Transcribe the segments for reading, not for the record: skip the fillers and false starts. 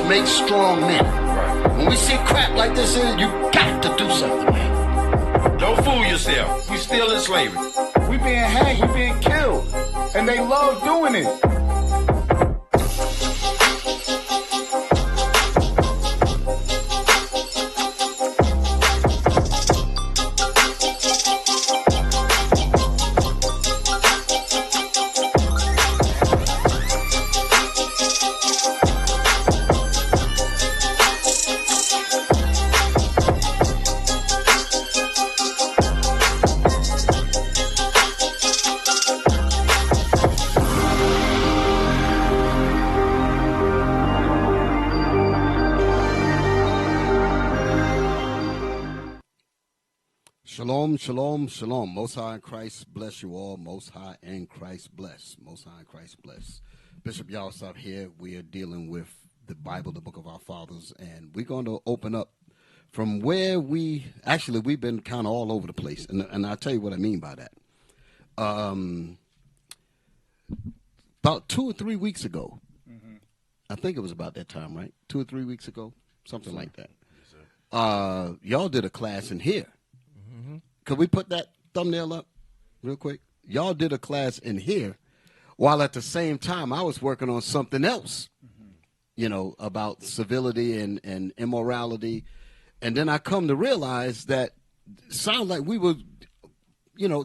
make strong men. Right. When we see crap like this, you got to do something, man. Don't fool yourself. We still in slavery. We being hanged, we being killed. And they love doing it. Shalom, shalom, shalom. Most High in Christ bless you all. Most High in Christ bless. Most High in Christ bless. Bishop Yawsop here. We are dealing with the Bible, the Book of Our Fathers, and we're going to open up from where we've been kind of all over the place, and I'll tell you what I mean by that. About 2 or 3 weeks ago, I think it was about that time, right? 2 or 3 weeks ago, something like that. Y'all did a class in here. Could we put that thumbnail up real quick? Y'all did a class in here while at the same time I was working on something else, about civility and immorality. And then I come to realize that it sounds like we were,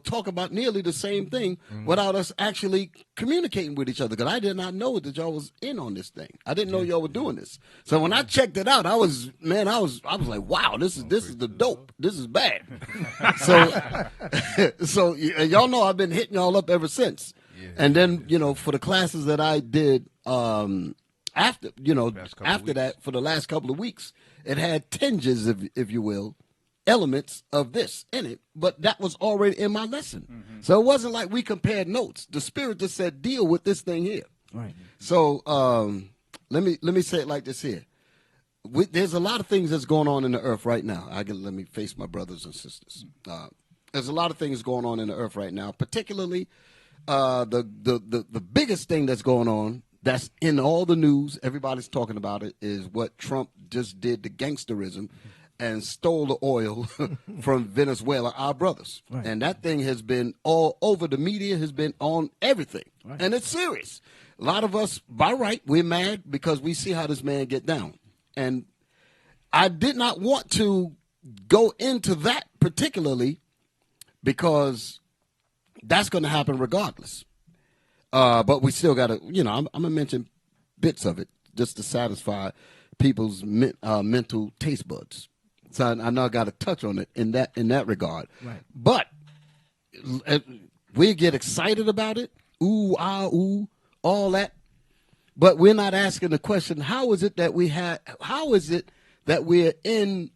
talk about nearly the same thing without us actually communicating with each other. Because I did not know that y'all was in on this thing. I didn't know y'all were doing this. So when I checked it out, I was like, wow, this is the dope. This is bad. So y'all know I've been hitting y'all up ever since. Yeah, and then, for the classes that I did after that, for the last couple of weeks, it had tinges, if you will, elements of this in it, but that was already in my lesson. So it wasn't like we compared notes. The Spirit just said, deal with this thing here. Right. So let me say it like this here. There's a lot of things that's going on in the earth right now. Let me face my brothers and sisters. There's a lot of things going on in the earth right now, particularly the biggest thing that's going on that's in all the news, everybody's talking about it, is what Trump just did to gangsterism and stole the oil from Venezuela, our brothers. Right. And that thing has been all over the media, has been on everything. Right. And it's serious. A lot of us, by right, we're mad because we see how this man get down. And I did not want to go into that particularly because that's going to happen regardless. But we still got to, I'm going to mention bits of it just to satisfy people's mental taste buds. So I know I got to touch on it in that regard. Right. But we get excited about it, ooh, ah, ooh, all that. But we're not asking the question, how is it that we're in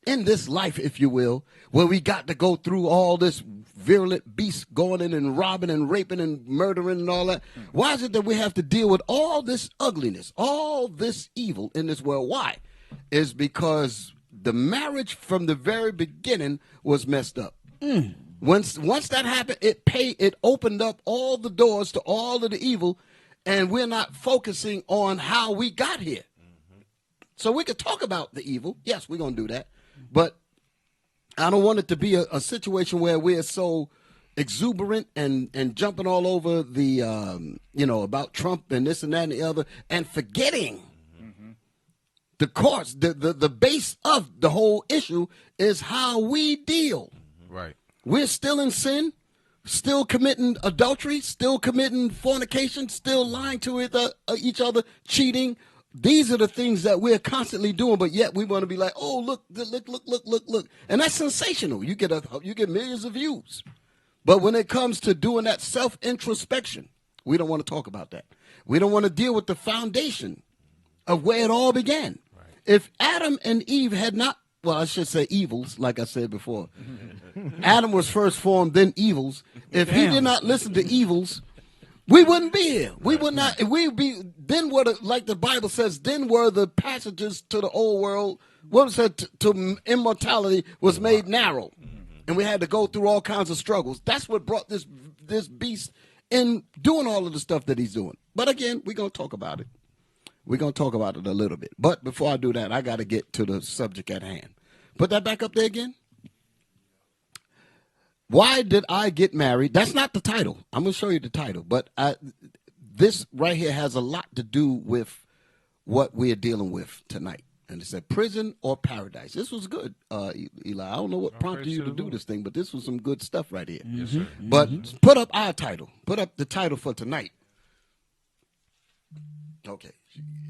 this life, if you will, where we got to go through all this virulent beast going in and robbing and raping and murdering and all that? Why is it that we have to deal with all this ugliness, all this evil in this world? Why? Is because the marriage from the very beginning was messed up. Once that happened, it opened up all the doors to all of the evil, and we're not focusing on how we got here. So we could talk about the evil. Yes, we're going to do that. But I don't want it to be a situation where we're so exuberant and jumping all over the, about Trump and this and that and the other, and forgetting the course, the base of the whole issue is how we deal. Right. We're still in sin, still committing adultery, still committing fornication, still lying to each other, cheating. These are the things that we're constantly doing, but yet we want to be like, oh, look, and that's sensational. You get millions of views, but when it comes to doing that self-introspection, we don't want to talk about that. We don't want to deal with the foundation of where it all began. Right. If Adam and Eve had not, well, I should say evils, like I said before. Adam was first formed, then evils. If he did not listen to evils, we wouldn't be here. We would not. We'd be. Then what? Like the Bible says, then were the passages to the old world. What was said to immortality was made narrow, and we had to go through all kinds of struggles. That's what brought this beast in doing all of the stuff that he's doing. But again, we're gonna talk about it. We're going to talk about it a little bit. But before I do that, I got to get to the subject at hand. Put that back up there again. Why did I get married? That's not the title. I'm going to show you the title. But this right here has a lot to do with what we're dealing with tonight. And it said prison or paradise. This was good, Eli. I don't know what prompted you to do this thing, but this was some good stuff right here. Yes, sir. But put up our title. Put up the title for tonight. Okay.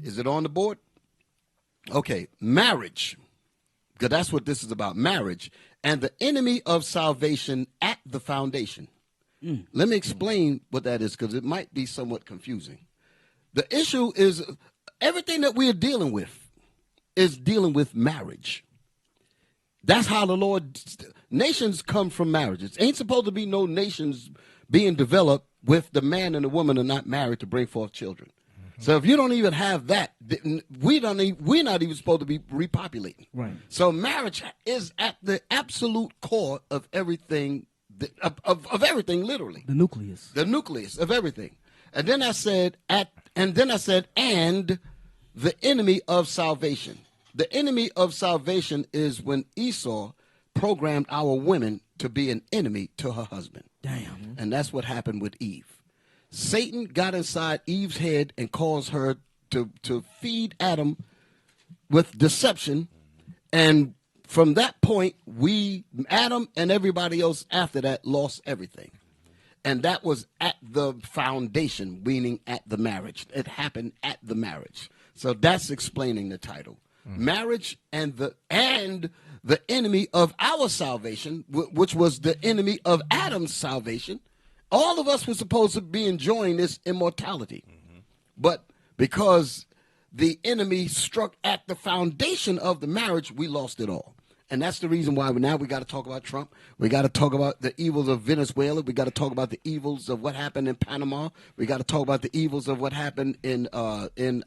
Is it on the board? Okay. Marriage. Because that's what this is about. Marriage and the enemy of salvation at the foundation. Let me explain what that is, because it might be somewhat confusing. The issue is everything that we're dealing with is dealing with marriage. That's how the Lord, nations come from marriages. Ain't supposed to be no nations being developed with the man and the woman are not married to bring forth children. So if you don't even have that, we're not even supposed to be repopulating. Right. So marriage is at the absolute core of everything, of everything, literally. The nucleus. The nucleus of everything. And then I said, and the enemy of salvation. The enemy of salvation is when Esau programmed our women to be an enemy to her husband. Damn. And that's what happened with Eve. Satan got inside Eve's head and caused her to feed Adam with deception. And from that point, Adam and everybody else after that lost everything. And that was at the foundation, meaning at the marriage. It happened at the marriage. So that's explaining the title. Marriage and the enemy of our salvation, which was the enemy of Adam's salvation. All of us were supposed to be enjoying this immortality. But because the enemy struck at the foundation of the marriage, we lost it all. And that's the reason why now we got to talk about Trump. We got to talk about the evils of Venezuela. We got to talk about the evils of what happened in Panama. We got to talk about the evils of what happened in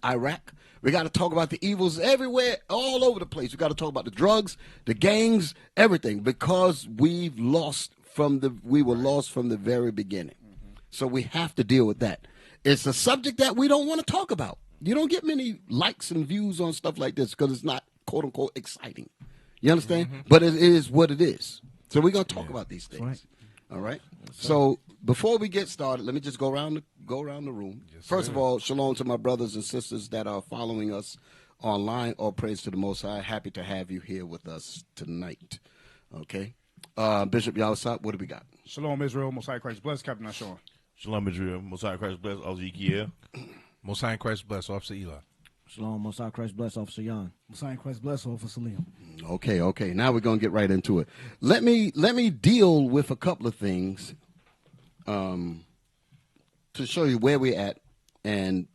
Iraq. We got to talk about the evils everywhere, all over the place. We got to talk about the drugs, the gangs, everything, because we were lost from the very beginning. So we have to deal with that. It's a subject that we don't want to talk about. You don't get many likes and views on stuff like this because it's not, quote unquote, exciting. You understand? But it is what it is. So we're going to talk about these things. Right. All right? So before we get started, let me just go around the room. Yes, First of all, shalom to my brothers and sisters that are following us online. All praise to the Most High. Happy to have you here with us tonight. Okay? Bishop Yawasat, what do we got? Shalom, Israel. Most High Christ bless. Captain Ashon. Shalom, Israel. Most High Christ bless. Ozzy Kiel. Most High Christ bless. Officer Eli. Shalom, Most High Christ bless, Officer Yan. Most High Christ bless, Officer Liam. Okay. Now we're going to get right into it. Let me deal with a couple of things to show you where we're at, and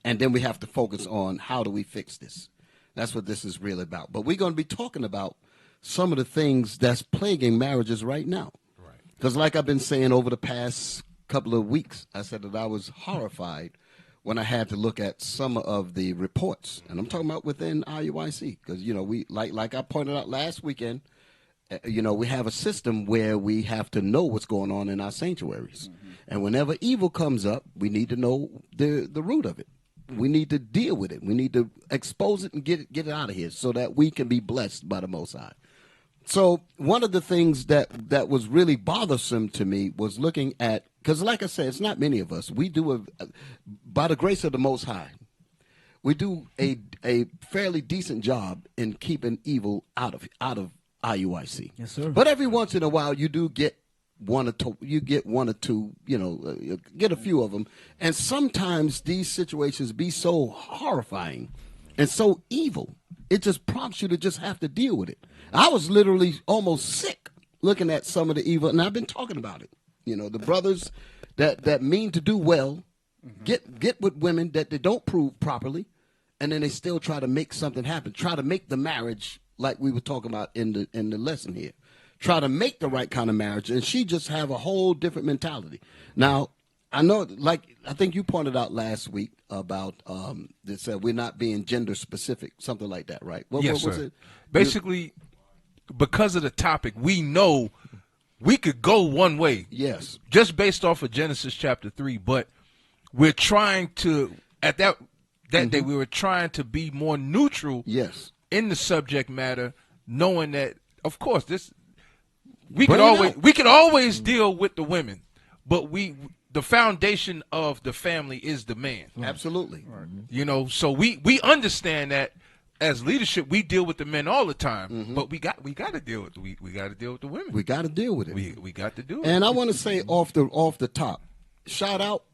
then we have to focus on how do we fix this. That's what this is really about. But we're going to be talking about some of the things that's plaguing marriages right now. Right. Because like I've been saying over the past couple of weeks, I said that I was horrified when I had to look at some of the reports, and I'm talking about within IUIC, because we like I pointed out last weekend, we have a system where we have to know what's going on in our sanctuaries, and whenever evil comes up, we need to know the root of it. We need to deal with it. We need to expose it and get it out of here, so that we can be blessed by the Most High. So one of the things that was really bothersome to me was looking at, because like I said, it's not many of us. We do, by the grace of the Most High, we do a fairly decent job in keeping evil out of IUIC. Yes, sir. But every once in a while, you do get one or two, get a few of them. And sometimes these situations be so horrifying and so evil, it just prompts you to just have to deal with it. I was literally almost sick looking at some of the evil, and I've been talking about it. The brothers that mean to do well get with women that they don't prove properly, and then they still try to make something happen, try to make the marriage like we were talking about in the lesson here. Try to make the right kind of marriage, and she just have a whole different mentality. Now, I know, like I think you pointed out last week about that said we're not being gender specific, something like that, right? What was sir. It? Basically, because of the topic, we know we could go one way. Yes. Just based off of Genesis chapter 3, but we're trying to, at that day. We were trying to be more neutral Yes. in the subject matter, knowing that, of course, we Bring could always deal with the women, but the foundation of the family is the man. Absolutely. You know, so we understand that as leadership, we deal with the men all the time, but we got to deal with the women. We got to deal with it. We got to do it. And I want to say off the top, shout out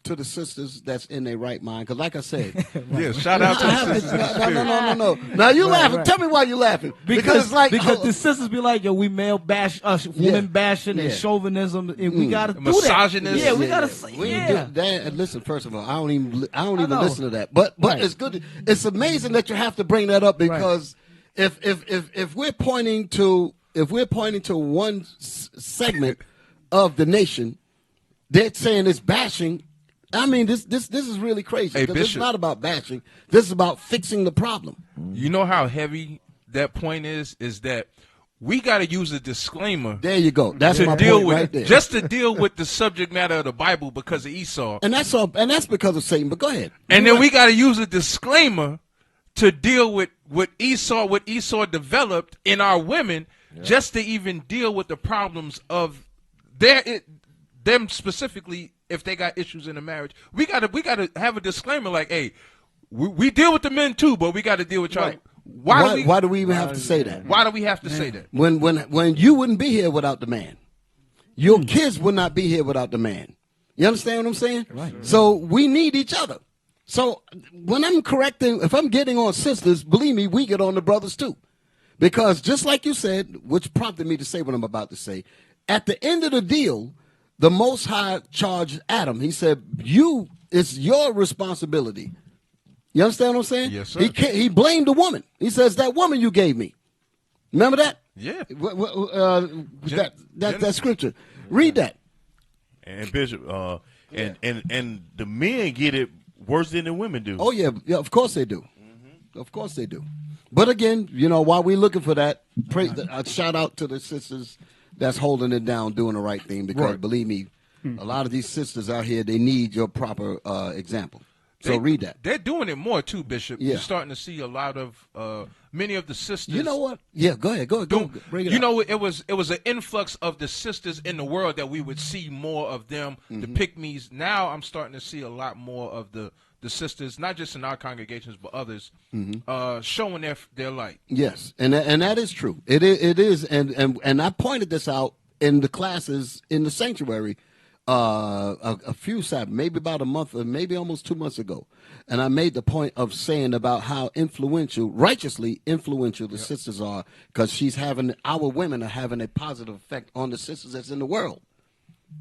to the sisters that's in their right mind. Because like I said. Yeah, shout out to the sisters. No. Now you laughing. Right. Tell me why you laughing. Because it's like. because the sisters be like, yo, we male bash us, women bashing and chauvinism, and we gotta do that. Misogynist. Yeah, we gotta say, We yeah. do that. And listen, first of all, I don't even know. listen to that. But Right. it's good. It's amazing that you have to bring that up because if we're pointing to one segment of the nation, they're saying it's bashing. I mean, this is really crazy because it's not about bashing. This is about fixing the problem. You know how heavy that point is that we got to use a disclaimer. There you go. That's to my deal point with right there. just to deal with the subject matter of the Bible because of Esau. And that's all. And that's because of Satan. But go ahead. And then we got to use a disclaimer to deal with what Esau developed in our women, just to even deal with the problems of them specifically. If they got issues in the marriage, we gotta have a disclaimer like, hey, we deal with the men too, but we got to deal with y'all. Right. Why do we even have to say that? Why do we have to say that? When you wouldn't be here without the man, your kids would not be here without the man. You understand what I'm saying? Right. So we need each other. So when I'm correcting, if I'm getting on sisters, believe me, we get on the brothers too, because just like you said, which prompted me to say what I'm about to say, at the end of the deal. The Most High charged Adam. He said, it's your responsibility. You understand what I'm saying? Yes, sir. He blamed the woman. He says, that woman you gave me. Remember that? Yeah. That scripture. Read that. And Bishop, and the men get it worse than the women do. Oh, yeah, of course they do. Of course they do. But again, while we're looking for that, shout out to the sisters that's holding it down, doing the right thing, because believe me, a lot of these sisters out here, they need your proper example. So read that. They're doing it more too, Bishop. Yeah. You're starting to see a lot of many of the sisters. You know what? Yeah, go ahead. Go bring it up. It was an influx of the sisters in the world that we would see more of them, the pick-me's. Now I'm starting to see a lot more of the sisters, not just in our congregations but others, showing their light. Yes, and that is true. It is, and I pointed this out in the classes in the sanctuary a few Sabbaths, maybe about a month or maybe almost 2 months ago, and I made the point of saying about how righteously influential the sisters are, because our women are having a positive effect on the sisters that's in the world.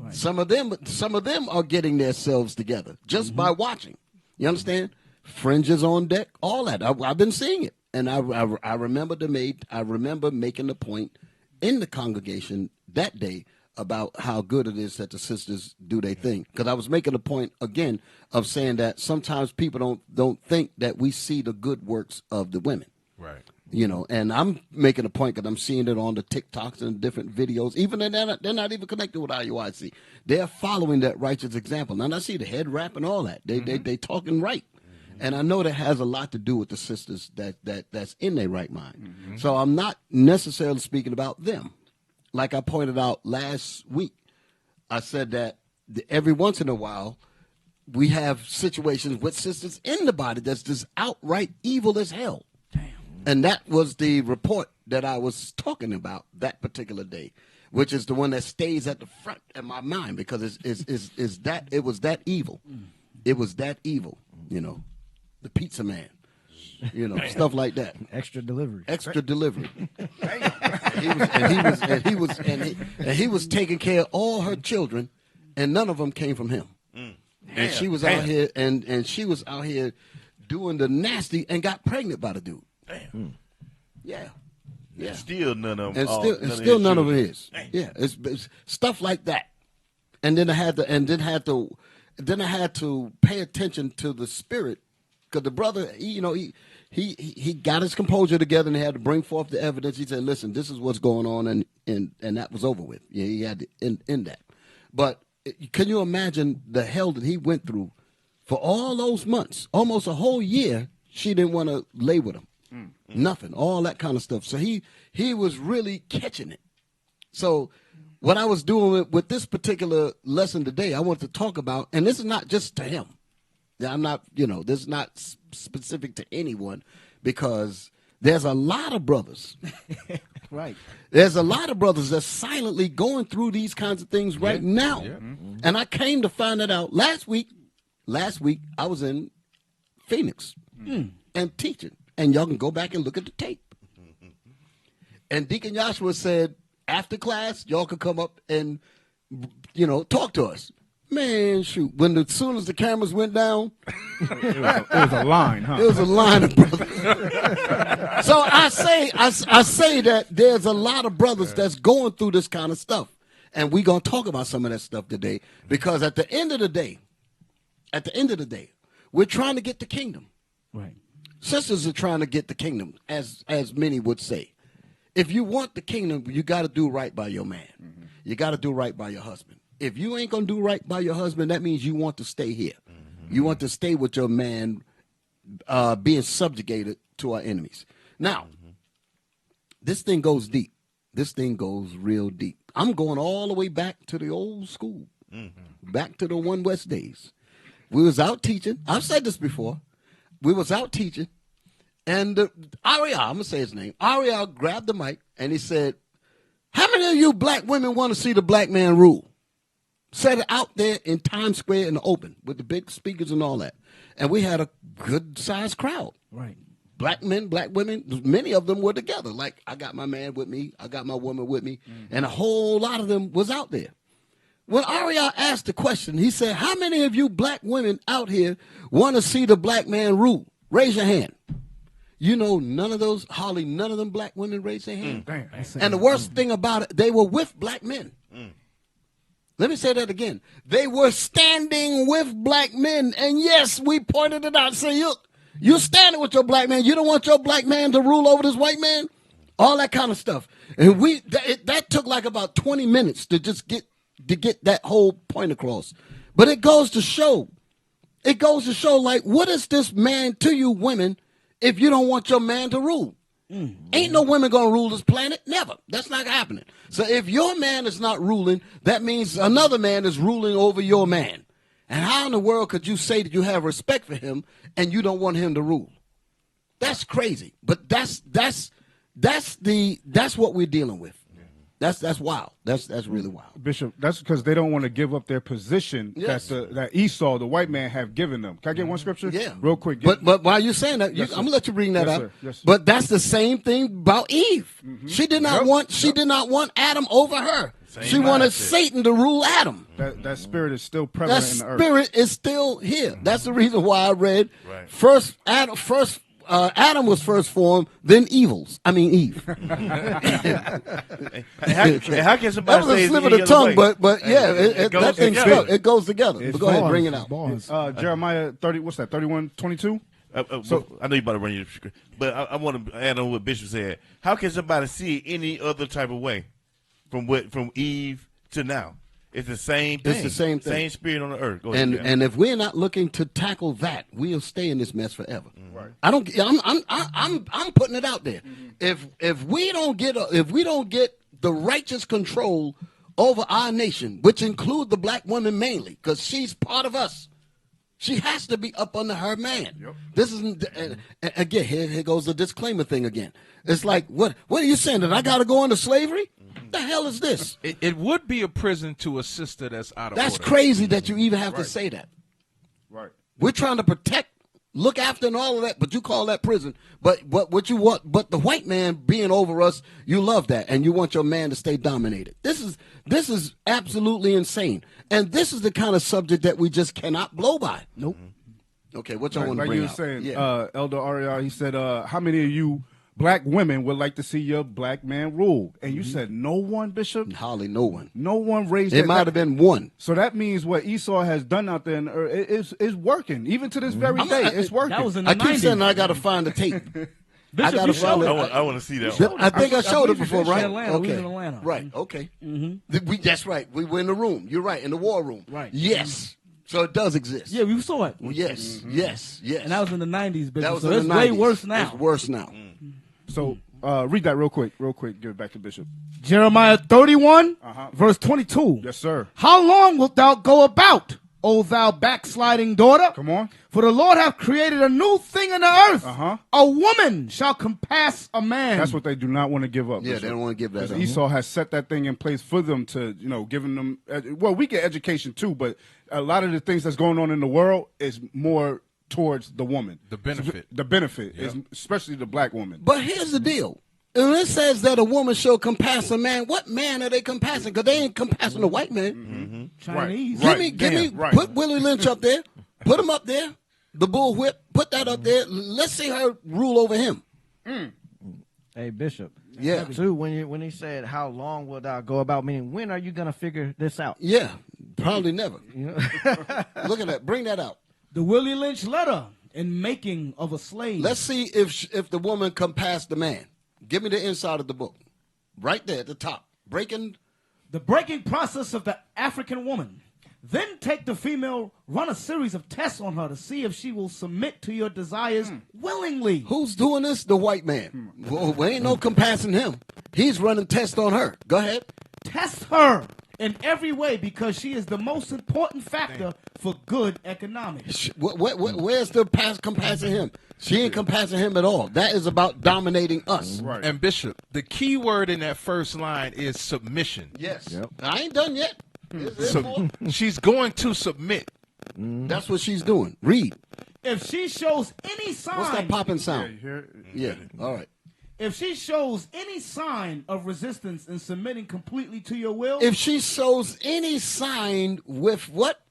Right. Some of them are getting themselves together just by watching. You understand? Fringes on deck, all that. I've been seeing it, and I remember making the point in the congregation that day about how good it is that the sisters do their thing. Because I was making a point again of saying that sometimes people don't think that we see the good works of the women. Right. And I'm making a point because I'm seeing it on the TikToks and different videos. Even they're not even connected with IUIC. They're following that righteous example. Now I see the head wrap and all that. They talking right. And I know that has a lot to do with the sisters that's in their right mind. So I'm not necessarily speaking about them. Like I pointed out last week, I said that every once in a while we have situations with sisters in the body that's just outright evil as hell. Damn. And that was the report that I was talking about that particular day, which is the one that stays at the front of my mind because it was that evil. It was that evil, the pizza man. Stuff like that. Extra delivery. He was taking care of all her children, and none of them came from him. And she was out here, and she was out here doing the nasty and got pregnant by the dude. Damn. Yeah. And still none of them. And still none of it is. Yeah. It's stuff like that. And then I had to pay attention to the spirit. Because the brother, he got his composure together and he had to bring forth the evidence. He said, listen, this is what's going on, and that was over with. Yeah, he had to end that. But can you imagine the hell that he went through For all those months, almost a whole year, she didn't want to lay with him. Nothing, all that kind of stuff. So he was really catching it. So what I was doing with this particular lesson today, I want to talk about, and this is not just to him. I'm not, this is not specific to anyone, because there's a lot of brothers. Right. There's a lot of brothers that's silently going through these kinds of things right now. Yeah. And I came to find that out last week. Last week, I was in Phoenix and teaching. And y'all can go back and look at the tape. And Deacon Joshua said, after class, y'all could come up and, talk to us. Man, shoot. As soon as the cameras went down. It was a line, huh? It was a line of brothers. So I say that there's a lot of brothers that's going through this kind of stuff. And we're going to talk about some of that stuff today. Because at the end of the day, we're trying to get the kingdom. Right. Sisters are trying to get the kingdom, as many would say. If you want the kingdom, you got to do right by your man. Mm-hmm. You got to do right by your husband. If you ain't going to do right by your husband, that means you want to stay here. Mm-hmm. You want to stay with your man being subjugated to our enemies. Now, this thing goes deep. This thing goes real deep. I'm going all the way back to the old school, back to the One West days. We was out teaching. I've said this before. We was out teaching, and Ariel, I'm going to say his name, Ariel grabbed the mic, and he said, how many of you black women want to see the black man rule? Said it out there in Times Square in the open with the big speakers and all that. And we had a good-sized crowd. Right. Black men, black women, many of them were together. Like, I got my man with me, I got my woman with me, and a whole lot of them was out there. When Ariel asked the question, he said, how many of you black women out here want to see the black man rule? Raise your hand. None of those, hardly none of them black women raised their hand. And the worst thing about it, they were with black men. Let me say that again. They were standing with black men. And yes, we pointed it out. Say, you're standing with your black man. You don't want your black man to rule over this white man? All that kind of stuff. And that took like about 20 minutes to just get that whole point across. But it goes to show, like, what is this man to you women if you don't want your man to rule? Ain't no women going to rule this planet. Never. That's not happening. So if your man is not ruling, that means another man is ruling over your man. And how in the world could you say that you have respect for him and you don't want him to rule? That's crazy. But that's what we're dealing with. That's wild. That's really wild. Bishop, that's because they don't want to give up their position that Esau, the white man, have given them. Can I get one scripture? Yeah. Real quick. But while you're saying that, I'm going to let you bring that up. Yes, sir. But that's the same thing about Eve. She did not want Adam over her. She wanted Satan to rule Adam. That spirit is still prevalent in the earth. That spirit is still here. That's the reason why I read first Adam was first formed, then Eve. How can somebody that was a slip of the tongue, but yeah, that thing stuck. It goes together. But go ahead, bring it out. Jeremiah 30, what's that? 31:22. So I know you about to run your script, but I want to add on what Bishop said. How can somebody see it any other type of way from Eve to now? It's the same thing. It's the same thing. Same spirit on the earth. Go ahead, and if we're not looking to tackle that, we'll stay in this mess forever. Right. I'm putting it out there. If we don't get the righteous control over our nation, which include the black woman mainly, because she's part of us. She has to be up under her man. Yep. This is again. Here goes the disclaimer thing again. It's like, what are you saying, that I got to go into slavery? The hell is this? It would be a prison to a sister that's out of order. That's crazy that you even have to say that. Right. We're trying to protect, look after, and all of that, but you call that prison. But what you want? But the white man being over us, you love that, and you want your man to stay dominated. This is absolutely insane, and this is the kind of subject that we just cannot blow by. Nope. Okay, what y'all want to bring out? Like you were saying, Elder Ariel, he said, how many of you black women would like to see your black man rule? And you said no one, Bishop? Hardly no one. No one raised it. It might have been one. So that means what Esau has done out there is working. Even to this very day, it's working. That was in the I keep 90s. saying I got to find the tape. Bishop, I got to find it. I want to see that one. I think I showed it before, right? Atlanta. Okay. We was in Atlanta. Right, okay. That's right. We were in the room. You're right, in the war room. Right. Yes. So it does exist. Yeah, we saw it. Well, yes, yes, yes. And that was in the 90s, bitch. That was So in it's the way 90s. worse now. It's worse now. So read that real quick. Give it back to Bishop. Jeremiah 31, Uh-huh. verse 22. Yes, sir. How long wilt thou go about, O thou backsliding daughter? Come on. For the Lord hath created a new thing in the earth. Uh-huh. A woman shall compass a man. That's what they do not want to give up. Yeah, Bishop. they don't want to give that Because up. Esau has set that thing in place for them to, giving them. Well, we get education too, but a lot of the things that's going on in the world is more towards the woman. The benefit. The benefit is especially the black woman. But here's the deal. When it says that a woman shall compass a man, what man are they compassing? Because they ain't compassing a white man. Chinese. Give me, put Willie Lynch up there. Put him up there. The bullwhip. Put that up there. Let's see her rule over him. Hey, Bishop. Yeah. Too, when he said, how long will thou go about, meaning when are you going to figure this out? Yeah, probably never. Look at that. Bring that out. The Willie Lynch letter in Making of a Slave. Let's see if the woman compassed the man. Give me the inside of the book. Right there at the top. The breaking process of the African woman. Then take the female, run a series of tests on her to see if she will submit to your desires willingly. Who's doing this? The white man. Well, we ain't no compassing him. He's running tests on her. Go ahead. Test her in every way because she is the most important factor for good economics. Where's the compassing him? She ain't compassing him at all. That is about dominating us. Right. And Bishop, the key word in that first line is submission. Yes. Yep. I ain't done yet. So she's going to submit. That's what she's doing. Read. If she shows any sign... What's that popping sound? Yeah. All right. If she shows any sign of resistance in submitting completely to your will... If she shows any sign with what?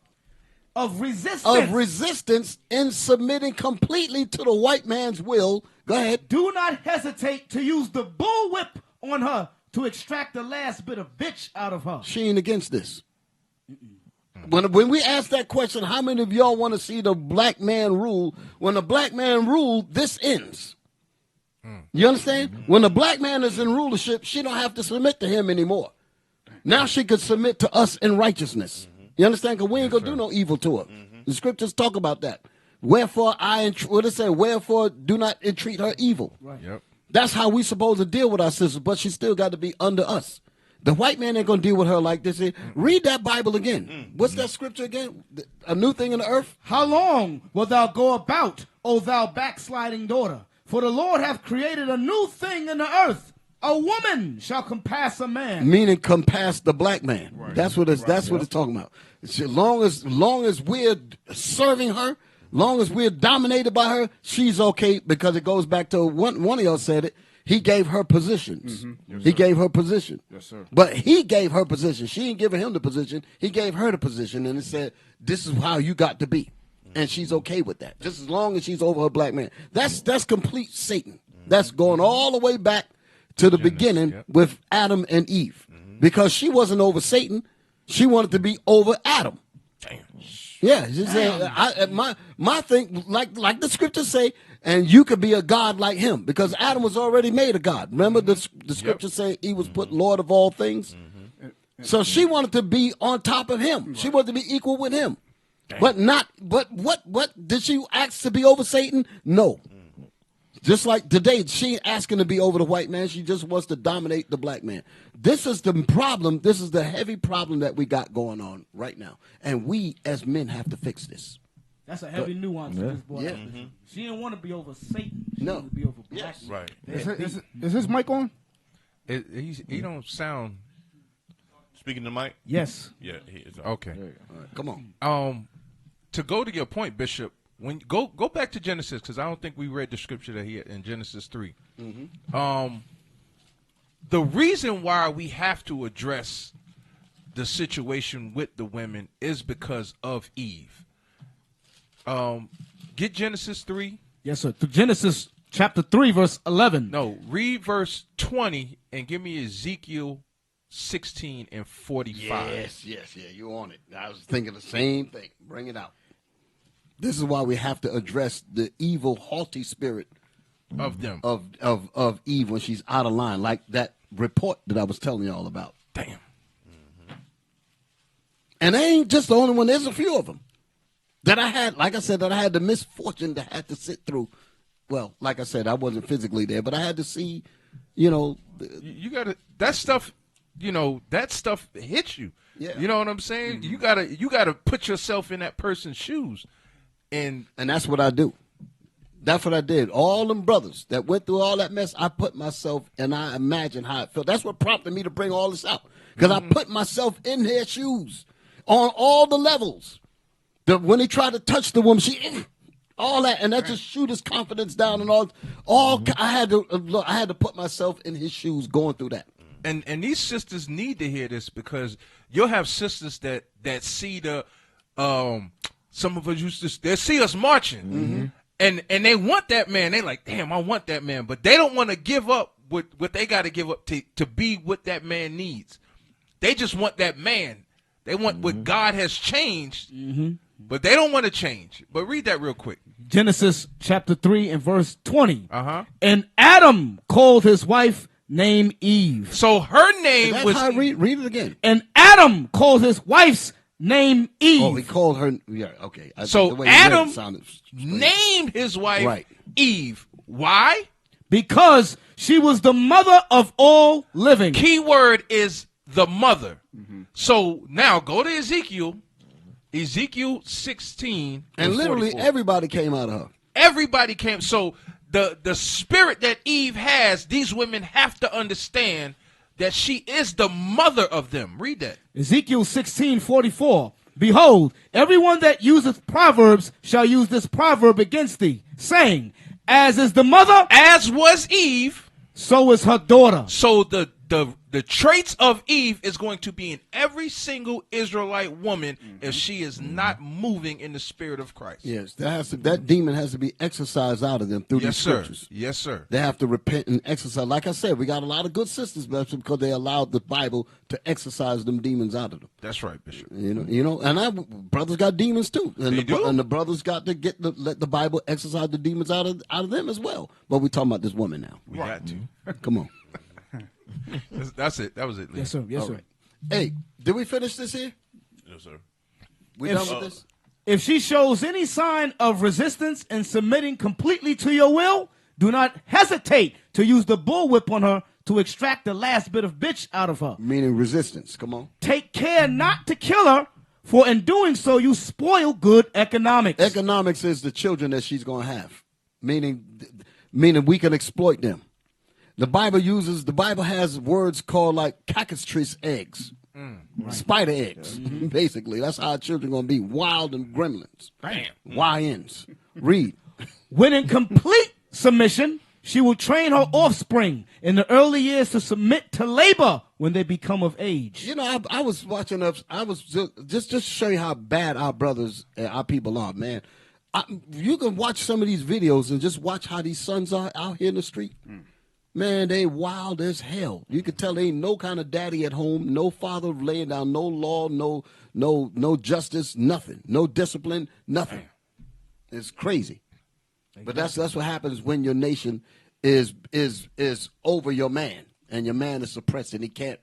Of resistance. Of resistance in submitting completely to the white man's will. Go ahead. Do not hesitate to use the bullwhip on her to extract the last bit of bitch out of her. She ain't against this. When we ask that question, how many of y'all want to see the black man rule? When the black man rule, this ends. You understand? When the black man is in rulership, she don't have to submit to him anymore. Now she could submit to us in righteousness. You understand? Because we ain't going to do no evil to her. The scriptures talk about that. Wherefore what it say? Wherefore do not entreat her evil. Right. Yep. That's how we supposed to deal with our sisters, but she still got to be under us. The white man ain't going to deal with her like this. Read that Bible again. What's that scripture again? A new thing in the earth? How long wilt thou go about, O thou backsliding daughter? For the Lord hath created a new thing in the earth. A woman shall compass a man. Meaning compass the black man. Right. That's what it's talking about. Long as we're serving her, long as we're dominated by her, she's okay because it goes back to one of y'all said it. He gave her positions. Yes, he gave her position. Yes, sir. But he gave her position. She ain't giving him the position. He gave her the position, and it said, this is how you got to be. And she's okay with that, just as long as she's over her black man. That's complete Satan. That's going all the way back to the beginning with Adam and Eve. Because she wasn't over Satan. She wanted to be over Adam. Damn. Yeah, she said, my thing, like the scriptures say, and you could be a god like him, because Adam was already made a god. Remember the scriptures say he was put Lord of all things? So she wanted to be on top of him. She wanted to be equal with him. But what did she ask to be over Satan? No. Just like today, she ain't asking to be over the white man. She just wants to dominate the black man. This is the problem. This is the heavy problem that we got going on right now. And we as men have to fix this. That's a heavy nuance to this boy. Yeah. She didn't want to be over Satan. She No. wanted to be over black. Yes. Right. Is his mic on? He don't sound. Speaking to Mike? Yes. Yeah, he is. Okay. All right, come on. To go to your point, Bishop, when go back to Genesis, because I don't think we read the scripture that he had in Genesis 3. The reason why we have to address the situation with the women is because of Eve. Get Genesis 3. Yes, sir. To Genesis chapter 3, verse 11. No, read verse 20 and give me Ezekiel 16 and 45. Yes, you on it. I was thinking the same thing. Bring it out. This is why we have to address the evil, haughty spirit Of them. of Eve when she's out of line, like that report that I was telling y'all about. Damn. And they ain't just the only one. There's a few of them. that I had, like I said, that I had the misfortune to have to sit through. Well, like I said, I wasn't physically there, but I had to see, you know. You gotta, that stuff, you know, that stuff hits you. Yeah. You know what I'm saying? You gotta put yourself in that person's shoes. And that's what I do. That's what I did. All them brothers that went through all that mess, I put myself and I imagine how it felt. That's what prompted me to bring all this out. Because I put myself in their shoes on all the levels. When he tried to touch the woman, all that, and that just shoot his confidence down and all. I had to put myself in his shoes going through that. And these sisters need to hear this, because you'll have sisters that see the some of us used to, they see us marching, and they want that man. They like, damn, I want that man, but they don't want to give up what they got to give up to be what that man needs. They just want that man. They want what God has changed, but they don't want to change. But read that real quick. Genesis chapter 3 and verse 20. And Adam called his wife named Eve. So her name was. Read it again. And Adam called his wife's name Eve. Oh, he called her. Yeah, okay. So Adam named his wife Eve. Why? Because she was the mother of all living. Key word is the mother. So now go to Ezekiel 16. And literally 44. everybody came out of her. Everybody came. So the spirit that Eve has, these women have to understand that she is the mother of them. Read that. Ezekiel 16:44. Behold, everyone that useth proverbs shall use this proverb against thee, saying, as is the mother, as was Eve, so is her daughter. So the traits of Eve is going to be in every single Israelite woman if she is not moving in the spirit of Christ. Yes, that demon has to be exorcised out of them through these scriptures. Yes, sir. They have to repent and exorcise. Like I said, we got a lot of good sisters, Bishop, because they allowed the Bible to exorcise them demons out of them. That's right, Bishop. You know, and brothers got demons too, and they do. And the brothers got to let the Bible exorcise the demons out of them as well. But we're talking about this woman now. We got to. Come on. That's it. That was it. Lee. Yes, sir. Yes, sir. Right. Hey, did we finish this here? Yes, sir. We done with this? If she shows any sign of resistance and submitting completely to your will, do not hesitate to use the bullwhip on her to extract the last bit of bitch out of her. Meaning resistance. Come on. Take care not to kill her, for in doing so you spoil good economics. Economics is the children that she's going to have. Meaning we can exploit them. The Bible has words called like cockatrice eggs, spider eggs, basically. That's how our children going to be, wild and gremlins. Bam. YNs. Read. When in complete submission, she will train her offspring in the early years to submit to labor when they become of age. You know, I was watching I was just to show you how bad our brothers and our people are, man. You can watch some of these videos and just watch how these sons are out here in the street. Man, they wild as hell. You can tell they ain't no kind of daddy at home, no father laying down no law, no justice, nothing, no discipline, nothing. It's crazy. But that's what happens when your nation is over your man, and your man is suppressed, and he can't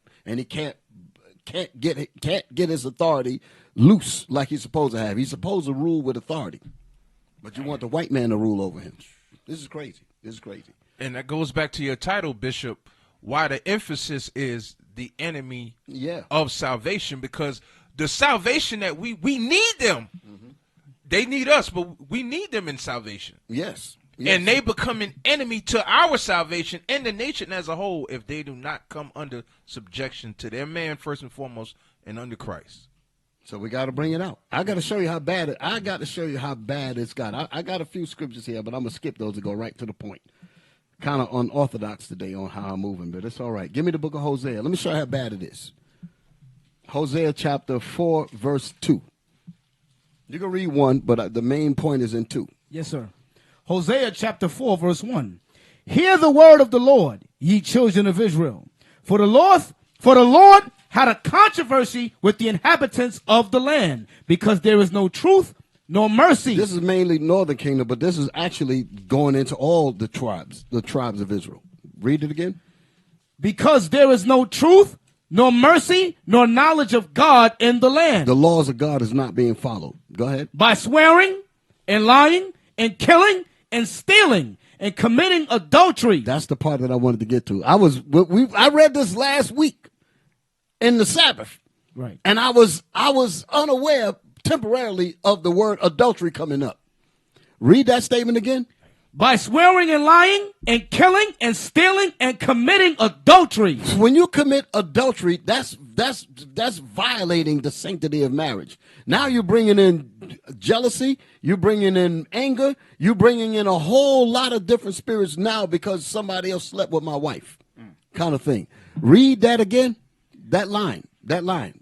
get his authority loose like he's supposed to have. He's supposed to rule with authority, but you want the white man to rule over him. This is crazy. This is crazy. And that goes back to your title, Bishop, why the emphasis is the enemy of salvation, because the salvation that we need them. They need us, but we need them in salvation. Yes. And they become an enemy to our salvation and the nation as a whole if they do not come under subjection to their man first and foremost and under Christ. So we got to bring it out. I got to show you how bad it's got. I got a few scriptures here, but I'm going to skip those and go right to the point. Kind of unorthodox today on how I'm moving, but it's all right. Give me the book of Hosea. Let me show you how bad it is. Hosea chapter 4, verse 2. You can read 1, but the main point is in 2. Yes, sir. Hosea chapter 4, verse 1. Hear the word of the Lord, ye children of Israel. For the Lord had a controversy with the inhabitants of the land, because there is no truth nor mercy. This is mainly northern kingdom, but this is actually going into all the tribes of Israel. Read it again. Because there is no truth nor mercy, nor knowledge of God in the land. The laws of God is not being followed. Go ahead. By swearing and lying and killing and stealing and committing adultery. That's the part that I wanted to get to. I read this last week in the Sabbath. Right. And I was unaware temporarily of the word adultery coming up. Read that statement again. By swearing and lying and killing and stealing and committing adultery. When you commit adultery, that's violating the sanctity of marriage. Now you're bringing in jealousy, you're bringing in anger, you're bringing in a whole lot of different spirits now because somebody else slept with my wife, kind of thing. Read that again, that line.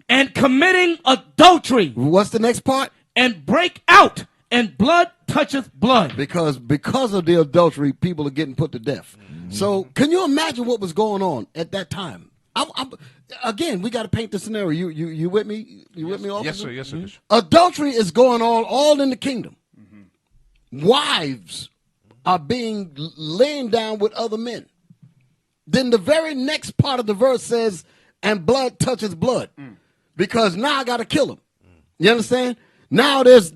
And committing adultery. What's the next part? And break out, and blood toucheth blood. Because of the adultery, people are getting put to death. So can you imagine what was going on at that time? Again, we got to paint the scenario. You with me? You with me, officer? Yes, sir. Adultery is going on all in the kingdom. Wives are being laying down with other men. Then the very next part of the verse says, and blood touches blood. Because now I got to kill him. You understand? Now there's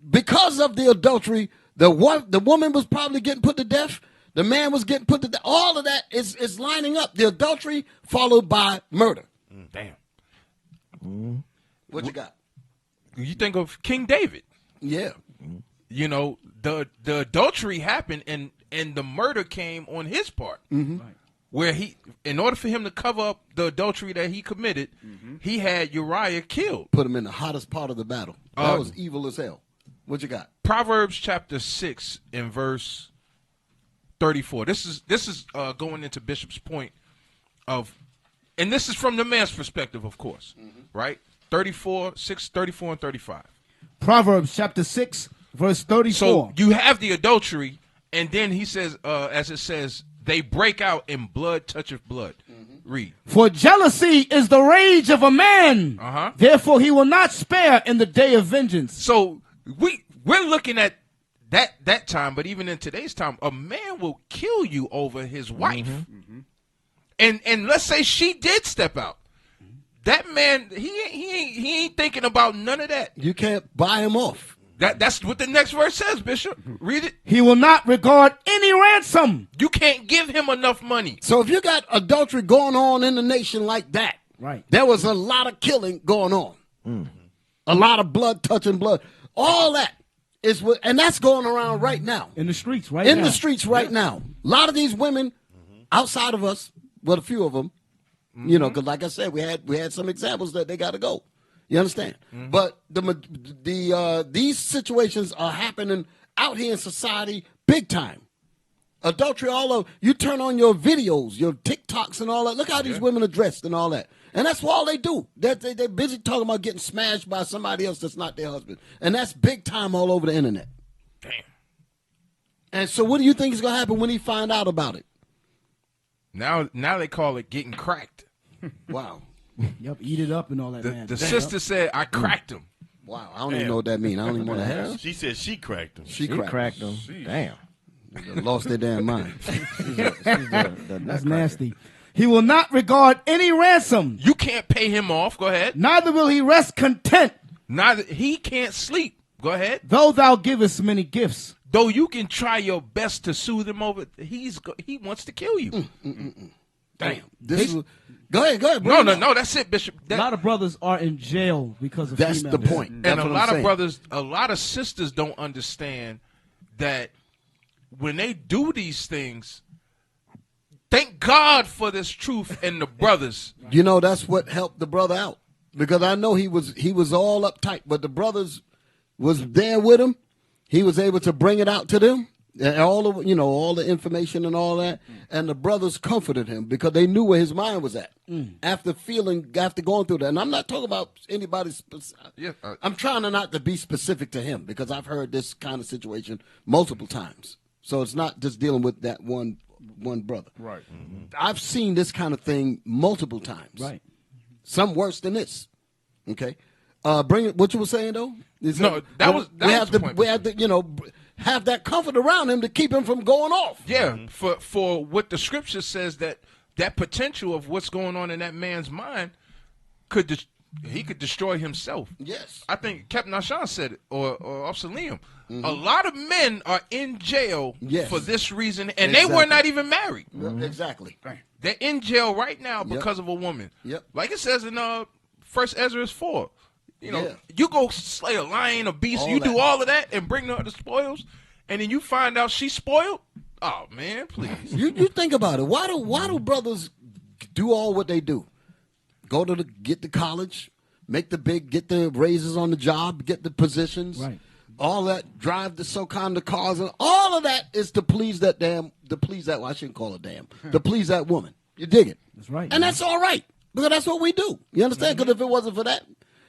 because of the adultery, the woman was probably getting put to death. The man was getting put to death. All of that is lining up. The adultery followed by murder. Damn. What you got? You think of King David. Yeah. You know, the adultery happened and the murder came on his part. Mm-hmm. Right. Where in order for him to cover up the adultery that he committed, he had Uriah killed. Put him in the hottest part of the battle. That was evil as hell. What you got? Proverbs chapter 6 and verse 34. This is going into Bishop's point of, and this is from the man's perspective, of course, right? 34 and 35. Proverbs chapter 6, verse 34. So you have the adultery, and then he says, as it says, they break out and blood toucheth blood. Read. For jealousy is the rage of a man. Therefore he will not spare in the day of vengeance. So we're looking at that time, but even in today's time, a man will kill you over his wife. And let's say she did step out. That man, he ain't thinking about none of that. You can't buy him off. That's what the next verse says, Bishop. Read it. He will not regard any ransom. You can't give him enough money. So if you got adultery going on in the nation like that, right? There was a lot of killing going on. A lot of blood touching blood. All that is what, and that's going around right now. In the streets right now. In the streets right now. A lot of these women outside of us, well, a few of them, you know, because like I said, we had some examples that they got to go. You understand? But these situations are happening out here in society big time. Adultery all over. You turn on your videos, your TikToks and all that. Look how these women are dressed and all that. And that's all they do. They're busy talking about getting smashed by somebody else that's not their husband. And that's big time all over the internet. Damn. And so what do you think is going to happen when he find out about it? Now they call it getting cracked. Wow. Yep, eat it up and all that, man. The sister said, I cracked him. Wow, I don't even know what that means. I don't even want to have. She said she cracked him. She cracked him. Damn. They lost their damn mind. That's nasty. He will not regard any ransom. You can't pay him off. Go ahead. Neither will he rest content. Neither he can't sleep. Go ahead. Though thou givest many gifts. Though you can try your best to soothe him over, he wants to kill you. Damn. Go ahead. No, that's it, Bishop. A lot of brothers are in jail because of that's females. the point. And That's a what lot I'm of saying. brothers, a lot of sisters don't understand that when they do these things, thank God for this truth and the brothers. You know, that's what helped the brother out. Because I know he was all uptight, but the brothers was there with him. He was able to bring it out to them. And all the information and all that, and the brothers comforted him because they knew where his mind was at after going through that. And I'm not talking about anybody specific. I'm trying not to be specific to him because I've heard this kind of situation multiple times. So it's not just dealing with that one brother. Right. I've seen this kind of thing multiple times. Right. Some worse than this. Okay. Bring it. What you were saying though? That was the point. We have to have that comfort around him to keep him from going off. Yeah, for what the scripture says that that potential of what's going on in that man's mind he could destroy himself. Yes. I think Captain Ashan said it, or Officer Liam. A lot of men are in jail for this reason, and they were not even married. Exactly. They're in jail right now because of a woman. Yep. Like it says in First Ezra 4. You know, you go slay a lion, a beast, you do all of that and bring her the spoils, and then you find out she's spoiled. Oh man, please. You think about it. Why do brothers do all what they do? Go to get to college, get the raises on the job, get the positions, right? All that, drive the so-called cars, and all of that is to please that well, I shouldn't call it damn, to please that woman. You dig it? That's right. And that's all right, because that's what we do. You understand? Because if it wasn't for that,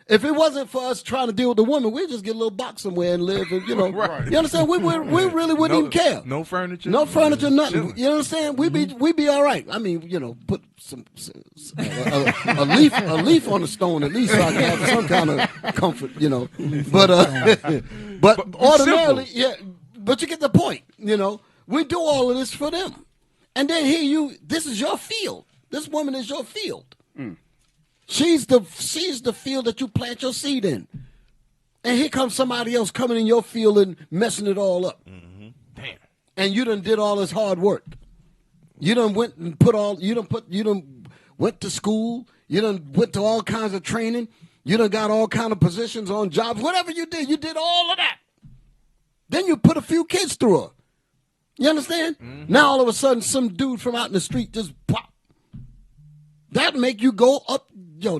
if it wasn't for us trying to deal with the woman, we'd just get a little box somewhere and live, and Right. You understand? We really wouldn't even care. No furniture. No furniture, nothing. You understand? We be all right. I mean, put a leaf on the stone at least, so I can have some kind of comfort. But ordinarily, simple. But you get the point. We do all of this for them, and then this is your field. This woman is your field. She's the field that you plant your seed in. And here comes somebody else coming in your field and messing it all up. Mm-hmm. Damn. And you done did all this hard work. You done went and went to school. You done went to all kinds of training. You done got all kind of positions on jobs. Whatever you did all of that. Then you put a few kids through her. You understand? Mm-hmm. Now all of a sudden some dude from out in the street just pop. That make you go up. You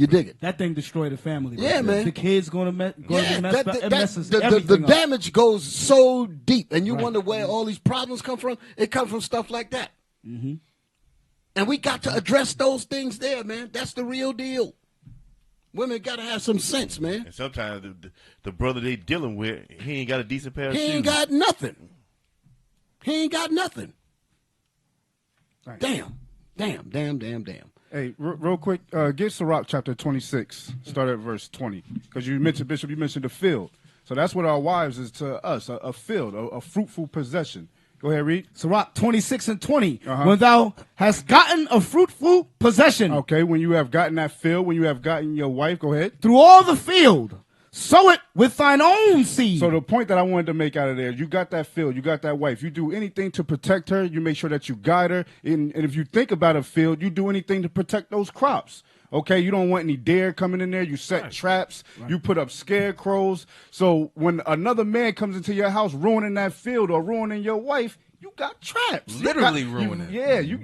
dig it? That thing destroyed the family. Yeah, man. The kids going to be messed up. It messes the everything up. damage goes so deep, and you wonder where all these problems come from. It comes from stuff like that. Mm-hmm. And we got to address those things there, man. That's the real deal. Women got to have some sense, man. And sometimes the brother they dealing with, he ain't got a decent pair of shoes. He ain't got nothing. Right. Damn. Hey, real quick, get Sirach chapter 26, start at verse 20. Because you mentioned, Bishop, the field. So that's what our wives is to us, a field, a fruitful possession. Go ahead, read. Sirach 26 and 20. When thou hast gotten a fruitful possession. Okay, when you have gotten that field, when you have gotten your wife, go ahead. Through all the field. Sow it with thine own seed. So the point that I wanted to make out of there, you got that field, you got that wife. You do anything to protect her. You make sure that you guide her. And if you think about a field, you do anything to protect those crops. Okay, you don't want any deer coming in there. You set traps. Right. You put up scarecrows. So when another man comes into your house ruining that field or ruining your wife, you got traps. Literally ruining. Yeah, you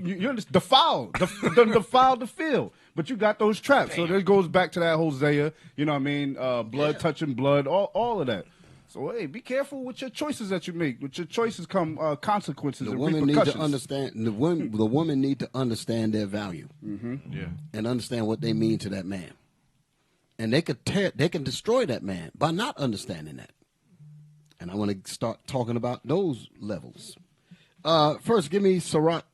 defile the field. But you got those traps. Damn. So that goes back to that Hosea, you know what I mean? Blood touching blood, all of that. So, hey, be careful with your choices that you make. With your choices come consequences and repercussions. Need to understand, the women need to understand their value. Mm-hmm. Yeah. And understand what they mean to that man. And they can destroy that man by not understanding that. And I want to start talking about those levels. First, give me Sirach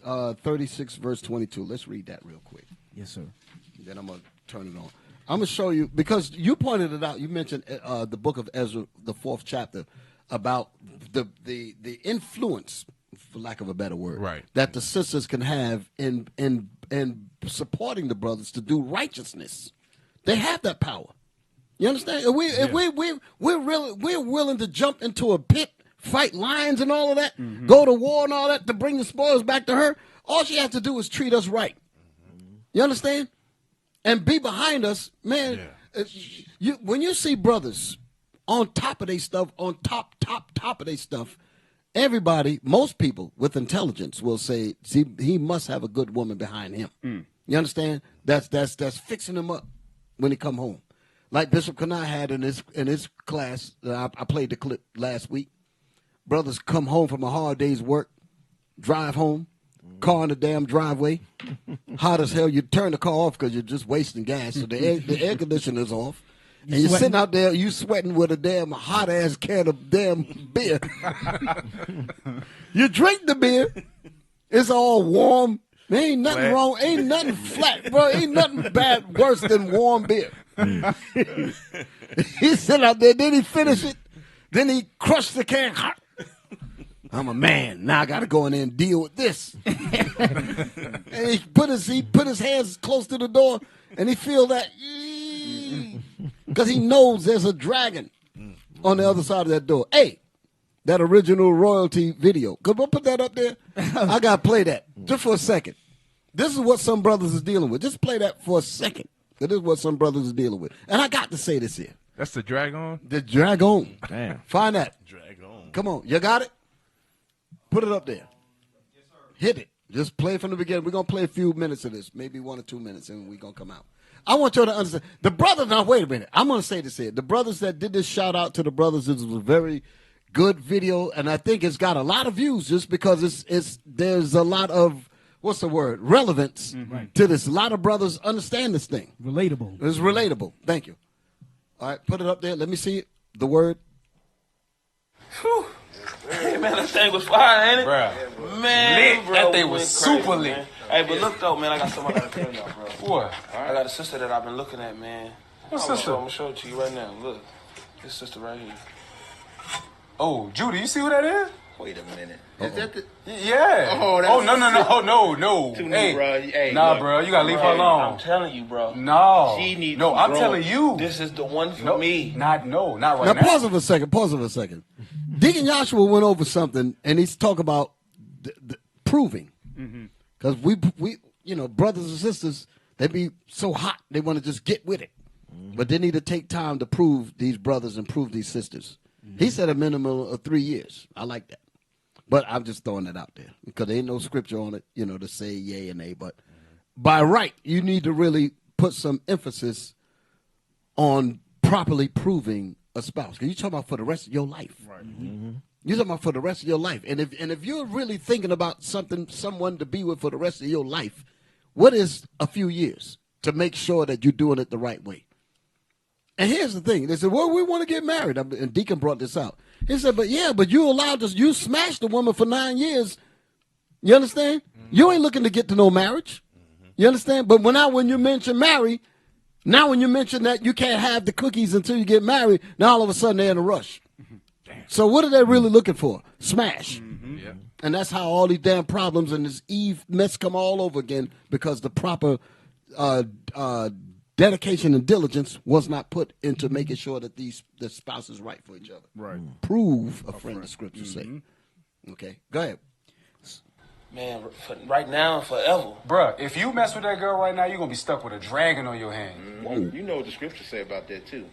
36, verse 22. Let's read that real quick. Yes, sir. Then I'm going to turn it on. I'm going to show you, because you pointed it out. You mentioned the book of Ezra, the 4th chapter, about the influence, for lack of a better word, right, that the sisters can have in supporting the brothers to do righteousness. They have that power. You understand? We're willing to jump into a pit, fight lions and all of that, go to war and all that to bring the spoils back to her. All she has to do is treat us right. You understand? And be behind us, man. Yeah. When you see brothers on top of their stuff, on top of their stuff, everybody, most people with intelligence will say, see, he must have a good woman behind him. You understand? That's fixing him up when he come home. Like Bishop Kanai had in his class, I played the clip last week. Brothers come home from a hard day's work, drive home, car in the damn driveway, hot as hell. You turn the car off because you're just wasting gas, so the air conditioner's off. And you're sitting out there, you sweating with a damn hot-ass can of damn beer. You drink the beer, it's all warm. There ain't nothing wrong, ain't nothing flat, bro. Ain't nothing bad worse than warm beer. He sit out there, then he finish it, then he crushed the can. I'm a man. Now I got to go in there and deal with this. And he put his hands close to the door, and he feel that because he knows there's a dragon on the other side of that door. Hey, that original royalty video. Could we put that up there? I got to play that just for a second. This is what some brothers is dealing with. Just play that for a second. This is what some brothers is dealing with. And I got to say this here. That's the dragon. The dragon. Damn. Find that. Dragon. Come on. You got it? Put it up there. Hit it. Just play from the beginning. We're going to play a few minutes of this, maybe 1 or 2 minutes, and we're going to come out. I want you to understand. The brothers, now wait a minute. I'm going to say this here. The brothers that did this, shout out to the brothers. This was a very good video, and I think it's got a lot of views just because there's a lot of, what's the word, relevance to this. A lot of brothers understand this thing. Relatable. It's relatable. Thank you. All right, put it up there. Let me see it. The word. Whew. Hey, man, that thing was fire, ain't it? Bruh. Man, Lit. bro, That thing we was went super crazy, lit. man. Hey, but look, though, man, I got something I got to tell y'all, bro. What? I got a sister that I've been looking at, man. What I'm sister? going to show it to you right now. Look. This sister right here. Oh, Judy, you see who that is? Wait a minute. Is that the... Yeah. Oh, that's no. Too new, Hey, bro. Hey, nah, look, bro, you gotta leave her hey, alone. I'm telling you, bro. No. She needs No, to be I'm grown. telling you. This is the one for me. Not right Now, now. pause it for a second. Pause it for a second. Deacon Joshua went over something, and he's talking about the proving. Because we, brothers and sisters, they be so hot, they want to just get with it. But they need to take time to prove these brothers and prove these sisters. He said a minimum of 3 years. I like that. But I'm just throwing it out there because there ain't no scripture on it, to say yay and nay. But by right, you need to really put some emphasis on properly proving a spouse. Because you're talking about for the rest of your life. Right. You're talking about for the rest of your life. And if you're really thinking about someone to be with for the rest of your life, what is a few years to make sure that you're doing it the right way? And here's the thing. They said, well, we want to get married. And Deacon brought this out. He said, but you smashed the woman for 9 years. You understand? You ain't looking to get to no marriage. You understand? But when you mention marry, now when you mention that you can't have the cookies until you get married, now all of a sudden they're in a rush. So what are they really looking for? Smash. Yeah. And that's how all these damn problems and this Eve mess come all over again because the proper dedication and diligence was not put into making sure that the spouse is right for each other. Right. Prove a friend, the scriptures say. Okay, go ahead. Man, for right now and forever. Bruh, if you mess with that girl right now, you're going to be stuck with a dragon on your hand. You know what the scriptures say about that too.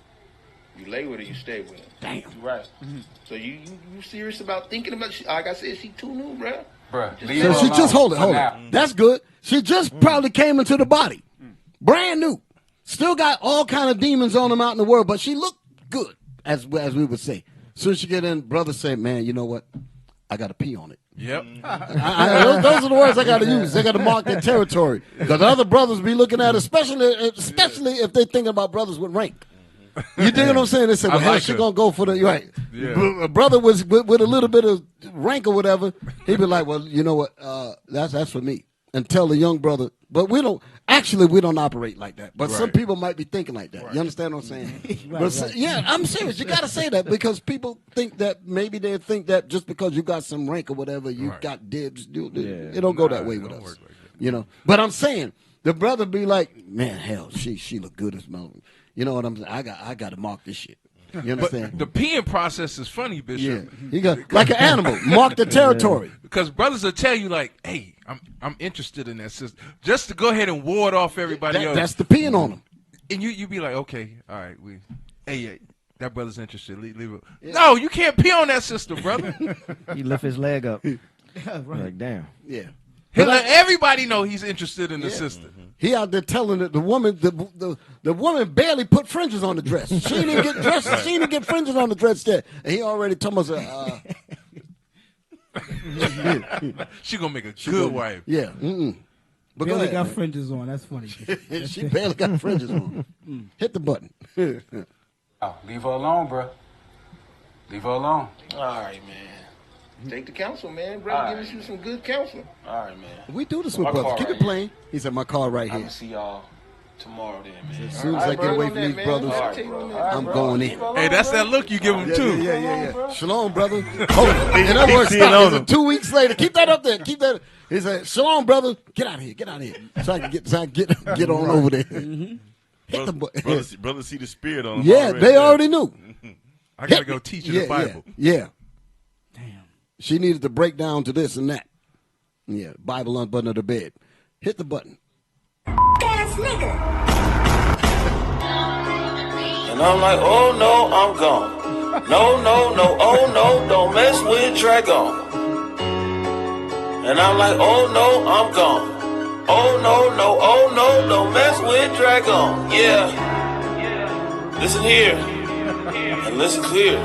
You lay with her, you stay with her. Damn. You right. So you serious about thinking about? Like I said, she too new, bruh. Bruh, leave So her she alone just hold for it. now. That's good. She just probably came into the body, brand new. Still got all kind of demons on them out in the world, but she looked good, as we would say. Soon as she get in, brother said, "Man, you know what? I got to pee on it." Yep. Those are the words I got to use. They got to mark their territory because other brothers be looking at it, especially if they thinking about brothers with rank. You dig what I'm saying? They say, well, hell, she going to go for the, right. Yeah. A brother was with a little bit of rank or whatever, he'd be like, well, you know what? That's for me. And tell the young brother, but we don't operate like that. But some people might be thinking like that. You understand what I'm saying? Yeah, I'm serious. You got to say that because people think that maybe they think that just because you got some rank or whatever, you got dibs. It don't go that way with us. Like But I'm saying, the brother be like, man, hell, she look good as well. You know what I'm saying? I got to mark this shit. You understand? But the peeing process is funny, Bishop. Yeah, you got like an animal, mark the territory. Because brothers will tell you like, "Hey, I'm interested in that sister," just to go ahead and ward off everybody else. That's the peeing on them. And you be like, "Okay, all right, that brother's interested. Leave it." Yeah. No, you can't pee on that sister, brother. He lift his leg up. Like, damn. Yeah. He'll let everybody know he's interested in the sister. He out there telling that the woman barely put fringes on the dress. She didn't get dressed. She didn't get fringes on the dress yet. And he already told us. She gonna make a good wife. Yeah. But Barely go got ahead, fringes on. That's funny. she barely got fringes on. Hit the button. Oh, leave her alone, bruh. Leave her alone. All right, man. Take the counsel, man. Brother, giving you some good counsel. All right, man. We do this with My brothers. car Keep right it plain. He said, my car right I'm here. going to see y'all tomorrow then, man. As soon as I get away from these brothers, I'm going in. Hey, that's that look you give them too. Yeah. Shalom, brother. In other words, stop. 2 weeks later, keep that up there. Keep that. He said, "Shalom, brother. Get out of here. Get out of here." So I can get on over there. Hit the brother, see the spirit on them. Yeah, they already knew. I gotta go teach you the Bible. Yeah. Damn. She needed to break down to this and that. Yeah, Bible under the bed. Hit the button. Ass nigga. And I'm like, oh no, I'm gone. No, oh no, don't mess with Dragon. And I'm like, oh no, I'm gone. Oh no, don't mess with Dragon. Yeah. Listen here. And listen clear.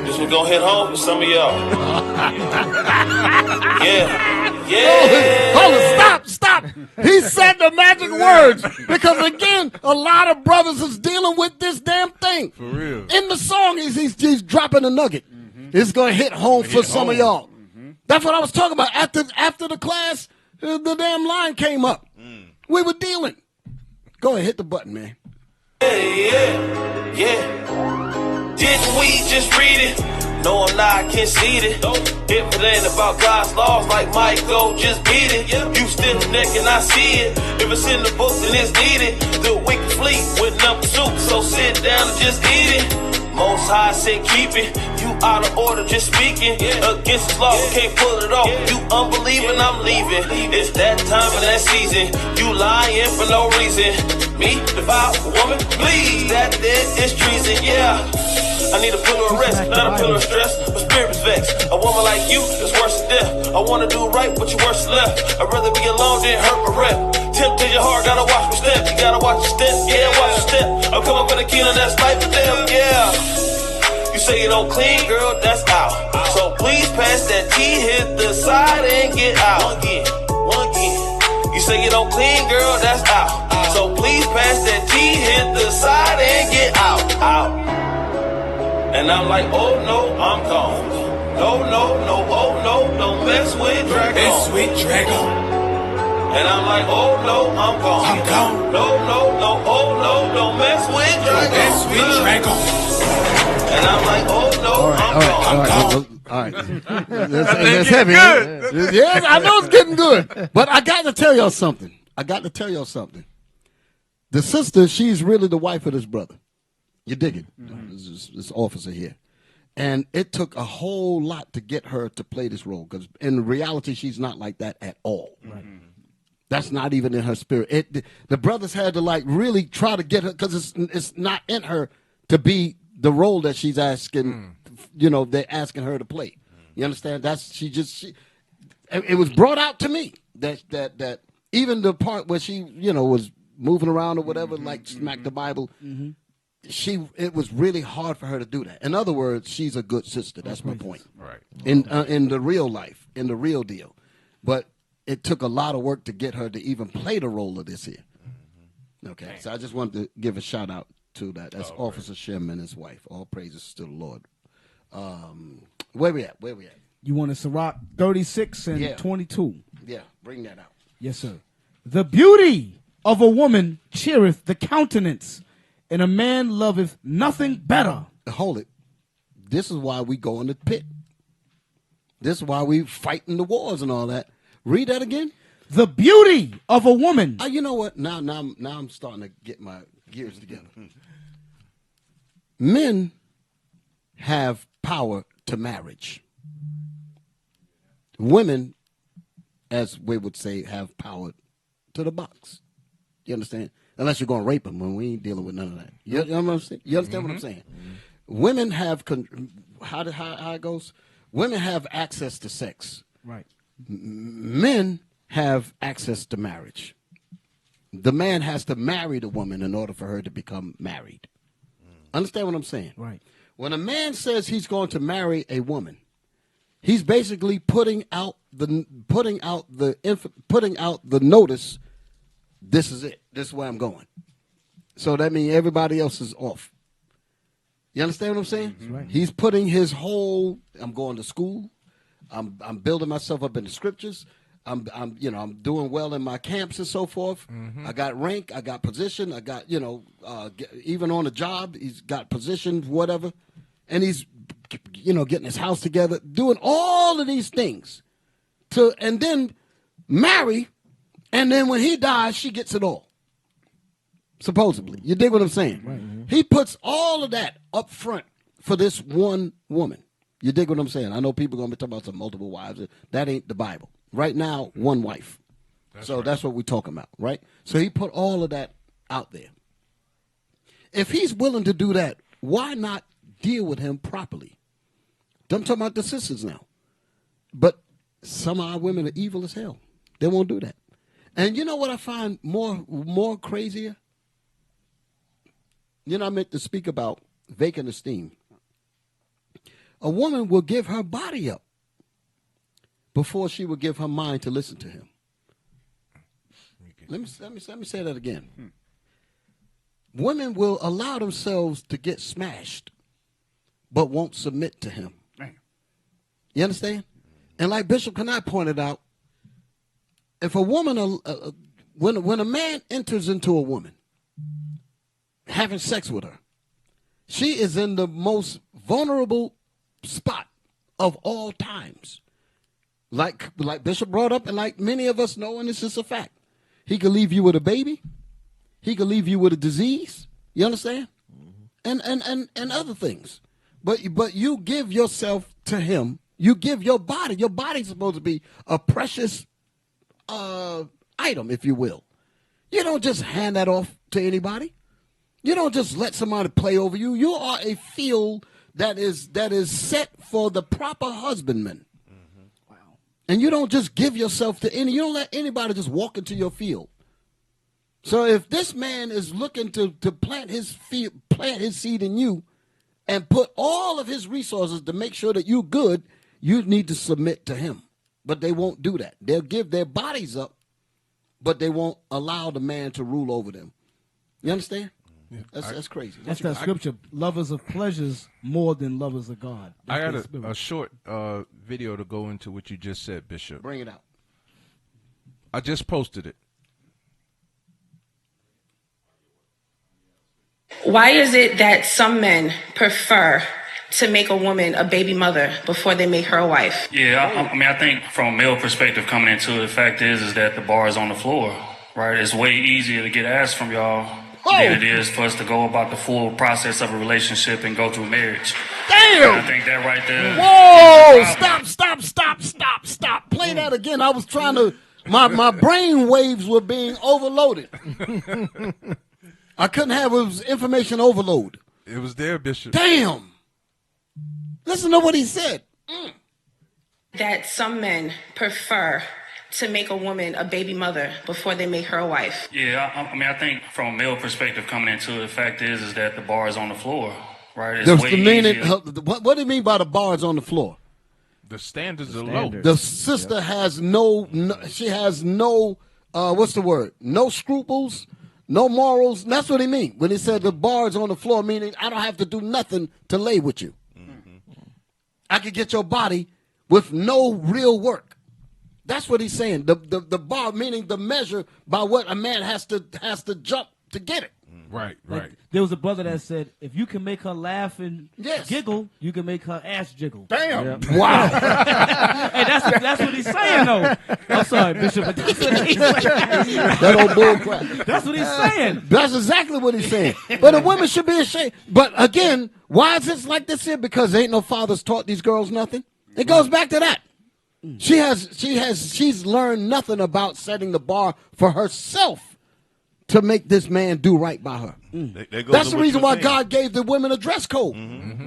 This one gonna hit home for some of y'all. Yeah. Hold on, stop. He said the magic words. Because again, a lot of brothers is dealing with this damn thing. For real. In the song, he's dropping a nugget. It's gonna hit home for some of y'all. That's what I was talking about. After the class, the damn line came up. We were dealing. Go ahead, hit the button, man. Yeah. Didn't we just read it? No, I'm not conceited. If it ain't about God's laws, like Michael, just beat it. You stiff neck and I see it. If it's in the book, then it's needed. The wicked fleet with number 2, so sit down and just eat it. Most High said keep it. You out of order, just speaking. Against the law, can't pull it off. You unbelieving, I'm leaving. It's that time of that season. You lying for no reason. Me, devout woman, please. That then is treason, yeah. I need a pillow of rest, not a pillow of stress. My spirit is vexed. A woman like you is worse than death. I wanna do right, but you worse than left. I'd rather be alone than hurt my rep. Tempted your heart, gotta watch my step. You gotta watch your step, yeah, watch your step. I'm coming for the kingdom, that's life for them, yeah. You say you don't clean, girl, that's out. So please pass that tea, hit the side and get out. One again. You say you don't clean, girl, that's out. So please pass that tea, hit the side and get out. And I'm like, oh no, I'm gone. No, oh no, don't mess with Dragon. And I'm like, oh no, I'm gone. No, oh no, don't mess with Dragon. And I'm like, oh no, I'm gone. All right. That's heavy. Yeah, I know it's getting good. But I got to tell y'all something. The sister, she's really the wife of this brother. You dig it? This officer here. And it took a whole lot to get her to play this role. Because in reality, she's not like that at all. Right. That's not even in her spirit. The brothers had to like really try to get her, because it's not in her to be the role that she's asking, they're asking her to play. You understand? It was brought out to me that even the part where she, was moving around or whatever, like smack the Bible, it was really hard for her to do that. In other words, she's a good sister. That's my point. Right. In the real life, in the real deal. But it took a lot of work to get her to even play the role of this here. Okay. So I just wanted to give a shout out to that. That's Officer Shem and his wife. All praises to the Lord. Where we at? You want to Sirach 36 and 22. Yeah, bring that out. Yes, sir. The beauty of a woman cheereth the countenance, and a man loveth nothing better. Hold it. This is why we go in the pit. This is why we fighting the wars and all that. Read that again. The beauty of a woman. You know what? Now I'm starting to get my gears together. Men have power to marriage. Women, as we would say, have power to the box. You understand? Unless you're going to rape them, when we ain't dealing with none of that. You know what I'm saying? You understand what I'm saying? Women have how it goes? Women have access to sex. Right. Men have access to marriage. The man has to marry the woman in order for her to become married. Understand what I'm saying? Right. When a man says he's going to marry a woman, he's basically putting out the notice. This is it. This is where I'm going. So that means everybody else is off. You understand what I'm saying? Right. He's putting his whole. I'm going to school. I'm building myself up in the scriptures. I'm doing well in my camps and so forth. I got rank, I got position, I got, even on a job, he's got position, whatever. And he's, getting his house together, doing all of these things and then marry. And then when he dies, she gets it all. Supposedly. You dig what I'm saying? Right. He puts all of that up front for this one woman. You dig what I'm saying? I know people are going to be talking about some multiple wives. That ain't the Bible. Right now, one wife. That's what we're talking about, right? So he put all of that out there. If he's willing to do that, why not deal with him properly? I'm talking about the sisters now. But some of our women are evil as hell. They won't do that. And you know what I find more crazier? I meant to speak about vacant esteem. A woman will give her body up before she will give her mind to listen to him. Let me say that again. Women will allow themselves to get smashed, but won't submit to him. You understand? And like Bishop Kanai pointed out, if a woman, when a man enters into a woman, having sex with her, she is in the most vulnerable spot of all times. Like Bishop brought up, and like many of us know, and it's just a fact. He could leave you with a baby. He could leave you with a disease. You understand? And other things. But you give yourself to him. You give your body. Your body's supposed to be a precious item, if you will. You don't just hand that off to anybody. You don't just let somebody play over you. You are a field that is set for the proper husbandman. Wow. And you don't just give yourself to you don't let anybody just walk into your field. So if this man is looking to plant his seed in you and put all of his resources to make sure that you're good, you need to submit to him. But they won't do that. They'll give their bodies up, but they won't allow the man to rule over them. You understand? Yeah. That's crazy. That's that scripture. Lovers of pleasures more than lovers of God. I got a short video to go into what you just said, Bishop. Bring it out. I just posted it. Why is it that some men prefer to make a woman a baby mother before they make her a wife? Yeah, I think from a male perspective coming into it, the fact is that the bar is on the floor, right? It's way easier to get ass from y'all than it is for us to go about the full process of a relationship and go through marriage. Damn! And I think that right there. Whoa! Stop. Play that again. I was trying to, my brain waves were being overloaded. I couldn't have it was information overload. It was there, Bishop. Damn! Listen to what he said. That some men prefer to make a woman a baby mother before they make her a wife. Yeah, I think from a male perspective coming into it, the fact is that the bar is on the floor, right? It's way easier. What do you mean by the bar is on the floor? The standards are low. The sister has no, she has no, what's the word? No scruples, no morals. That's what he mean when he said the bar is on the floor, meaning I don't have to do nothing to lay with you. I could get your body with no real work. That's what he's saying. The bar, meaning the measure by what a man has to jump to get it. Right. Like, there was a brother that said, if you can make her laugh and giggle, you can make her ass jiggle. Damn. Yeah. Wow. Hey, that's what he's saying, though. I'm sorry, Bishop, but that's what he's saying. That old bull crap. That's what he's saying. That's exactly what he's saying. But the women should be ashamed. But again, why is this like this here? Because ain't no fathers taught these girls nothing. It goes back to that. She's learned nothing about setting the bar for herself to make this man do right by her. That's the reason why God gave the women a dress code.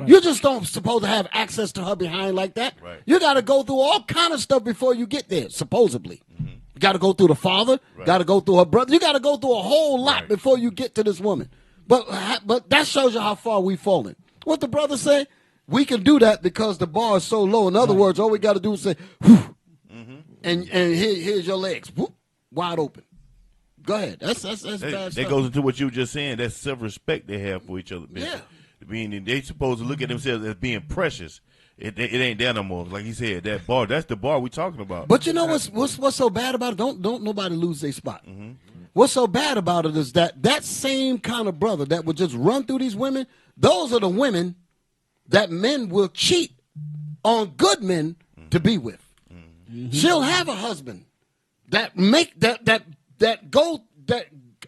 You just don't supposed to have access to her behind like that. Right. You got to go through all kind of stuff before you get there, supposedly. You got to go through the father, got to go through her brother. You got to go through a whole lot before you get to this woman. But that shows you how far we've fallen. What the brother say? We can do that because the bar is so low. In other words, all we got to do is say, whew, and here's your legs, whoop, wide open. Go ahead. That's bad stuff. That goes into what you were just saying. That's self-respect they have for each other. Yeah. Meaning they supposed to look at themselves as being precious. it ain't there no more. Like he said, that bar, that's the bar we talking about. But you know what's so bad about it? Don't nobody lose their spot. What's so bad about it is that same kind of brother that would just run through these women, those are the women that men will cheat on good men to be with. She'll have a husband that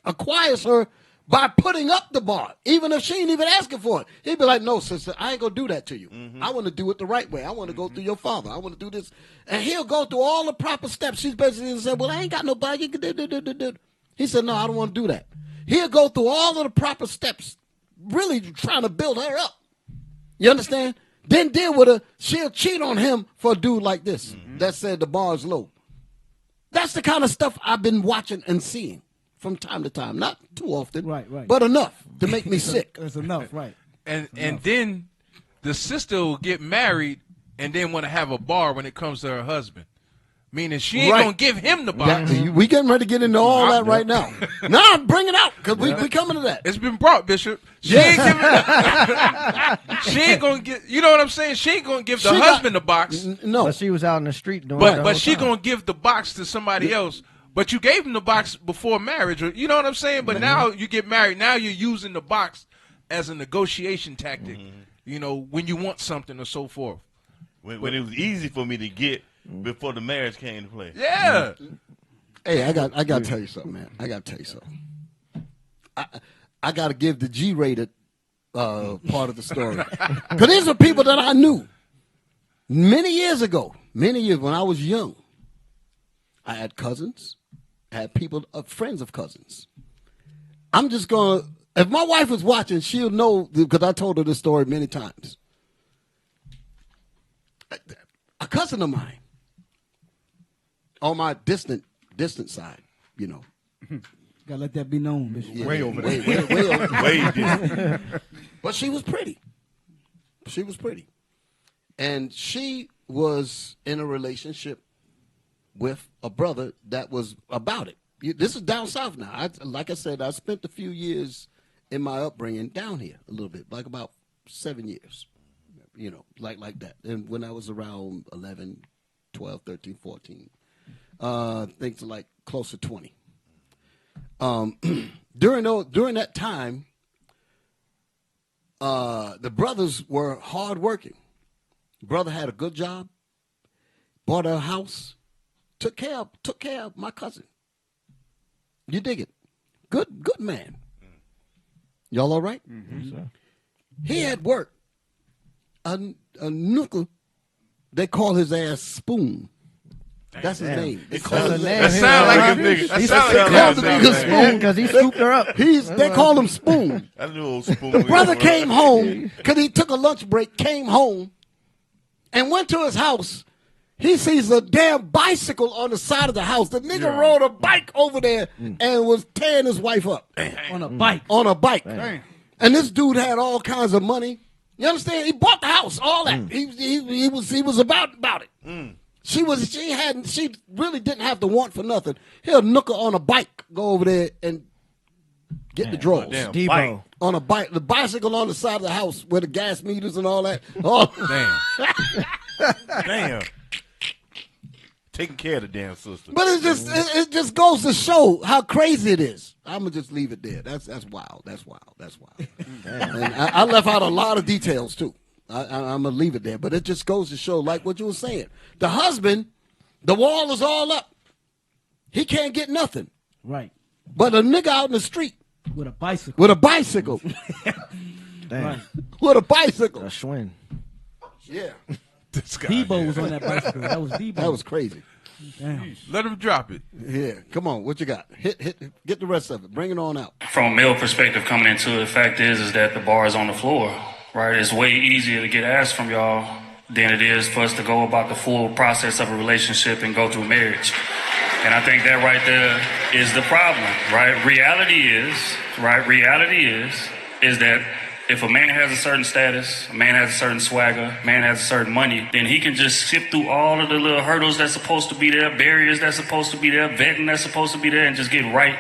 acquires her by putting up the bar, even if she ain't even asking for it. He'd be like, no, sister, I ain't gonna do that to you. I want to do it the right way. I want to go through your father. I want to do this. And he'll go through all the proper steps. She's basically said, well, I ain't got nobody. He said, no, I don't want to do that. He'll go through all of the proper steps, really trying to build her up. You understand? Then deal with her. She'll cheat on him for a dude like this that said the bar is low. That's the kind of stuff I've been watching and seeing from time to time. Not too often, right. But enough to make me sick. It's enough, right. And then the sister will get married and then want to have a bar when it comes to her husband. Meaning she ain't going to give him the box. We getting ready to get into all that right now. Nah, bring it out, because we coming to that. It's been brought, Bishop. She ain't giving she ain't going to get, you know what I'm saying? She ain't going to give the husband the box. No. But she was out in the street doing But she going to give the box to somebody else. But you gave him the box before marriage. You know what I'm saying? But now you get married. Now you're using the box as a negotiation tactic, you know, when you want something or so forth. When it was easy for me to get before the marriage came into play. Yeah. Hey, I got to tell you something, man. I got to tell you something. I got to give the G-rated part of the story. Because these are people that I knew many years ago, when I was young. I had cousins. I had people, friends of cousins. I'm just going to, if my wife was watching, she'll know, because I told her this story many times. A cousin of mine, on my distant side, you know. Gotta let that be known, Bishop. Yeah, way over there. Way over there. Way distant. But she was pretty. She was pretty. And she was in a relationship with a brother that was about it. This is down south now. Like I said, I spent a few years in my upbringing down here a little bit, like about 7 years, you know, like that. And when I was around 11, 12, 13, 14, things like close to 20. During that time, the brothers were hardworking. Brother had a good job, bought a house, took care of my cousin. You dig it? Good man. Y'all all right? Mm-hmm. He had work. A nickel, they call his ass Spoon. That's his name. That sounds like a nigga. That sounds like a nigga Spoon because he scooped her up. They call him Spoon. I knew old Spoon. The brother came home because he took a lunch break, came home, and went to his house. He sees a damn bicycle on the side of the house. The nigga rode a bike over there and was tearing his wife up. On a bike. On a bike. And this dude had all kinds of money. You understand? He bought the house, all that. He was about it. She really didn't have to want for nothing. He'll nook her on a bike, go over there and get the drawers. Debo. On a bike, the bicycle on the side of the house where the gas meters and all that. Oh. Damn. Taking care of the damn sister. But it just goes to show how crazy it is. I'm gonna just leave it there. That's wild. That's wild. And I left out a lot of details too. I'm gonna leave it there. But it just goes to show, like what you were saying. The husband, the wall is all up. He can't get nothing. Right. But a nigga out in the street with a bicycle. With a bicycle. Damn. With a bicycle. A Schwinn. Yeah. Debo was on that bicycle. That was Debo. That was crazy. Damn. Let him drop it. Yeah. Come on. What you got? Hit. Get the rest of it. Bring it on out. From a male perspective coming into it, the fact is that the bar is on the floor, right? It's way easier to get ass from y'all than it is for us to go about the full process of a relationship and go through marriage. And I think that right there is the problem, right? Reality is that if a man has a certain status, a man has a certain swagger, a man has a certain money, then he can just skip through all of the little hurdles that's supposed to be there, barriers that's supposed to be there, vetting that's supposed to be there, and just get right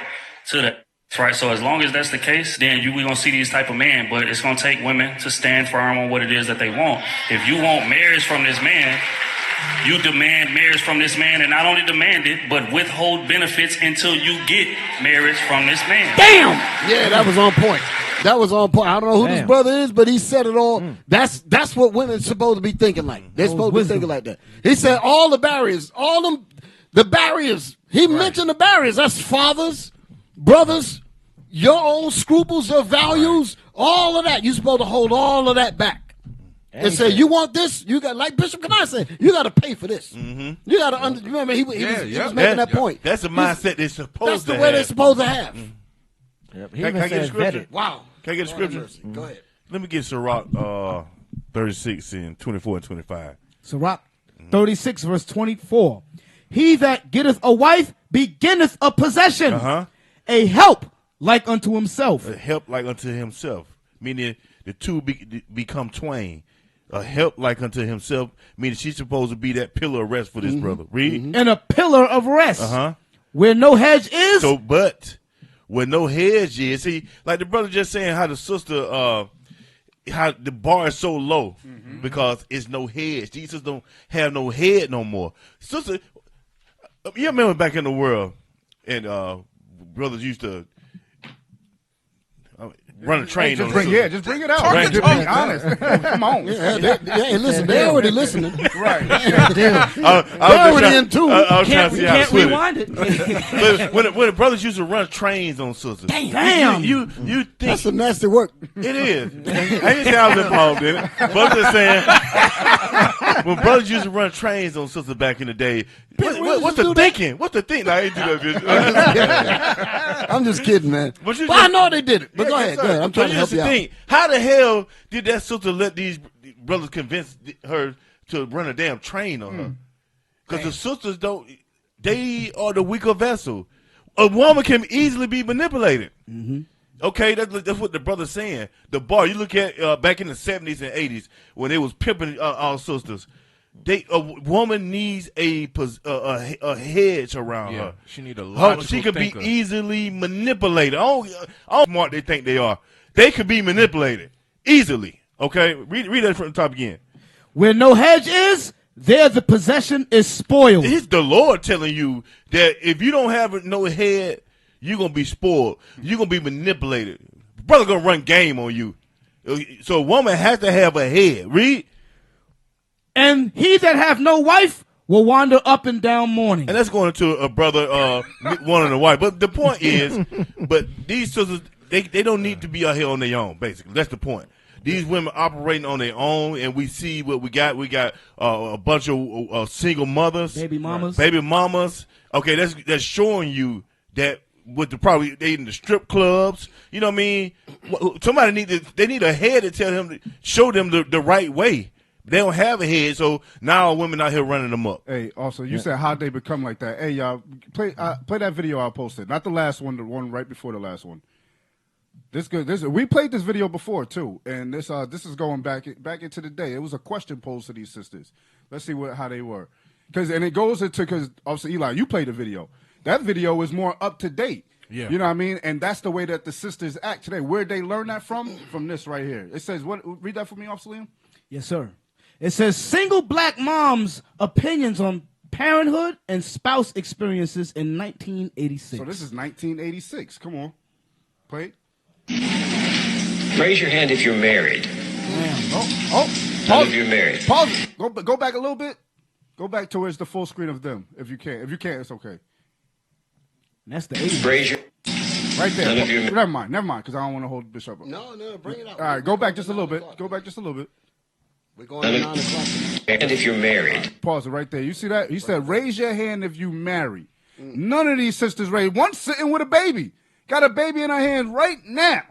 to the Right, so as long as that's the case, then we're going to see these type of men, but it's going to take women to stand firm on what it is that they want. If you want marriage from this man, you demand marriage from this man, and not only demand it, but withhold benefits until you get marriage from this man. Damn! Yeah, that was on point. That was on point. I don't know who this brother is, but he said it all. That's what women's supposed to be thinking like. They're supposed to be thinking like that. He said all the barriers, the barriers. He mentioned the barriers. That's fathers, brothers, your own scruples, your values, all of that. You're supposed to hold all of that back. And say, you want this? You got, like Bishop Kanai said, you got to pay for this. You got to remember, he was making that point. That's the mindset they're supposed to have. That's the way they're supposed to have. Yep. Can I get a scripture? Wow. Can I get a scripture? Go ahead. Let me get Sirach 36 and 24 and 25. Sirach 36, verse 24. He that getteth a wife beginneth a possession, a help like unto himself. A help like unto himself, meaning the two become twain. A help like unto himself, meaning she's supposed to be that pillar of rest for this brother. Read. And a pillar of rest. Where no hedge is. So, but where no hedge is, see, like the brother just saying how the sister, how the bar is so low because it's no hedge. Jesus don't have no head no more. Sister, you remember back in the world, and brothers used to run a train on the sister. Just bring it out. Just be honest. Come on. Hey, listen, they're already listening. Right. They're already in tune. I was trying to see how to swim rewind it. But when the brothers used to run trains on sisters, damn, you think that's some nasty work. It is. I ain't saying I was involved in it, but I'm just saying when brothers used to run trains on sisters back in the day, what's the thinking? What's the thing? I ain't do that, bitch. I'm just kidding, man. But I know they did it. But go ahead. I'm trying to help you out. How the hell did that sister let these brothers convince her to run a damn train on her? Because the sisters they are the weaker vessel. A woman can easily be manipulated. Okay, that's what the brother's saying. The bar, you look at back in the 70s and 80s when they was pimping our sisters. A woman needs a hedge around her. She need a logical She could thinker. be easily manipulated. How smart they think they are. They could be manipulated easily. Okay, read that from the top again. Where no hedge is, there the possession is spoiled. It's the Lord telling you that if you don't have no head, you're going to be spoiled. You're going to be manipulated. Brother going to run game on you. So a woman has to have a head. Read. And he that have no wife will wander up and down mourning. And that's going to a brother wanting a wife. But the point is, but these sisters, they don't need to be out here on their own, basically. That's the point. These women operating on their own, and we see what we got. We got a bunch of single mothers. Baby mamas. Baby mamas. Okay, that's showing you that with they in the strip clubs. You know what I mean? Somebody they need a head to tell them, show them the right way. They don't have a head, so now women out here running them up. Hey, also, you said how'd they become like that? Hey, y'all, play that video I posted. Not the last one, the one right before the last one. We played this video before too, and this is going back into the day. It was a question posed to these sisters. Let's see how they were, because it goes into because obviously Eli, you played the video. That video is more up to date. Yeah. You know what I mean? And that's the way that the sisters act today. Where'd they learn that from? From this right here. It says what? Read that for me, Officer Liam. Yes, sir. It says single black moms' opinions on parenthood and spouse experiences in 1986. So this is 1986. Come on. Play. Raise your hand if you're married. None of you married. Pause it. Go back a little bit. Go back towards the full screen of them, if you can. If you can't, it's okay. And that's the 80s. Raise your right there. None of you Never mind, because I don't want to hold Bishop up. No, bring it out. All right, go back just a little bit. Go back just a little bit. We're going to 9 o'clock. And if you're married. Pause it right there. You see that? He said, raise your hand if you married. None of these sisters raised. One's sitting with a baby. Got a baby in her hand right now.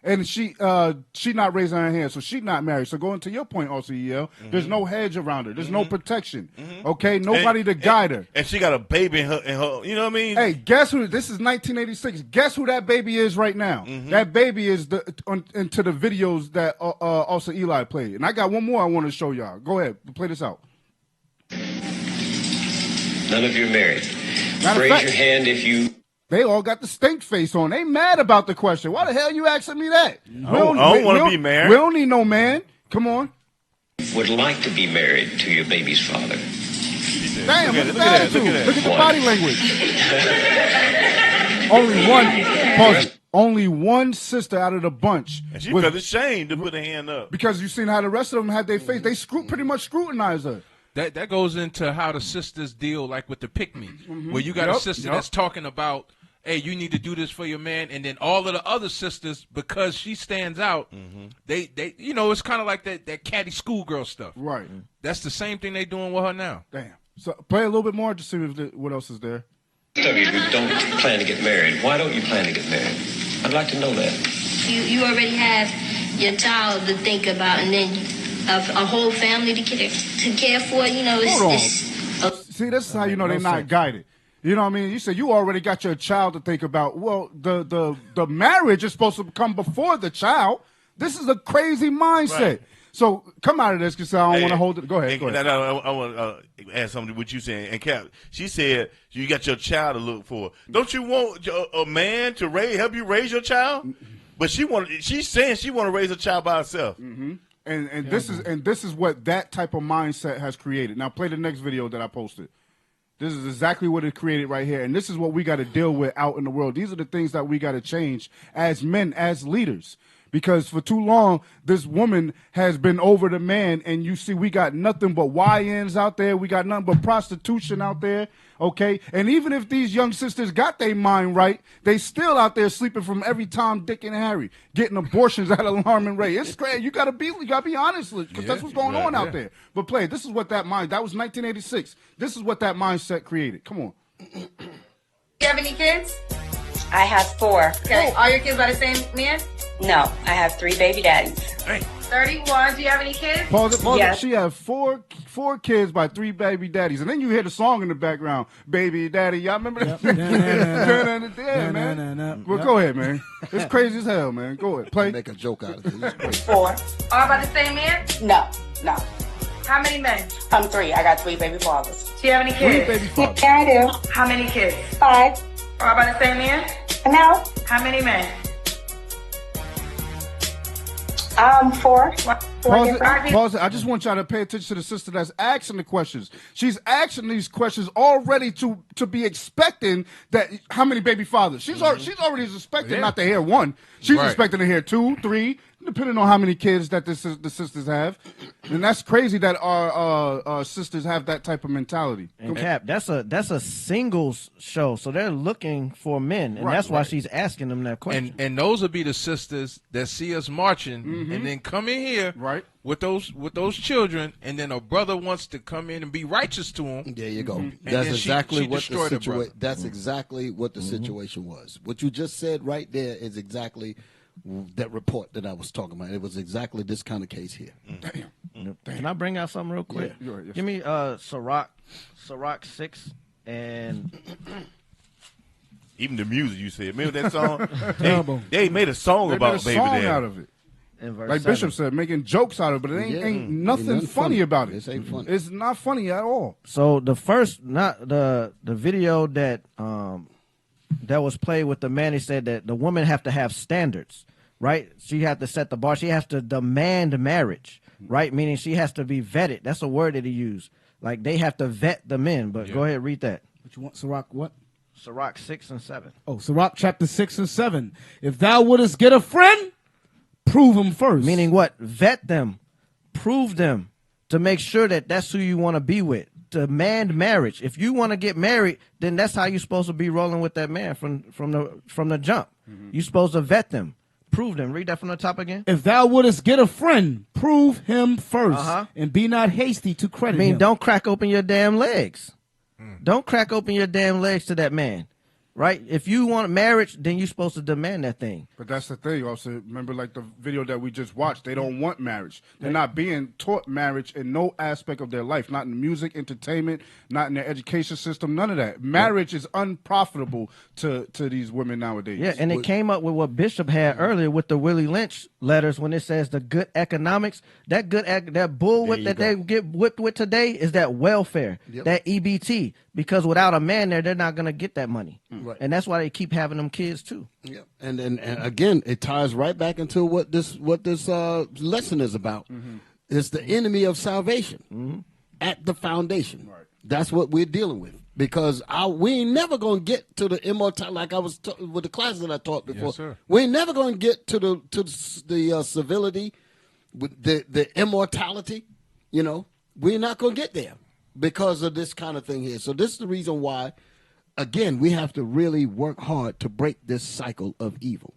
And she not raising her hand, so she's not married. So going to your point also, EL, there's no hedge around her. There's no protection. Okay? Nobody to guide her. And she got a baby in her, you know what I mean? Hey, guess who? This is 1986. Guess who that baby is right now? That baby is into the videos that also Eli played. And I got one more I want to show y'all. Go ahead. Play this out. None of you married. Raise your hand if you... They all got the stink face on. They mad about the question. Why the hell you asking me that? I don't want to be married. We don't need no man. Come on. Would like to be married to your baby's father. Damn, look at the attitude. Look at the body language. Only one sister out of the bunch. And she felt ashamed to put her hand up. Because you seen how the rest of them had their face. They pretty much scrutinized her. That goes into how the sisters deal, like with the pick-me, where you got a sister that's talking about, hey, you need to do this for your man, and then all of the other sisters, because she stands out, they you know, it's kind of like that catty schoolgirl stuff. Right. That's the same thing they doing with her now. Damn. So play a little bit more to see what else is there. Most of you who don't plan to get married, why don't you plan to get married? I'd like to know that. You already have your child to think about, and then a whole family to care for. You know, See, this is how you know they're not guided. You know what I mean? You say you already got your child to think about. Well, the marriage is supposed to come before the child. This is a crazy mindset. Right. So come out of this because I don't want to hold it. Go ahead. I want to add something to what you saying. And Cap, she said you got your child to look for. Don't you want a man to help you raise your child? But she's saying she want to raise a child by herself. Mm-hmm. And this is what that type of mindset has created. Now play the next video that I posted. This is exactly what it created right here. And this is what we got to deal with out in the world. These are the things that we got to change as men, as leaders. Because for too long, this woman has been over the man, and you see we got nothing but YNs out there. We got nothing but prostitution out there, okay? And even if these young sisters got their mind right, they still out there sleeping from every Tom, Dick, and Harry, getting abortions at an alarming rate. It's crazy. You gotta be honest, because that's what's going on out there. But play, this is what that was 1986. This is what that mindset created. Come on. You have any kids? I have 4. Okay. All your kids by the same man? No, I have 3 baby daddies. Hey. 31. Do you have any kids? Pause it. Yes. She has four kids by 3 baby daddies, and then you hear the song in the background, "Baby Daddy." Y'all remember that? Yeah, man. Well, go ahead, man. It's crazy as hell, man. Go ahead, play. Make a joke out of it. 4. All by the same man? No. How many men? I'm 3. I got 3 baby fathers. Do you have any kids? 3 baby fathers. Yeah, I do. How many kids? 5. All by the same man? No. How many men? 4. Pause it. I just want y'all to pay attention to the sister that's asking the questions. She's asking these questions already to be expecting that how many baby fathers. She's already expecting not to hear 1. She's expecting to hear 2, 3, depending on how many kids that the sisters have. And that's crazy that our sisters have that type of mentality. And Cap, that's a singles show, so they're looking for men, and that's why she's asking them that question. And those would be the sisters that see us marching and then come in here with those children, and then a brother wants to come in and be righteous to him. There you go. And That's then exactly she what the situation. That's Mm-hmm. exactly what the situation was. What you just said right there is exactly that report that I was talking about. It was exactly this kind of case here. Damn. Can I bring out something real quick? Yeah, yes. Give me Sirach 6 and even the music you said. Remember that song? they made a song about Baby Daddy. Out of it. Like 7. Bishop said, making jokes out of it, but it ain't nothing funny about it. This ain't funny. It's not funny at all. So the first, not the video that was played with the man, he said that the woman have to have standards, right? She have to set the bar. She has to demand marriage, right? Meaning she has to be vetted. That's a word that he used. Like they have to vet the men. But go ahead, read that. What you want, Sirach? What? Sirach 6 and 7. Oh, Sirach chapter 6 and 7. If thou wouldest get a friend, prove him first. Meaning what? Vet them, prove them, to make sure that that's who you want to be with. Demand marriage. If you want to get married, then that's how you're supposed to be rolling with that man from the jump. You're supposed to vet them, prove them. Read that from the top again. If thou wouldest get a friend, prove him first, and be not hasty to credit him. Don't crack open your damn legs. Don't crack open your damn legs to that man. Right? If you want marriage, then you're supposed to demand that thing. But that's the thing. Also, remember, like the video that we just watched, they don't want marriage. They're not being taught marriage in no aspect of their life. Not in music, entertainment, not in their education system, none of that. Marriage is unprofitable to these women nowadays. Yeah, and it came up with what Bishop had earlier with the Willie Lynch letters when it says the good economics. That bullwhip that they get whipped with today is that welfare, that EBT. Because without a man there, they're not going to get that money. And that's why they keep having them kids too. Yeah. And again, it ties right back into what this lesson is about. It's the enemy of salvation at the foundation. Right. That's what we're dealing with. Because we ain't never going to get to the immortality, like I was with the classes that I taught before. Yes, sir. We ain't never going to get to the civility, with the immortality. You know, we're not going to get there because of this kind of thing here. So this is the reason why, again, we have to really work hard to break this cycle of evil.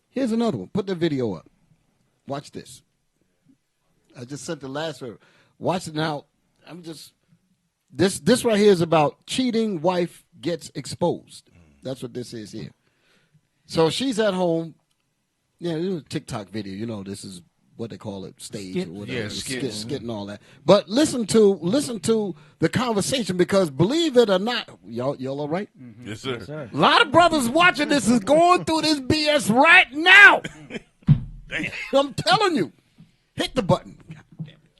Here's another one. Put the video up. Watch this. I just sent the last one. Watch it now. This right here is about cheating wife gets exposed. That's what this is here. So she's at home. Yeah, it was a TikTok video. You know, this is what they call it, stage or whatever. Yeah, skit and all that. But listen to the conversation, because believe it or not, y'all all right? Yes, sir. Yes, sir. A lot of brothers watching this is going through this BS right now. Damn. I'm telling you. Hit the button.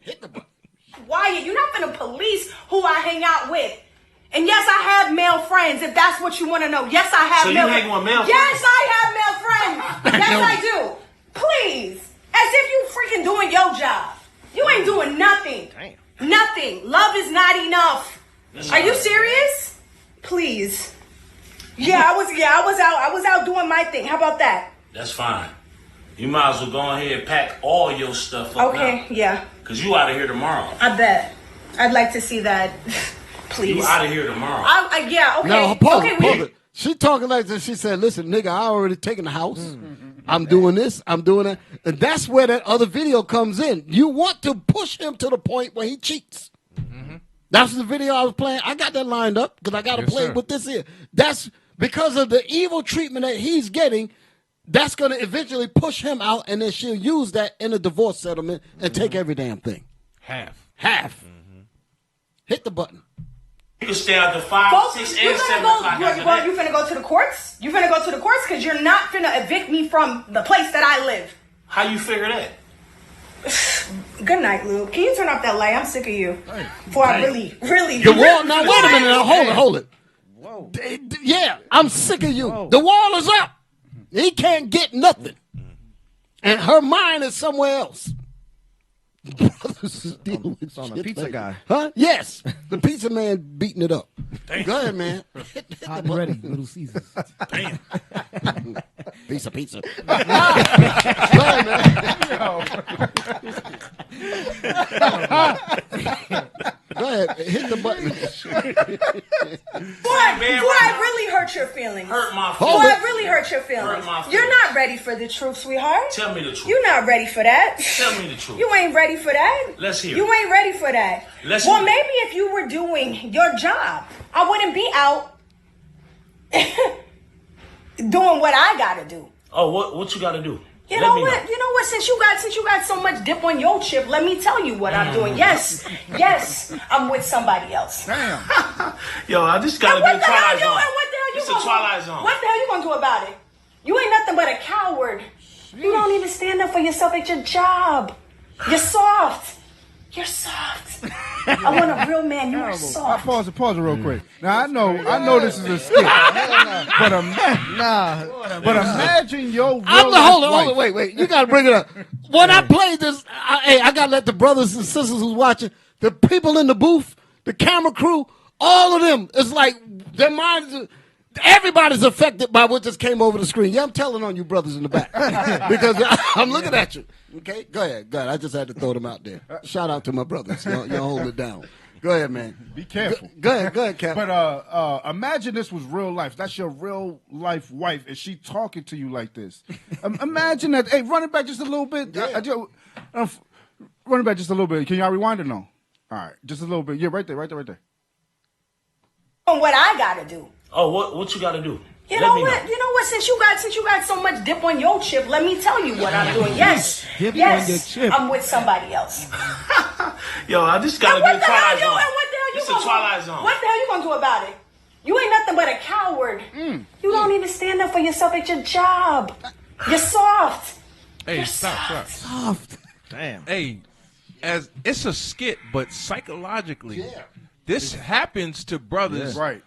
Hit the button. Wyatt, you're not gonna police who I hang out with. And yes, I have male friends, if that's what you want to know. Yes, I have male friends. So you hang with male friends? Yes, I have male friends. Yes, I do. Please. As if you freaking doing your job. You ain't doing nothing. Damn. Nothing. Love is not enough. Are you serious? Please. I was out doing my thing. How about that? That's fine. You might as well go ahead and pack all your stuff up now. Okay, yeah. Because you out of here tomorrow. I bet. I'd like to see that. Please. You out of here tomorrow. Yeah, okay. No, pause it. She talking like this. She said, listen, nigga, I already taken the house. I'm doing this. I'm doing that. And that's where that other video comes in. You want to push him to the point where he cheats. That's the video I was playing. I got that lined up because I got to play with this here. That's because of the evil treatment that he's getting. That's going to eventually push him out, and then she'll use that in a divorce settlement and take every damn thing. Half. Hit the button. You can stay out to 5, 6, and 7 o'clock. You finna go to the courts? You finna go to the courts because you're not finna evict me from the place that I live. How you figure that? Good night, Luke. Can you turn off that light? I'm sick of you. Before I really. The wall. Now wait a minute. Now hold it. Whoa. Yeah, I'm sick of you. Whoa. The wall is up. He can't get nothing, and her mind is somewhere else. It's on a pizza guy. Huh? Yes. The pizza man beating it up. Damn. Go ahead, man. Hot and ready, Little Caesars. Damn. Pizza. Go ahead, man. Go ahead. Hit the button. Boy, I really hurt your feelings. Hurt my feelings. Boy, I really hurt your feelings. Hurt my feelings. You're not ready for the truth, sweetheart. Tell me the truth. You're not ready for that. Tell me the truth. You ain't ready for that. Let's hear it. You ain't ready for that. Well, maybe if you were doing your job, I wouldn't be out doing what I gotta do. Oh, what you gotta do? You know what? You know what? Since you got so much dip on your chip, let me tell you what I'm doing. Yes, I'm with somebody else. Damn. Yo, I just gotta be a Twilight Zone. And what the hell you it's gonna a Twilight Zone. What the hell you gonna do about it? You ain't nothing but a coward. You don't even stand up for yourself at your job. You're soft. You're soft. I want a real man. You are soft. Pause it real quick. Now I know this is a skit, but imagine your real hold on, wait. You gotta bring it up. When I played this, I gotta let the brothers and sisters who's watching, the people in the booth, the camera crew, all of them. It's like their minds. Everybody's affected by what just came over the screen. Yeah, I'm telling on you brothers in the back because I'm looking at you. Okay, go ahead. I just had to throw them out there. Shout out to my brothers. Y'all hold it down. Go ahead, man. Be careful. Go ahead, Cap. But imagine this was real life. That's your real life wife, and she talking to you like this. Imagine that. Hey, run it back just a little bit. Yeah. Run it back just a little bit. Can y'all rewind it? No. All right, just a little bit. Yeah, right there. On what I gotta do. Oh, what you gotta do? You know what? Since you got so much dip on your chip, let me tell you what I'm doing. Yes, I'm with somebody else. Yo, I just gotta be a Twilight Zone. It's a Twilight Zone. What the hell you gonna do about it? You ain't nothing but a coward. You don't even stand up for yourself at your job. You're soft. Hey, You're stop. Soft. Damn. Hey, as it's a skit, but psychologically, this happens to brothers. Right.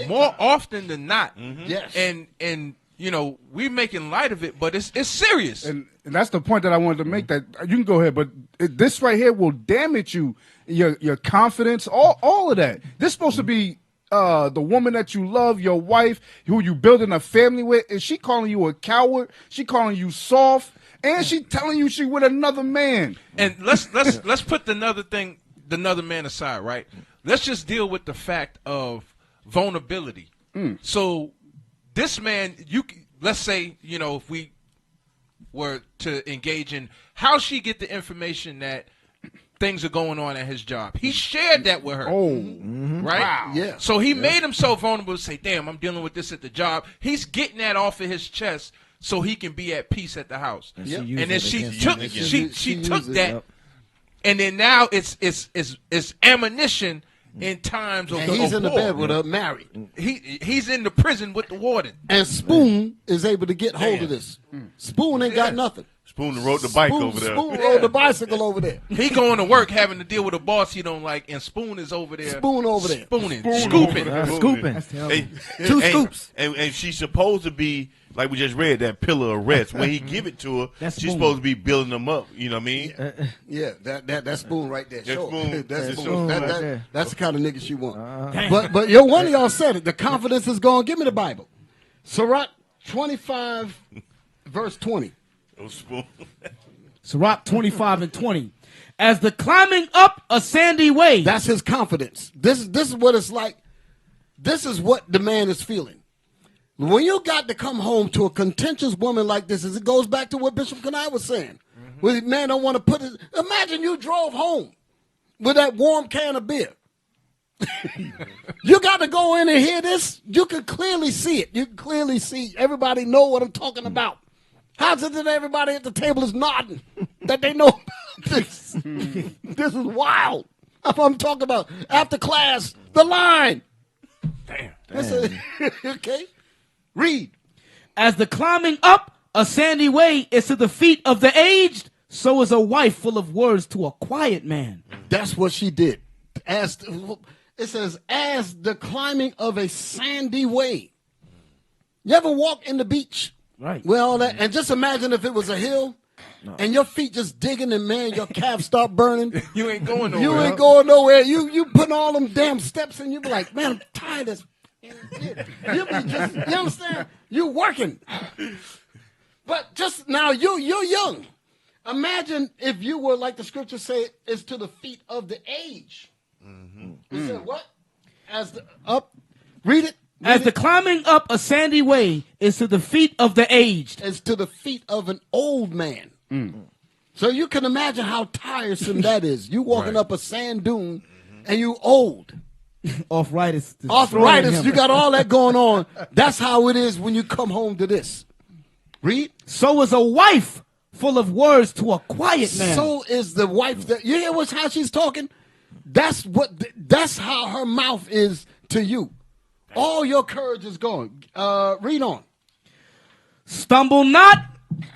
more often than not. Yes. And you know, we making light of it, but it's serious. And that's the point that I wanted to make. That you can go ahead, but this right here will damage you, your confidence, all of that. This is supposed to be the woman that you love, your wife, who you building a family with. Is she calling you a coward? She calling you soft, and she telling you she with another man. And let's put the another man aside, right? Let's just deal with the fact of vulnerability. So this man, let's say, you know, if we were to engage in how she get the information that things are going on at his job. He shared that with her. Right? Wow. Yeah. So he made himself vulnerable to say, damn, I'm dealing with this at the job. He's getting that off of his chest so he can be at peace at the house. And And then she took that, Yep. and then now it's ammunition in times of And he's in the war. bed with her, married. He's in the prison with the warden. And Spoon is able to get hold of this. Spoon ain't got nothing. Spoon rode the bike over there. Spoon rode the bicycle over there. He going to work having to deal with a boss he don't like, and Spoon is over there. Spoon over there. Spooning, Scooping. Two scoops. And she's supposed to be, like we just read, that pillar of rest. When he give it to her, That's she's Spoon. supposed to be building them up. You know what I mean? Yeah, that's Spoon right there. That's Sure. Spoon. That's That's Spoon. Spoon That- right there. that's the kind of nigga she want. But one of y'all said it. The confidence is gone. Give me the Bible. Sirach 25, verse 20. Oh, Spoon. Sirach 25 and 20. As the climbing up a sandy way. That's his confidence. This is what it's like. This is what the man is feeling. When you got to come home to a contentious woman like this, it goes back to what Bishop Kanai was saying. Where the man don't want to put it. Imagine you drove home with that warm can of beer. You got to go in and hear this. You can clearly see it. You can clearly see. Everybody know what I'm talking about. How's it that everybody at the table is nodding that they know about this? This is wild. That's what I'm talking about. After class, the line. Damn. Okay. Read. As the climbing up a sandy way is to the feet of the aged, so is a wife full of words to a quiet man. That's what she did. It says, as the climbing of a sandy way. You ever walk in the beach? Right. Well, and just imagine if it was a hill and your feet just digging and, man, your calves start burning. You ain't going nowhere. You ain't going nowhere. You putting all them damn steps and you be like, man, I'm tired as you be just, you understand? You working. But just now, you're young. Imagine if you were, like the scripture say, it's to the feet of the age. It said what? As the up, read it. As the climbing up a sandy way is to the feet of the aged. It's to the feet of an old man. So you can imagine how tiresome that is. You walking up a sand dune and you old. Arthritis. You got all that going on. That's how it is when you come home to this. Read. So is a wife full of words to a quiet man. So is the wife. That you hear how she's talking? That's how her mouth is to you. All your courage is gone. Read on. Stumble not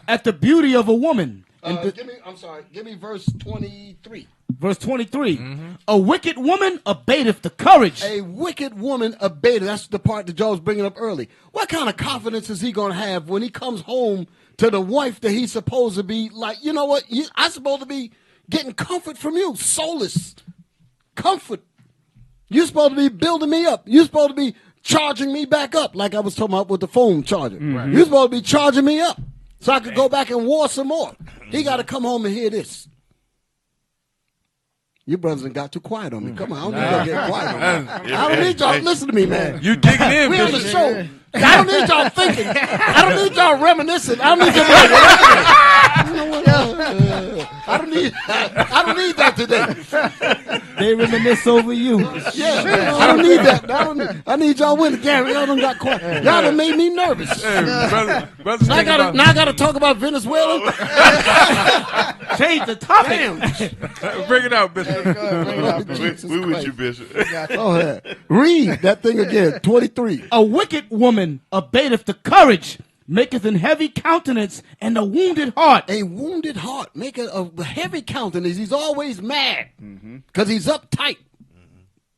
at the beauty of a woman. Give me verse 23. Verse 23. A wicked woman abateth the courage. A wicked woman abateth. That's the part that Joe was bringing up early. What kind of confidence is he going to have when he comes home to the wife that he's supposed to be like, you know what? I'm supposed to be getting comfort from you. Solace. Comfort. You're supposed to be building me up. You're supposed to be charging me back up like I was talking about with the phone charger. You're supposed to be charging me up so I could go back and war some more. He got to come home and hear this. You brothers done got too quiet on me. Come on, I don't need y'all to get quiet on me. I don't need y'all to listen to me, man. You digging in, we on the Bishop. show. I don't need y'all thinking. I don't need y'all reminiscing. I don't need I don't need that today. They reminisce over you. Yeah, I don't need that. I need y'all with it. Gary, y'all done got quiet. Y'all done made me nervous. Hey, brother, Now I gotta talk about Venezuela. Change the topic. Damn. Bring it out, Bishop. We with you, Bishop. Go ahead. Read that thing again. 23. A wicked woman abateth the courage, maketh an heavy countenance and a wounded heart. A wounded heart, maketh a heavy countenance. He's always mad because he's uptight,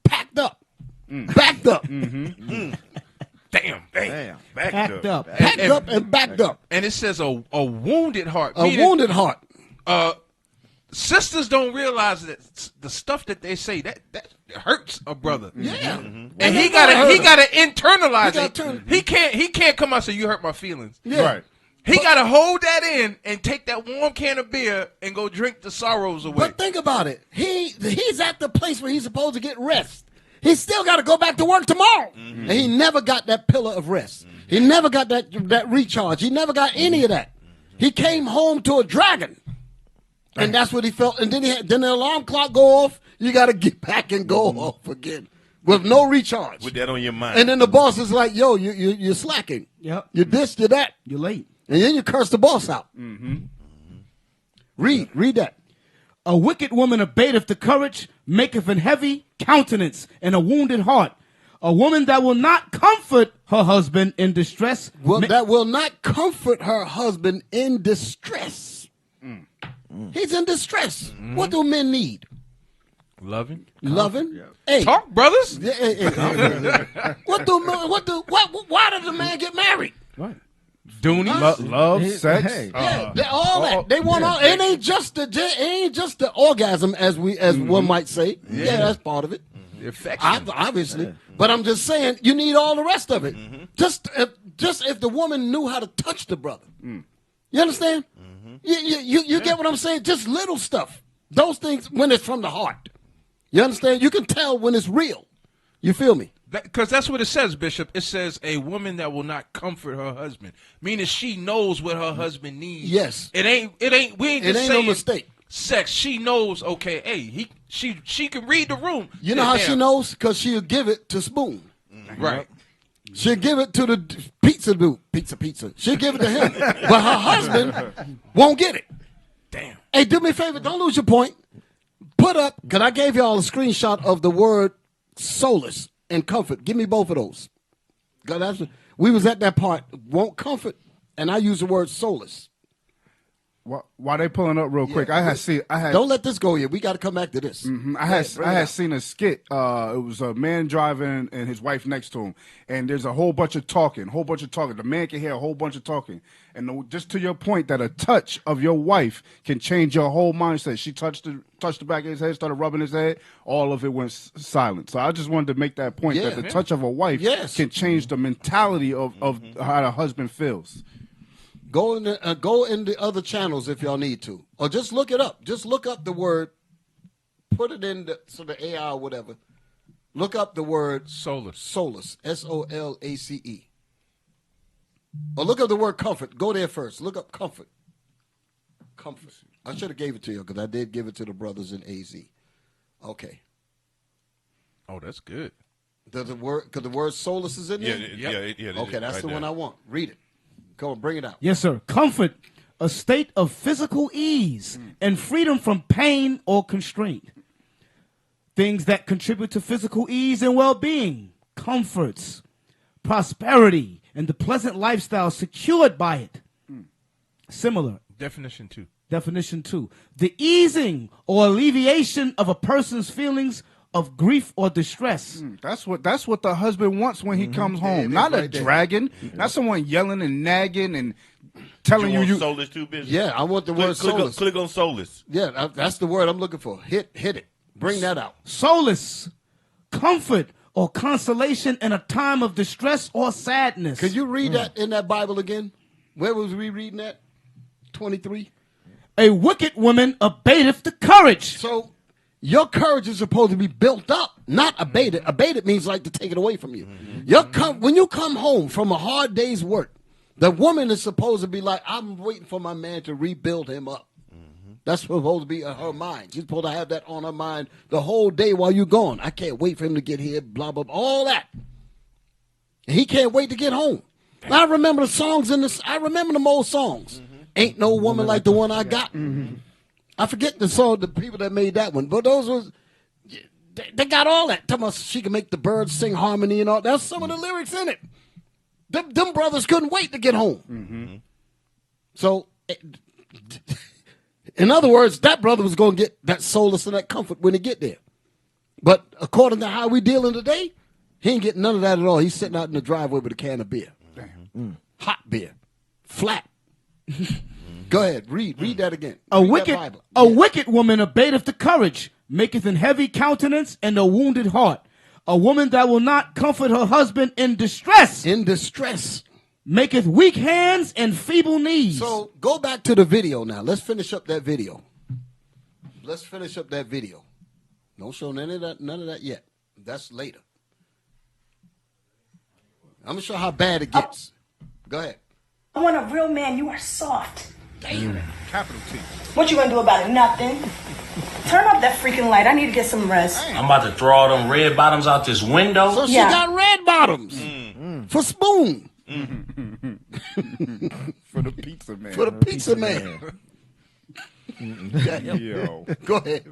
packed up. Backed up. Damn. Backed up. Packed up and backed up. And it says a wounded heart. A wounded heart. Sisters don't realize that the stuff that they say that hurts a brother. Yeah. And he gotta internalize it. He can't come out and say you hurt my feelings. Yeah. Right. He gotta hold that in and take that warm can of beer and go drink the sorrows away. But think about it. He's at the place where he's supposed to get rest. He still got to go back to work tomorrow. And he never got that pillar of rest. He never got that recharge. He never got any of that. He came home to a dragon. And that's what he felt. And then then the alarm clock go off. You got to get back and go off again with no recharge. With that on your mind. And then the boss is like, yo, you're slacking. Yep. You this, you that. You're late. And then you curse the boss out. Read that. A wicked woman abateth the courage, maketh an heavy countenance and a wounded heart. A woman that will not comfort her husband in distress. That will not comfort her husband in distress. He's in distress. What do men need? Loving. Yeah. Hey, talk, brothers. Why does a man get married? Right. Dooney, love, sex, all that. They want all. It ain't just the orgasm as one might say. Yeah, that's part of it. Affection. Obviously, but I'm just saying you need all the rest of it. Just if the woman knew how to touch the brother. You understand? You get what I'm saying? Just little stuff. Those things when it's from the heart. You understand? You can tell when it's real. You feel me? Because that's what it says, Bishop. It says a woman that will not comfort her husband, meaning she knows what her husband needs. Yes. It ain't. We ain't just saying no mistake. Sex. She knows. Okay. Hey, she can read the room. You know how she knows? Because she'll give it to Spoon. Right. She'll give it to the pizza dude. Pizza. She'll give it to him. But her husband won't get it. Damn. Hey, do me a favor. Don't lose your point. Put up, because I gave y'all a screenshot of the word solace and comfort. Give me both of those. We was at that part. Won't comfort. And I use the word solace. While they pulling up real quick, I had. Don't let this go yet. We got to come back to this. I had seen a skit. It was a man driving and his wife next to him, and there's a whole bunch of talking. The man can hear a whole bunch of talking, and just to your point that a touch of your wife can change your whole mindset. She touched the back of his head, started rubbing his head. All of it went silent. So I just wanted to make that point that the touch of a wife can change the mentality of how the husband feels. Go in the other channels if y'all need to, or just look it up. Just look up the word, put it in the AI or whatever. Look up the word solace, solace, SOLACE, or look up the word comfort. Go there first. Look up comfort. I should have gave it to you because I did give it to the brothers in AZ. Okay. Oh, that's good. Because the word solace is in there. Yeah. Okay, that's the one I want. Read it. Come on, bring it out. Yes, sir. Comfort, a state of physical ease and freedom from pain or constraint. Things that contribute to physical ease and well-being. Comforts, prosperity, and the pleasant lifestyle secured by it. Similar. Definition 2. The easing or alleviation of a person's feelings of grief or distress. That's what the husband wants when he comes home. Not a dragon, not someone yelling and nagging and telling you solace too busy. Yeah, I want the word solace. Click on solace. Yeah, that's the word I'm looking for. Hit it. Bring that out. Solace, comfort, or consolation in a time of distress or sadness. Could you read that in that Bible again? Where was we reading that? 23. A wicked woman abateth the courage. So your courage is supposed to be built up, not abated. Abated means like to take it away from you. When you come home from a hard day's work, the woman is supposed to be like, I'm waiting for my man to rebuild him up. That's supposed to be her mind. She's supposed to have that on her mind the whole day while you're gone. I can't wait for him to get here, blah, blah, blah, all that. And he can't wait to get home. I remember the songs I remember them old songs. Ain't no woman like the one I got. I forget the song, the people that made that one, but those was, they got all that. Tell me she can make the birds sing harmony and all. That's some of the lyrics in it. Them brothers couldn't wait to get home. So, in other words, that brother was going to get that solace and that comfort when he get there. But according to how we dealing today, He ain't getting none of that at all. He's sitting out in the driveway with a can of beer. Hot beer. Flat. Go ahead. Read that again. A wicked woman abateth the courage, maketh an heavy countenance and a wounded heart. A woman that will not comfort her husband in distress. In distress. Maketh weak hands and feeble knees. So go back to the video now. Let's finish up that video. Don't show none of that yet. That's later. I'm going to show how bad it gets. Go ahead. I want a real man. You are soft. Damn. Capital T. What you gonna do about it? Nothing. Turn up that freaking light. I need to get some rest. I'm about to throw all them red bottoms out this window. So she got red bottoms for Spoon. For the pizza man. For the pizza man. Yo. Go ahead.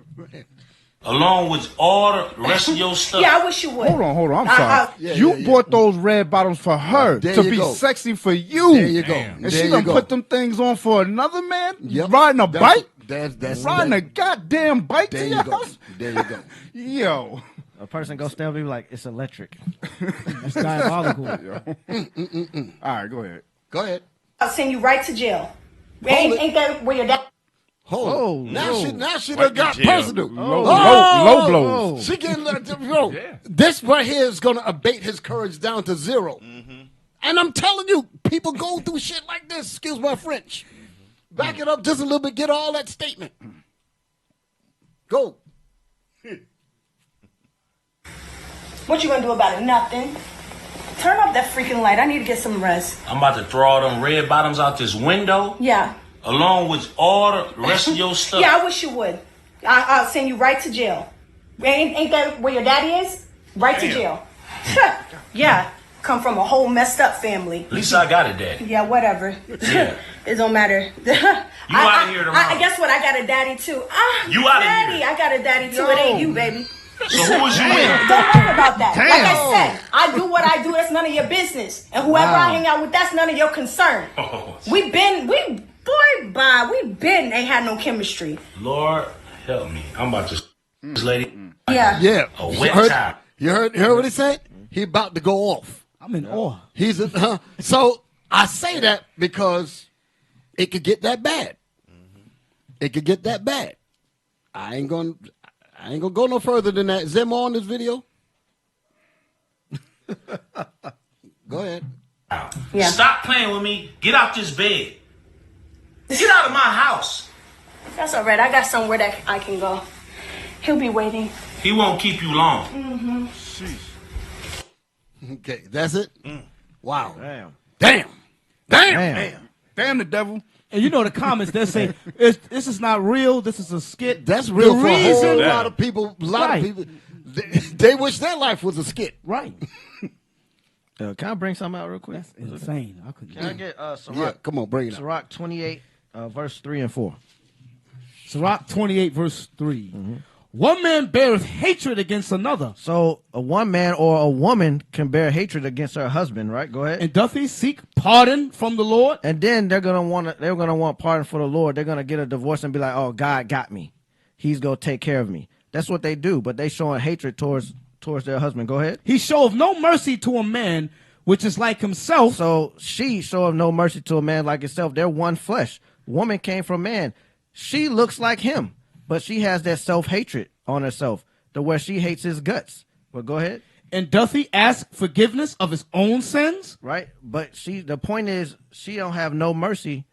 Along with all the rest of your stuff. Yeah, I wish you would. Hold on. I'm sorry. You bought those red bottoms for her to be sexy for you. There you go. And she done put them things on for another man? Yep. Riding a bike? Riding a goddamn bike to your house? There you go. Yo. A person goes stand and be like, it's electric. It's diabolical. All right, go ahead. Go ahead. I'll send you right to jail. Ain't that where your dad... Now she done got personal. Low blows. She getting this right here is gonna abate his courage down to 0. And I'm telling you, people go through shit like this. Excuse my French. Back it up just a little bit. Get all that statement. Go. What you gonna do about it? Nothing. Turn up that freaking light. I need to get some rest. I'm about to throw all them red bottoms out this window. Yeah. Along with all the rest of your stuff. Yeah, I wish you would. I'll send you right to jail. Ain't that where your daddy is? Right to jail. Yeah. Come from a whole messed up family. At least I got a daddy. Yeah, whatever. Yeah. It don't matter. You out of here tomorrow. Guess what? I got a daddy too. You out of daddy. here. I got a daddy too. It ain't you, baby. So who was you with? Don't worry about that. Damn. Like I said, I do what I do. That's none of your business. And whoever I hang out with, that's none of your concern. We ain't had no chemistry. Lord help me. I'm about to this lady. Yeah. A wet time. You heard what he said? He about to go off. I'm in awe. So I say that because it could get that bad. It could get that bad. I ain't gonna go no further than that. Is there more on this video? Go ahead. Yeah. Stop playing with me. Get out this bed. Get out of my house. That's all right. I got somewhere that I can go. He'll be waiting. He won't keep you long. Okay, that's it? Wow. Damn the devil. And you know the comments, they'll say, this is not real, this is a skit. That's real for a whole lot of people. They wish their life was a skit. Right. Can I bring something out real quick? That's insane. Can I get Sirach? Yeah, come on, bring it out. Sirach 28, verse 3 and 4. Sirach 28, verse 3. One man beareth hatred against another. So a one man or a woman can bear hatred against her husband, right? Go ahead. And doth he seek pardon from the Lord? And then they're gonna want pardon for the Lord. They're gonna get a divorce and be like, "Oh, God got me. He's gonna take care of me." That's what they do, but they showing hatred towards their husband. Go ahead. He showeth no mercy to a man which is like himself. So she showeth no mercy to a man like himself. They're one flesh. Woman came from man. She looks like him, but she has that self-hatred on herself to where she hates his guts. But go ahead. And doth he ask forgiveness of his own sins? Right. But the point is, she don't have no mercy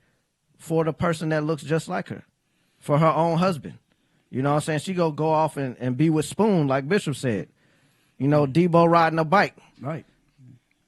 for the person that looks just like her, for her own husband. You know what I'm saying? She go off and be with Spoon, like Bishop said. You know, Debo riding a bike. Right.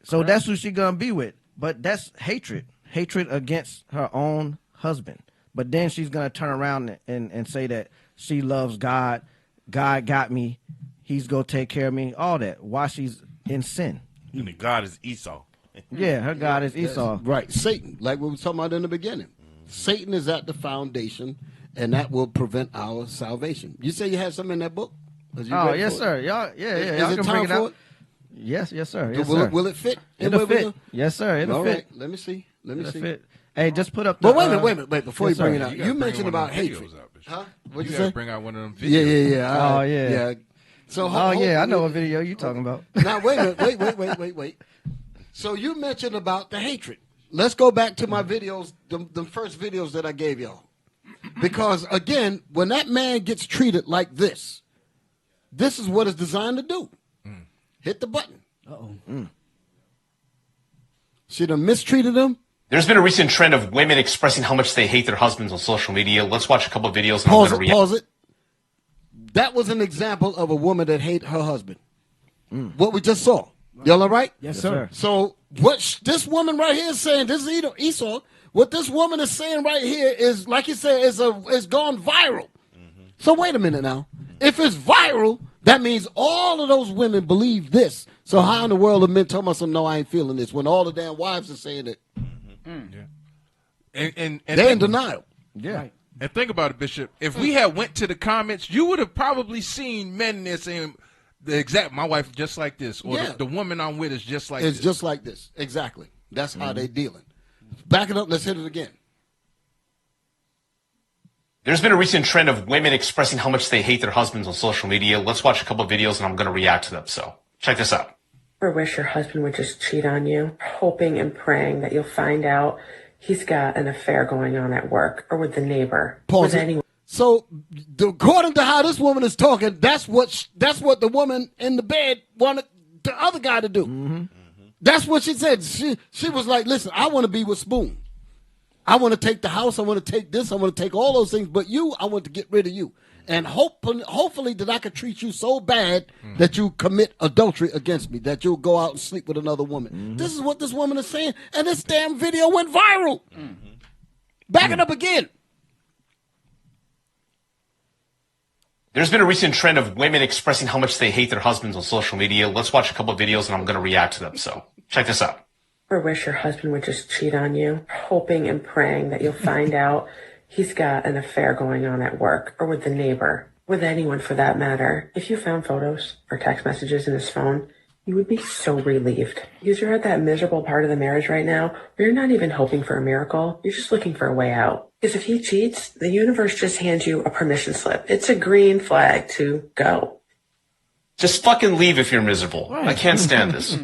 So that's who she gonna be with. But that's hatred against her own husband. But then she's gonna turn around and say that she loves God. God got me. He's gonna take care of me. All that. While she's in sin. And God is Esau. Yeah, her God is Esau. Right. Satan, like we were talking about in the beginning. Satan is at the foundation, and that will prevent our salvation. You say you had something in that book? Oh, yes, sir. Y'all, y'all can bring it out. Yes, sir. Yes, sir. Will it fit? It'll fit. Yes, sir. It'll fit. All right. Let me see. Fit. Hey, just put up the... But wait a minute. Before you bring it out, you mentioned about hatred. Huh? What'd you say? Bring out one of them videos. Yeah. Oh, yeah. So I know what video you talking about. Now wait. So you mentioned about the hatred. Let's go back to my videos, the first videos that I gave y'all. Because again, when that man gets treated like this is what it's designed to do. Hit the button. She done mistreated him. There's been a recent trend of women expressing how much they hate their husbands on social media. Let's watch a couple of videos. And Pause it. That was an example of a woman that hate her husband. What we just saw. Y'all all right? Yes, sir. So what this woman right here is saying, this is Esau, what this woman is saying right here is, like you said, is gone viral. So wait a minute now. If it's viral, that means all of those women believe this. So how in the world are men talking about no, I ain't feeling this, when all the damn wives are saying it? And they're in denial. Yeah. Right. And think about it, Bishop. If we had went to the comments, you would have probably seen men there saying the exact, my wife is just like this, or the woman I'm with is just like this. It's just like this. Exactly. That's how they dealing. Back it up. Let's hit it again. There's been a recent trend of women expressing how much they hate their husbands on social media. Let's watch a couple of videos, and I'm going to react to them. So check this out. Or wish your husband would just cheat on you, hoping and praying that you'll find out he's got an affair going on at work or with the neighbor. Pause it. So, according to how this woman is talking, that's what the woman in the bed wanted the other guy to do. That's what she said. She was like, listen, I want to be with Spoon. I want to take the house. I want to take this. I want to take all those things. But you, I want to get rid of you. And hopefully that I could treat you so bad that you commit adultery against me, that you'll go out and sleep with another woman. This is what this woman is saying. And this damn video went viral. Back it up again. There's been a recent trend of women expressing how much they hate their husbands on social media. Let's watch a couple of videos, and I'm going to react to them. So check this out. Or wish your husband would just cheat on you, hoping and praying that you'll find out he's got an affair going on at work or with the neighbor, with anyone for that matter. If you found photos or text messages in his phone, you would be so relieved. Because you're at that miserable part of the marriage right now where you're not even hoping for a miracle. You're just looking for a way out. Because if he cheats, the universe just hands you a permission slip. It's a green flag to go. Just fucking leave if you're miserable. I can't stand this.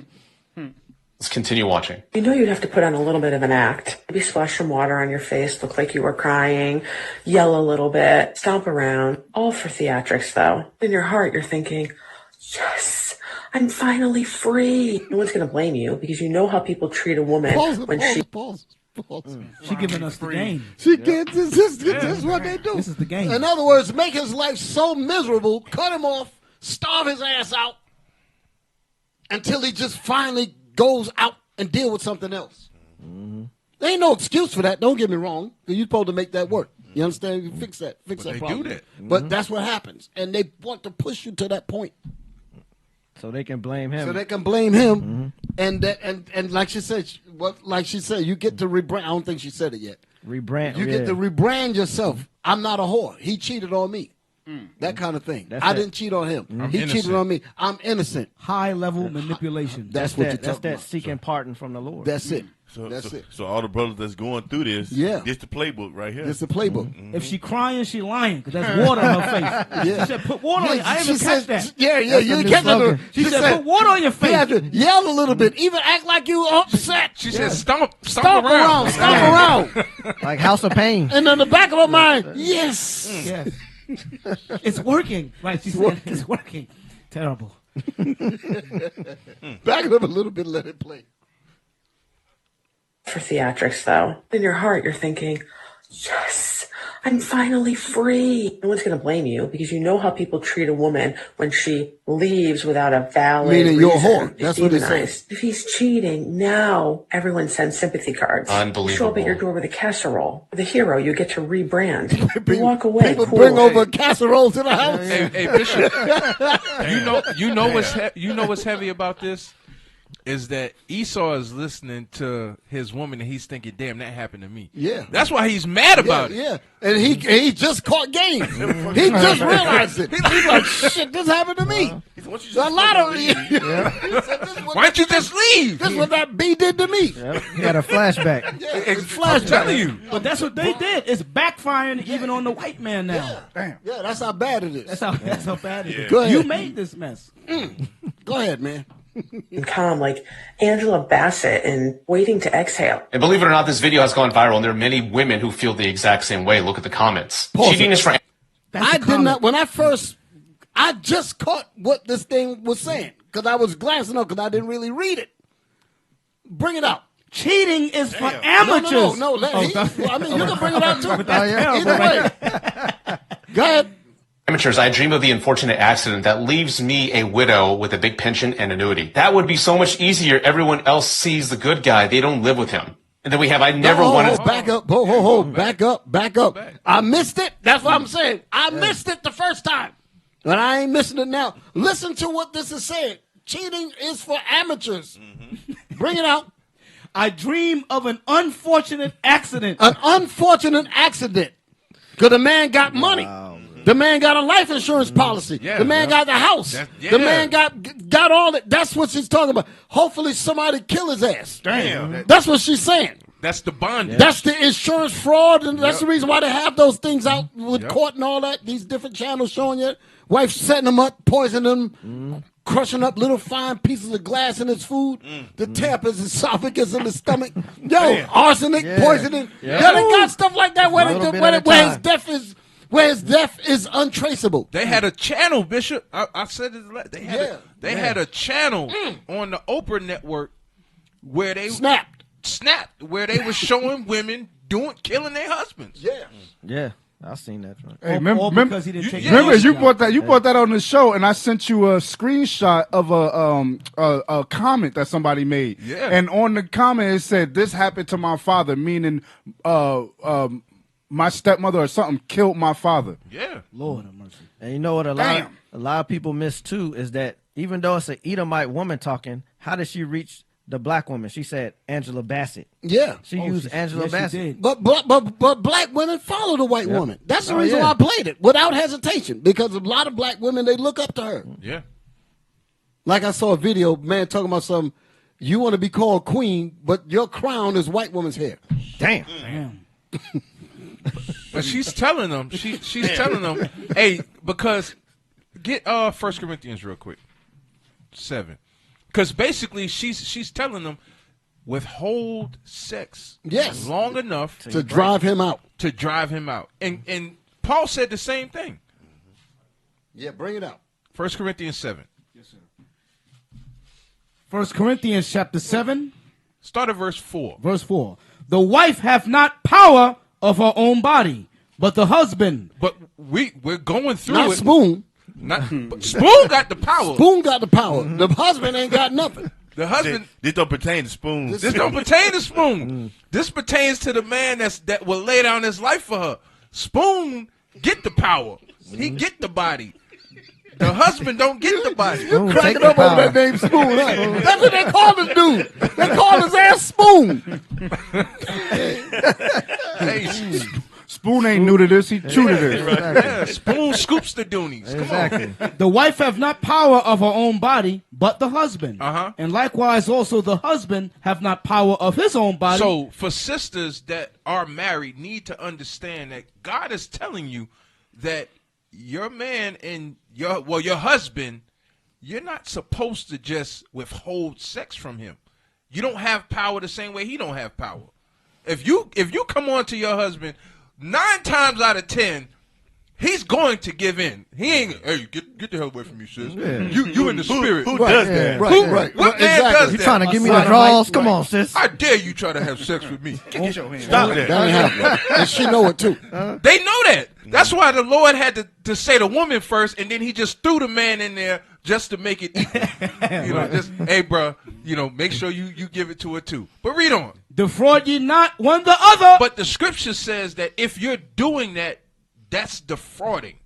Let's continue watching. You know you'd have to put on a little bit of an act. Maybe splash some water on your face, look like you were crying, yell a little bit, stomp around. All for theatrics, though. In your heart, you're thinking, yes, I'm finally free. No one's going to blame you because you know how people treat a woman when she... She giving us the game. She gets this is what they do. This is the game. In other words, make his life so miserable, cut him off, starve his ass out until he just finally goes out and deal with something else. There ain't no excuse for that. Don't get me wrong. You're supposed to make that work. You understand? You fix that. Fix that problem. They do that. But that's what happens, and they want to push you to that point. So they can blame him. And like she said, you get to rebrand. I don't think she said it yet. Rebrand. You get to rebrand yourself. I'm not a whore. He cheated on me. That kind of thing. I didn't cheat on him. He cheated on me. I'm innocent. High level manipulation. That's what you're talking about. That's that seeking pardon from the Lord. That's it. So all the brothers that's going through this, this the playbook right here. This the playbook. If she crying, she lying because that's water on her face. She said, "Put water on." I didn't even catch that. Yeah. You didn't catch that. She said, "Put water on your face." You have to yell a little bit, even act like you upset. She said, "Stomp around, stomp around." Like House of Pain. And in the back of her mind, yes. It's working. Right? She said, "It's working." Terrible. Back it up a little bit. Let it play. For theatrics, though. In your heart, you're thinking, yes, I'm finally free. No one's going to blame you because you know how people treat a woman when she leaves without a valid reason. You're a whore. That's what it says. If he's cheating, now everyone sends sympathy cards. Unbelievable. You show up at your door with a casserole. The hero, you get to rebrand. You walk away. People cool. bring over casserole to the house. Hey, Bishop. you know what's heavy about this? is that Esau is listening to his woman and he's thinking, damn, that happened to me. Yeah. That's why he's mad about it. Yeah. And he just caught game. He just realized it. He's like, shit, this happened to me. A lot of Why don't you just leave? This is what that B did to me. Yep. He had a flashback. I'm telling you. But that's what they did. It's backfiring even on the white man now. Damn. Yeah, that's how bad it is. That's how bad it is. Go ahead. You made this mess. Go ahead, man. And calm, like Angela Bassett and Waiting to Exhale. And believe it or not, this video has gone viral, and there are many women who feel the exact same way. Look at the comments. Cheating is for... I did not, when I just caught what this thing was saying, because I was glancing up, because I didn't really read it. Bring it out. Cheating is for amateurs. No. You can bring it out too. Either way. Go ahead. Amateurs, I dream of the unfortunate accident that leaves me a widow with a big pension and annuity. That would be so much easier. Everyone else sees the good guy. They don't live with him. And then we have, I never wanted... Back up. Back up. I missed it. That's what I'm saying. I missed it the first time. But I ain't missing it now. Listen to what this is saying. Cheating is for amateurs. Bring it out. I dream of an unfortunate accident. An unfortunate accident. Because the man got money. The man got a life insurance policy. The man got the house. The man got all that. That's what she's talking about. Hopefully somebody kill his ass. Damn. That's what she's saying. That's the bondage. That's the insurance fraud, and that's the reason why they have those things out with court and all that. These different channels showing you. Wife setting them up, poisoning them, crushing up little fine pieces of glass in his food, to tap his esophagus in the stomach. Arsenic, poisoning. Yeah, they got stuff like that where his death is untraceable. They had a channel, Bishop. I said it. They had a channel on the Oprah network where they snapped, where they were showing women killing their husbands. Yeah, I've seen that. Hey, remember you brought that on the show, and I sent you a screenshot of a comment that somebody made. Yeah. And on the comment it said, "This happened to my father," meaning my stepmother or something killed my father. Yeah. Lord have mercy. And you know what a lot of people miss too is that even though it's an Edomite woman talking, how did she reach the black woman? She said Angela Bassett. Yeah. She used Angela Bassett. But black women follow the white woman. That's the reason why I played it without hesitation, because a lot of black women, they look up to her. Yeah. Like I saw a video, man, talking about something, you want to be called queen, but your crown is white woman's hair. Damn. But she's telling them, she's telling them, hey, because get 1 Corinthians real quick, 7, because basically she's telling them withhold sex long enough to drive him out. And Paul said the same thing. Yeah, bring it out. 1 Corinthians 7. Yes, sir. 1 Corinthians chapter 7. Start at verse 4. Verse 4. The wife hath not power of her own body, but the husband. But we're going through Not it. Spoon. Spoon got the power. Spoon got the power. The husband ain't got nothing. The husband. This don't pertain to Spoon. This don't pertain to Spoon. This pertains to the man that will lay down his life for her. Spoon get the power. He get the body. The husband don't get the body. You cracking up over that name Spoon, huh? That's what they call this dude. They call his ass Spoon. Hey, Spoon ain't new to this. He true to this. Yeah, Spoon scoops the doonies. Come on. The wife have not power of her own body, but the husband. And likewise also the husband have not power of his own body. So for sisters that are married need to understand that God is telling you that your man and your husband, you're not supposed to just withhold sex from him. You don't have power the same way he don't have power. If you come on to your husband, 9 times out of 10, he's going to give in. He ain't. Hey, get the hell away from me, sis. Yeah. You in the spirit. Who does that? Right. What man does that? You trying to give me the draws? Come on, sis. I dare you try to have sex with me. Stop that. That ain't happening. And she know it too. They know that. That's why the Lord had to say the woman first, and then he just threw the man in there just to make it equal. Just, hey, bro, make sure you give it to her too. But read on. Defraud ye not one the other. But the scripture says that if you're doing that, that's defrauding.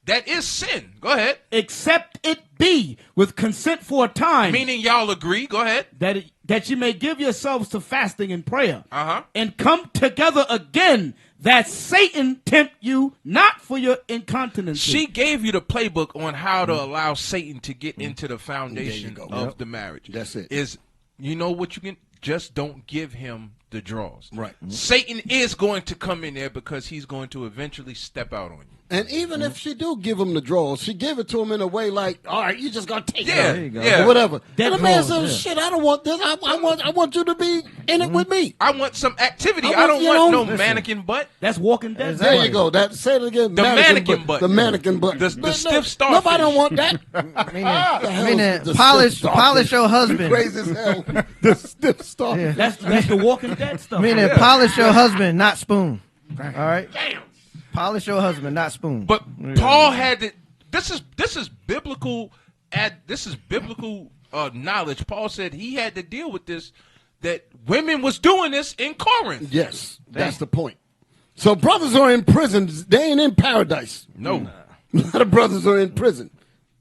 That is sin. Go ahead. Except it be with consent for a time. Meaning y'all agree. Go ahead. That you may give yourselves to fasting and prayer. Uh-huh. And come together again, that Satan tempt you not for your incontinence. She gave you the playbook on how to allow Satan to get into the foundation of the marriage. That's it. You know what you can, just don't give him the draws. Right. Satan is going to come in there because he's going to eventually step out on you. And even if she do give him the draws, she give it to him in a way like, all right, you just gonna take it, Yeah. or whatever. That and the man draws, says, shit, I don't want this. I want you to be in it with me. I want some activity. I don't want no mannequin butt. That's Walking Dead. There you go. Say it again. The mannequin butt. The mannequin butt. The stiff starfish. Nobody don't want that. Meaning, polish your husband. Crazy as hell. The stiff starfish. That's the Walking Dead stuff. Meaning, polish your husband, not spoon. All right. Damn. Polish your husband, not spoon. But Paul had to. This is biblical. This is biblical knowledge. Paul said he had to deal with this. That women was doing this in Corinth. Yes, that's the point. So brothers are in prison. They ain't in paradise. No. A lot of brothers are in prison.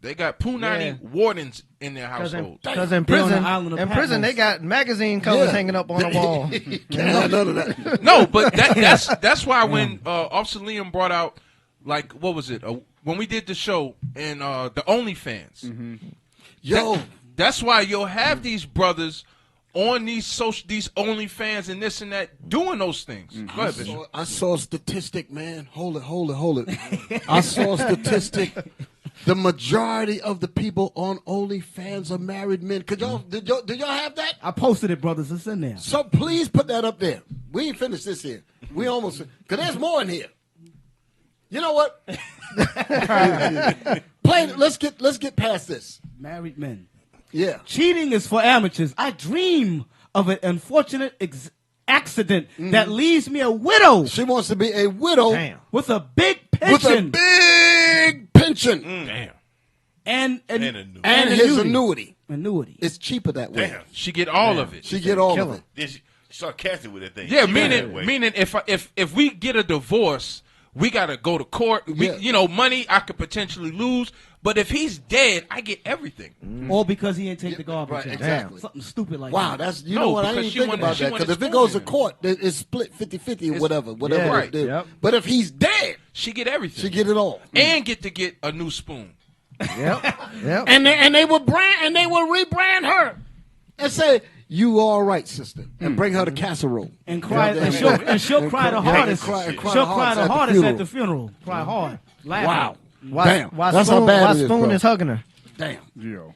They got Punani wardens in their household. Because in prison, they got magazine covers hanging up on the wall. Can't have none of that. No, but that's why when Officer Liam brought out, like, what was it? When we did the show and the OnlyFans. Yo. That's why you'll have these brothers on these OnlyFans and this and that doing those things. Go ahead, Bishop. I saw a statistic, man. Hold it. I saw a statistic. The majority of the people on OnlyFans are married men. Did y'all have that? I posted it, brothers. It's in there. So please put that up there. We ain't finished this here. We almost, because there's more in here. You know what? Let's get past this. Married men. Yeah. Cheating is for amateurs. I dream of an unfortunate accident that leaves me a widow. She wants to be a widow with a big pension. Damn. And his annuity. It's cheaper that way. Damn. She get all of it. She get all of it. Then she start casting with that thing. Yeah, meaning if we get a divorce, we gotta go to court. Money I could potentially lose. But if he's dead, I get everything. All because he didn't take the garbage. Right, out. exactly. Something stupid like wow, that. that's what I didn't think about that. Because if it goes to court, it's split 50-50 or whatever. Right. Yep. But if he's dead, she get everything. She get it all. And get a new spoon. Yep. And they will rebrand her and say, "You all right, sister," and bring her the casserole and cry. And she'll cry the hardest. She'll cry the hardest at the funeral. Cry hard. Laugh. Wow. Damn. That's how bad it is, Spoon bro. is hugging her. Damn. Yo.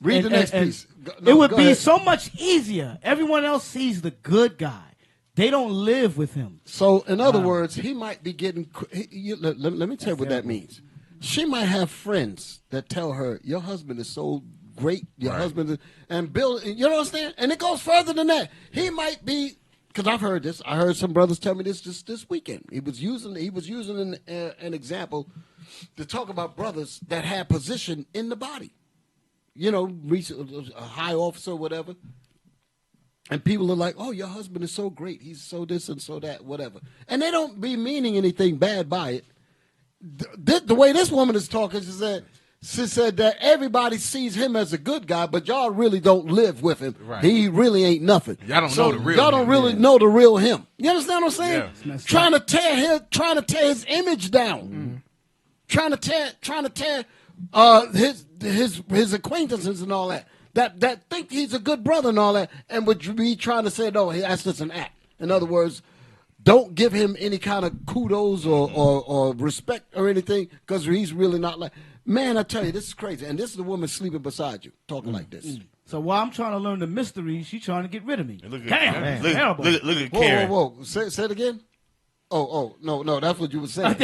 Read the next piece. It would be so much easier. Everyone else sees the good guy. They don't live with him. So, in other words, he might be getting. Let me tell you what that means. She might have friends that tell her, "Your husband is so great. Your husband is," and Bill. You know what I'm saying? And it goes further than that. He might be. Because I've heard this. I heard some brothers tell me this just this weekend. He was using an example to talk about brothers that had position in the body. You know, a high officer or whatever. And people are like, "Oh, your husband is so great. He's so this and so that, whatever." And they don't be meaning anything bad by it. The way this woman is talking, she said that everybody sees him as a good guy, but y'all really don't live with him. Right. He really ain't nothing. Y'all don't know the real Y'all don't him. really know the real him. You understand what I'm saying? Yeah. Trying to tear his image down. Trying to tear his acquaintances and all that. That think he's a good brother and all that, and would be trying to say, no, that's just an act. In other words, don't give him any kind of kudos or respect or anything, because he's really not like. Man, I tell you, this is crazy. And this is the woman sleeping beside you, talking like this. So while I'm trying to learn the mystery, she's trying to get rid of me. Look Damn, terrible. Look at Karen. Whoa. Say it again. Oh, no, that's what you were saying.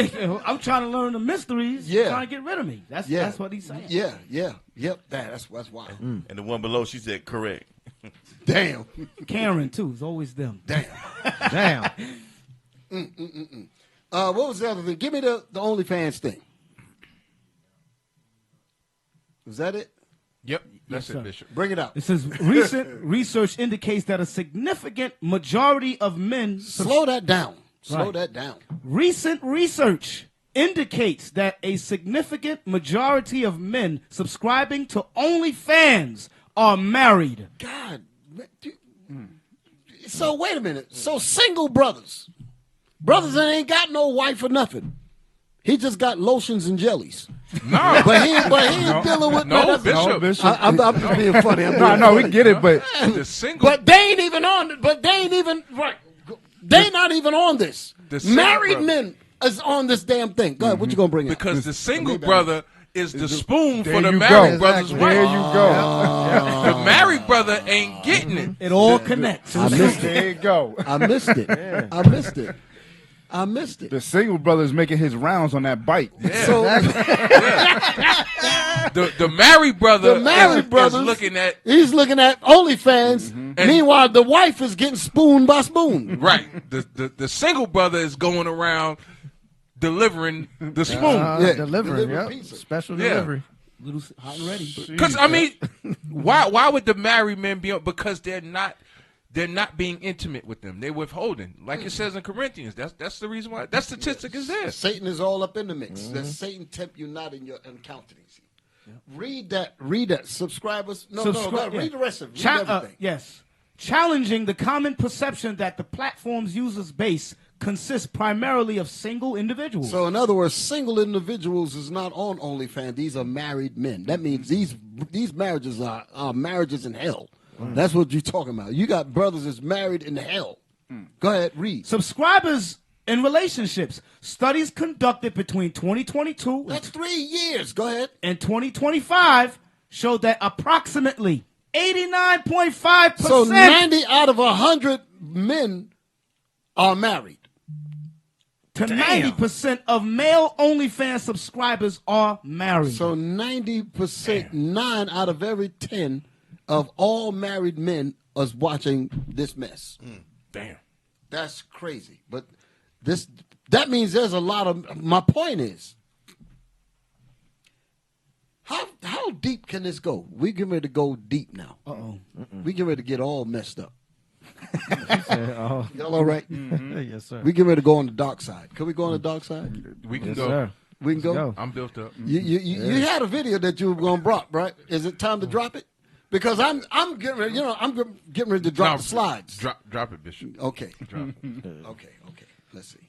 I'm trying to learn the mysteries. Yeah. She's trying to get rid of me. That's what he's saying. Yep. That's wild. And the one below, she said correct. Damn. Karen too. It's always them. Damn. What was the other thing? Give me the OnlyFans thing. Was that it? Yep, that's Yes, it, sir. Bishop. Bring it out. It says recent research indicates that a significant majority of men Slow that down. Slow that down. Recent research indicates that a significant majority of men subscribing to OnlyFans are married. God. So wait a minute. So single brothers that ain't got no wife or nothing. He just got lotions and jellies. No, but he ain't dealing with Bishop. I'm just being funny. No, we get it, but the single. But they ain't even on it. But they ain't even right. They not even on this. Married men is on this damn thing. Go ahead. What you gonna bring up? Because the single brother is the spoon for the you married go. brother's wife. There you go. The married brother ain't getting it. It all connects. I missed it. There you go. I missed it. I missed it. I missed it. The single brother's making his rounds on that bike. Yeah. So The married brother is looking at. He's looking at OnlyFans. Meanwhile, the wife is getting spoon by spoon. Right. The single brother is going around delivering the spoon. Delivering, yeah. Special delivery. Little hot and ready. Because I mean, why would the married men be on? Because they're not being intimate with them. They're withholding, like it says in Corinthians. That's the reason why that statistic is there. Satan is all up in the mix. That Satan tempt you not in your countenance. Read that. Subscribers. No, read the rest of it. Read everything. Yes. Challenging the common perception that the platform's users base consists primarily of single individuals. So, in other words, single individuals is not on OnlyFans. These are married men. That means these marriages are marriages in hell. That's what you're talking about. You got brothers that's married in hell. Go ahead, read. Subscribers in relationships. Studies conducted between 2022 That's 3 years. Go ahead. and 2025 showed that approximately 89.5%. So 90 out of 100 men are married. to 90% of male OnlyFans subscribers are married. So 90%, 9 out of every 10 of all married men is watching this mess. Damn. That's crazy. But that means there's a lot of, my point is, how deep can this go? We getting ready to go deep now. We getting ready to get all messed up. Y'all all right? Yes, sir. We getting ready to go on the dark side. Can we go on the dark side? We can Yes, go. sir. We can go? Go. I'm built up. You had a video that you were going to drop, right? Is it time to drop it? Because I'm getting ready, I'm getting ready to drop the slides. Drop it, Bishop. Okay. Drop it. Okay. Let's see.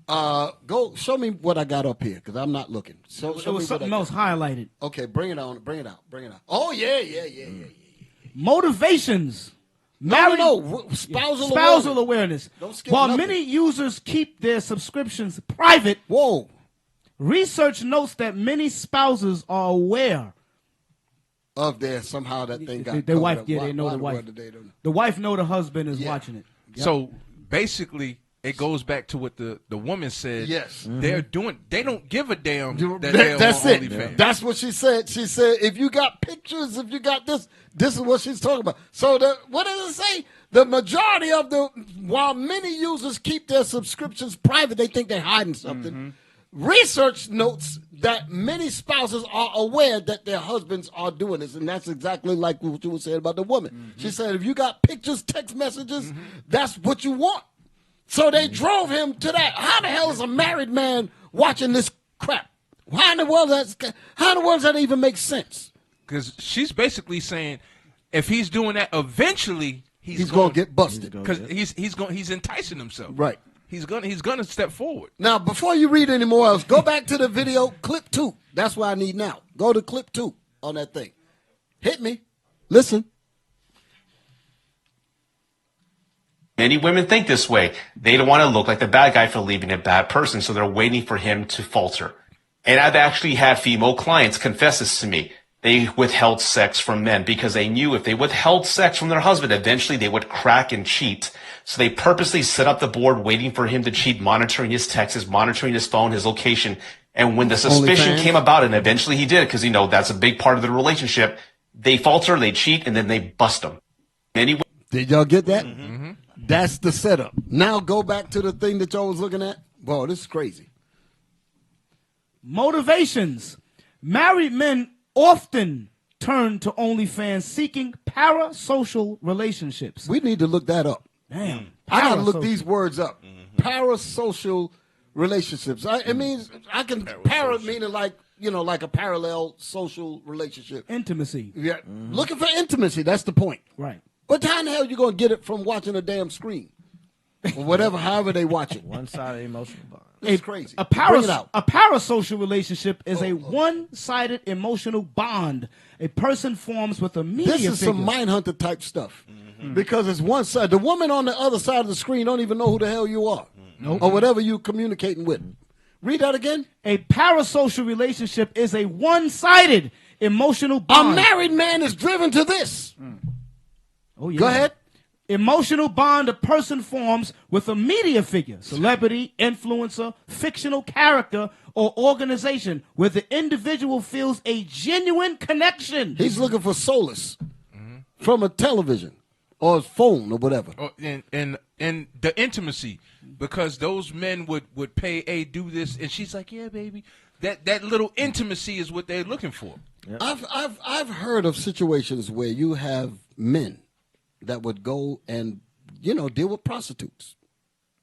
Go show me what I got up here because I'm not looking. So It was something else highlighted. Okay, bring it on. Bring it out. Oh yeah. Motivations. No. Spousal awareness. Don't skip While nothing. many users keep their subscriptions private, research notes that many spouses are aware of their somehow that thing got their wife. up. Yeah, they know the wife. The wife know the husband is watching it. Yep. So basically, it goes back to what the woman said. Yes. They don't give a damn that That's they're on it. OnlyFans. That's what she said. She said, if you got pictures, if you got this is what she's talking about. So what does it say? The majority of while many users keep their subscriptions private, they think they're hiding something. Research notes that many spouses are aware that their husbands are doing this, and that's exactly like what you were saying about the woman. She said, if you got pictures, text messages, that's what you want. So they drove him to that. How the hell is a married man watching this crap? How in the world does that even make sense? Because she's basically saying, if he's doing that, eventually he's going to get busted because he's enticing himself. Right. He's gonna step forward. Now, before you read any more else, go back to the video, clip 2. That's what I need now. Go to clip 2 on that thing. Hit me. Listen. Many women think this way. They don't want to look like the bad guy for leaving a bad person, so they're waiting for him to falter. And I've actually had female clients confess this to me. They withheld sex from men because they knew if they withheld sex from their husband, eventually they would crack and cheat. So they purposely set up the board waiting for him to cheat, monitoring his texts, monitoring his phone, his location. And when the suspicion came about, and eventually he did, because, that's a big part of the relationship, they falter, they cheat, and then they bust them. Did y'all get that? That's the setup. Now go back to the thing that y'all was looking at. Whoa, this is crazy. Motivations. Married men often turn to OnlyFans seeking parasocial relationships. We need to look that up. Damn. I got to look these words up. parasocial relationships. It means I can para meaning like like a parallel social relationship. Intimacy. Yeah, looking for intimacy. That's the point. Right. But how in the hell you gonna get it from watching a damn screen, or whatever? However they watch it. One-sided emotional bond. It's crazy. A Bring it out. parasocial relationship is a one-sided emotional bond a person forms with a media This is figure. some Mindhunter type stuff. Because it's one side. The woman on the other side of the screen don't even know who the hell you are. Or whatever you're communicating with. Read that again. A parasocial relationship is a one-sided emotional bond. A married man is driven to this. Oh, yeah. Go ahead. Emotional bond a person forms with a media figure, celebrity, influencer, fictional character, or organization where the individual feels a genuine connection. He's looking for solace from a television or a phone or whatever. And the intimacy, because those men would pay, hey, do this, and she's like, yeah, baby. That little intimacy is what they're looking for. Yep. I've heard of situations where you have men that would go and deal with prostitutes.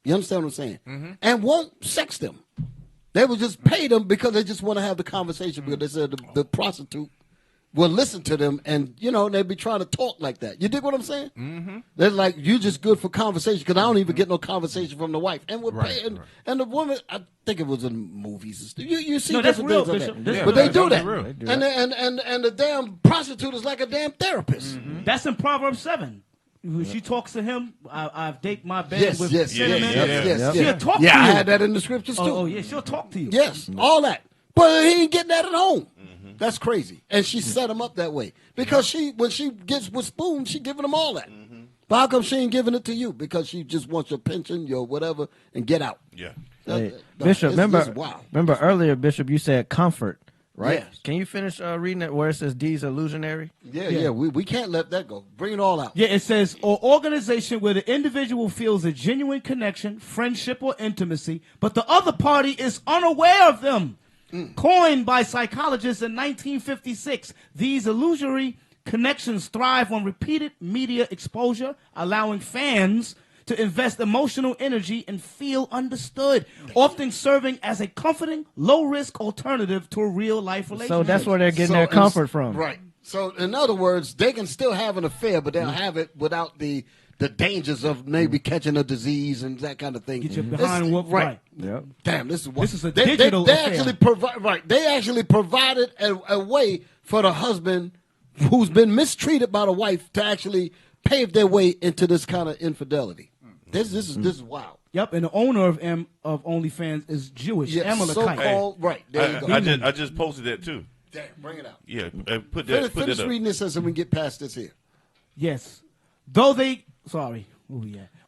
You understand what I'm saying? And won't sex them. They would just pay them because they just want to have the conversation because they said the prostitute will listen to them and they'd be trying to talk like that. You dig what I'm saying? They're like, you just good for conversation because I don't even get no conversation from the wife. And we're paying, and the woman, I think it was in movies and stuff. You see different things like that. But they do that. And the damn prostitute is like a damn therapist. That's in Proverbs 7. She talks to him. I've dated my bed with cinnamon. She'll talk to you. Yeah, I had that in the scriptures too. Oh yeah, she'll talk to you. Yes, all that. But he ain't getting that at home. That's crazy. And she set him up that way. Because when she gets with Spoon, she giving him all that. But how come she ain't giving it to you? Because she just wants your pension, your whatever, and get out. Yeah. Bishop, wow. remember earlier, Bishop, you said comfort, right? Yes. Can you finish reading it where it says D's illusionary? Yeah. We can't let that go. Bring it all out. Yeah, it says, or organization where the individual feels a genuine connection, friendship, or intimacy, but the other party is unaware of them. Coined by psychologists in 1956, these illusory connections thrive on repeated media exposure, allowing fans to invest emotional energy and feel understood, often serving as a comforting, low-risk alternative to a real-life relationship. So that's where they're getting their comfort from. Right. So, in other words, they can still have an affair, but they'll have it without the dangers of maybe catching a disease and that kind of thing. Get your behind whooped. Right. Yep. Damn, this is a digital affair. They actually provided a way for the husband who's been mistreated by the wife to actually pave their way into this kind of infidelity. This is wild. Yep, and the owner of OnlyFans is Jewish. Yes, Amalekite. so-called, right. There you go. I just posted that too. Damn, bring it out. Yeah, put that. Finish reading this so we can get past this here. Yes.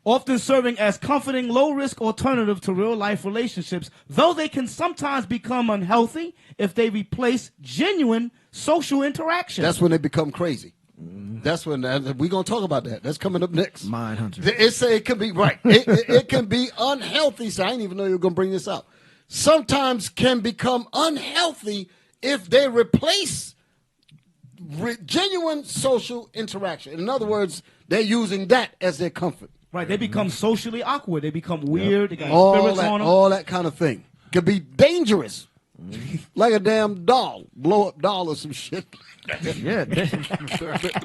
Often serving as comforting, low-risk alternative to real-life relationships, though they can sometimes become unhealthy if they replace genuine social interaction. That's when they become crazy. That's when we're going to talk about that. That's coming up next. Mindhunter. It can be, right. It can be unhealthy. So I didn't even know you were going to bring this out. Sometimes can become unhealthy if they replace genuine social interaction. In other words, they're using that as their comfort. Right, they become socially awkward. They become weird. They got spirits on them. All that kind of thing. Could be dangerous. Like a damn doll. Blow up doll or some shit. Yeah.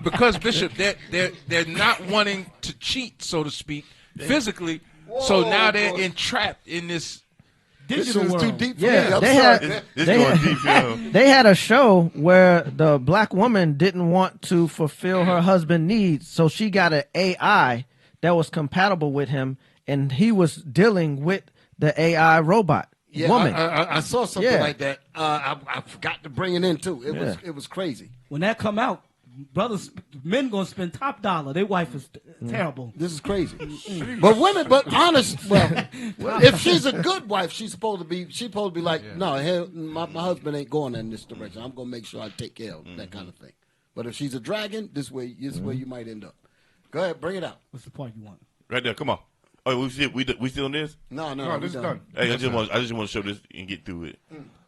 Because, Bishop, they're not wanting to cheat, so to speak, physically. So now they're entrapped in this digital world. Too deep for Yeah, me. they had a show where the black woman didn't want to fulfill her husband's needs, so she got an AI that was compatible with him, and he was dealing with the AI robot woman. I saw something like that. I forgot to bring it in too. It was crazy. When that come out, men gonna spend top dollar. Their wife is terrible. This is crazy. But women, if she's a good wife, she's supposed to be like, no, hell, my husband ain't going in this direction. I'm gonna make sure I take care of that kind of thing. But if she's a dragon, this way you might end up. Go ahead, bring it out. What's the point you want? Right there, come on. Oh, we still on this? No, this is done. Hey, I just want to show this and get through it.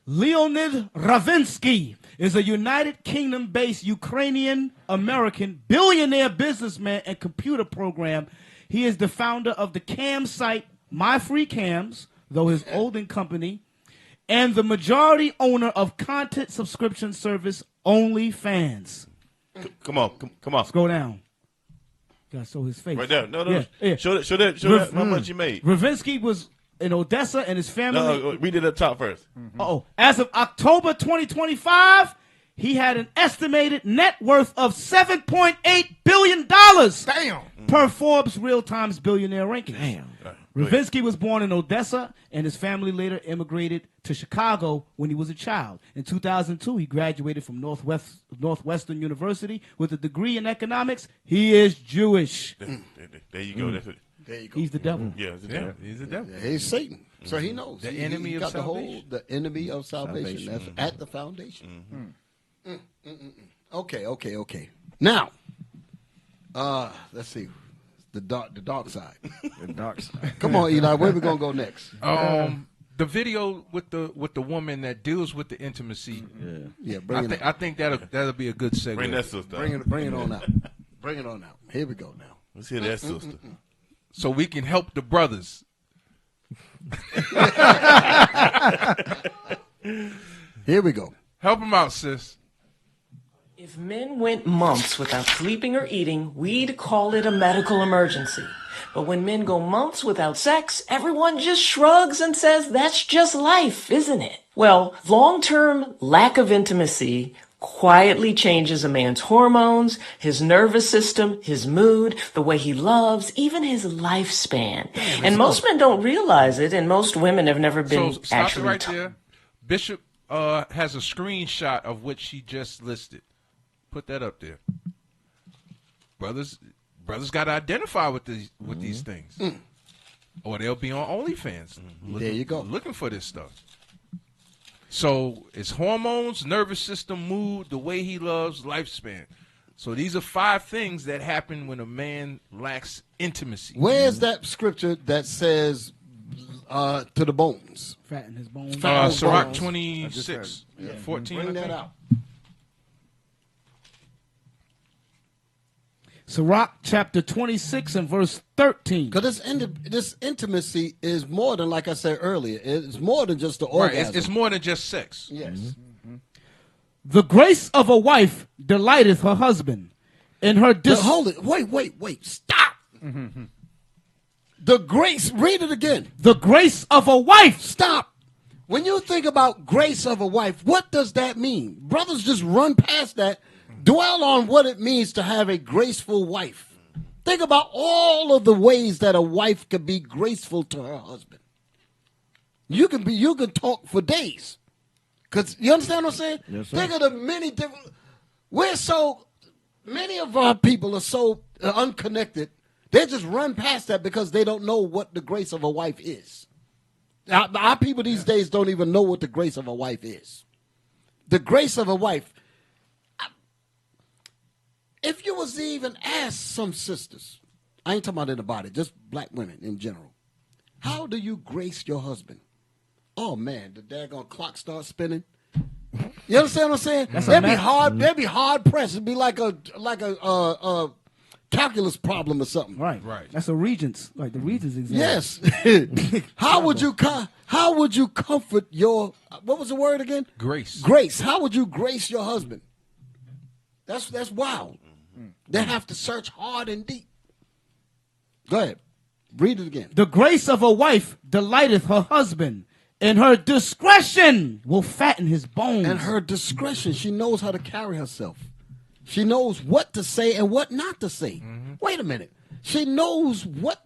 Leonid Ravinsky is a United Kingdom-based Ukrainian-American billionaire businessman and computer program. He is the founder of the cam site My Free Cams, though his holding company, and the majority owner of content subscription service OnlyFans. Come on. Scroll down. Gotta show his face. Right there. No. Yeah. Show that how much he made. Ravinsky was in Odessa and his family. No, read it up top first. As of October 2025, he had an estimated net worth of $7.8 billion. Damn. Per Forbes Real Times Billionaire Rankings. Damn. Ravinsky was born in Odessa, and his family later immigrated to Chicago when he was a child. In 2002, he graduated from Northwestern University with a degree in economics. He is Jewish. There you go. There you go. He's the devil. Yeah, He's the devil. Yeah, he's Satan. So he knows. The He enemy of got salvation. the enemy of salvation. That's at the foundation. Okay. Now, let's see. The dark side. The dark side. Come on, Eli. Where we gonna go next? The video with the woman that deals with the intimacy. Yeah. Bring it. I think that'll be a good segue. Bring that sister. Bring it on out. Bring it on out. Here we go now. Let's hear that sister. So we can help the brothers. Here we go. Help them out, sis. If men went months without sleeping or eating, we'd call it a medical emergency. But when men go months without sex, everyone just shrugs and says that's just life, isn't it? Well, long-term lack of intimacy quietly changes a man's hormones, his nervous system, his mood, the way he loves, even his lifespan. And most men don't realize it, and most women have never been So stop it actually right there. Bishop has a screenshot of what she just listed. Put that up there. Brothers got to identify with these things, or they'll be on OnlyFans. There you go, looking for this stuff. So it's hormones, nervous system, mood, the way he loves, lifespan. So these are 5 things that happen when a man lacks intimacy. Where's that scripture that says to the bones? Fatten his bones. Sirach 26, 14. Bring that out. Sirach chapter 26 and verse 13. Because this intimacy is more than, like I said earlier, it's more than just the orgasm. Right, it's more than just sex. Yes. The grace of a wife delighteth her husband. In her hold it. Wait. Stop. The grace. Read it again. The grace of a wife. Stop. When you think about grace of a wife, what does that mean? Brothers just run past that. Dwell on what it means to have a graceful wife. Think about all of the ways that a wife could be graceful to her husband. You can talk for days. Cause you understand what I'm saying? Yes, sir. Think of the many different. Many of our people are so unconnected. They just run past that because they don't know what the grace of a wife is. Our people these days don't even know what the grace of a wife is. The grace of a wife. If you was to even ask some sisters, I ain't talking about in the body, just black women in general, how do you grace your husband? Oh man, the daggone clock starts spinning. You understand what I'm saying? They'd be hard pressed. It'd be like a calculus problem or something. Right. That's a Regents, like the Regents exam. Yes. How would you comfort your, what was the word again? Grace. Grace. How would you grace your husband? That's wild. They have to search hard and deep. Go ahead. Read it again. The grace of a wife delighteth her husband, and her discretion will fatten his bones. And her discretion, she knows how to carry herself. She knows what to say and what not to say. Wait a minute. She knows what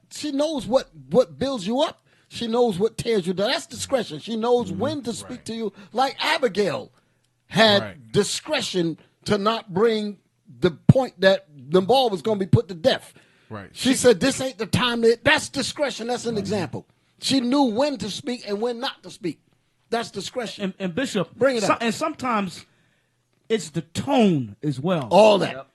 builds you up. She knows what tears you down. That's discretion. She knows when to speak to you. Like Abigail had discretion to not bring the point that Nabal was going to be put to death. Right. She said, this ain't the time. That's discretion. That's an example. She knew when to speak and when not to speak. That's discretion. And Bishop, bring it up. And sometimes it's the tone as well. All that.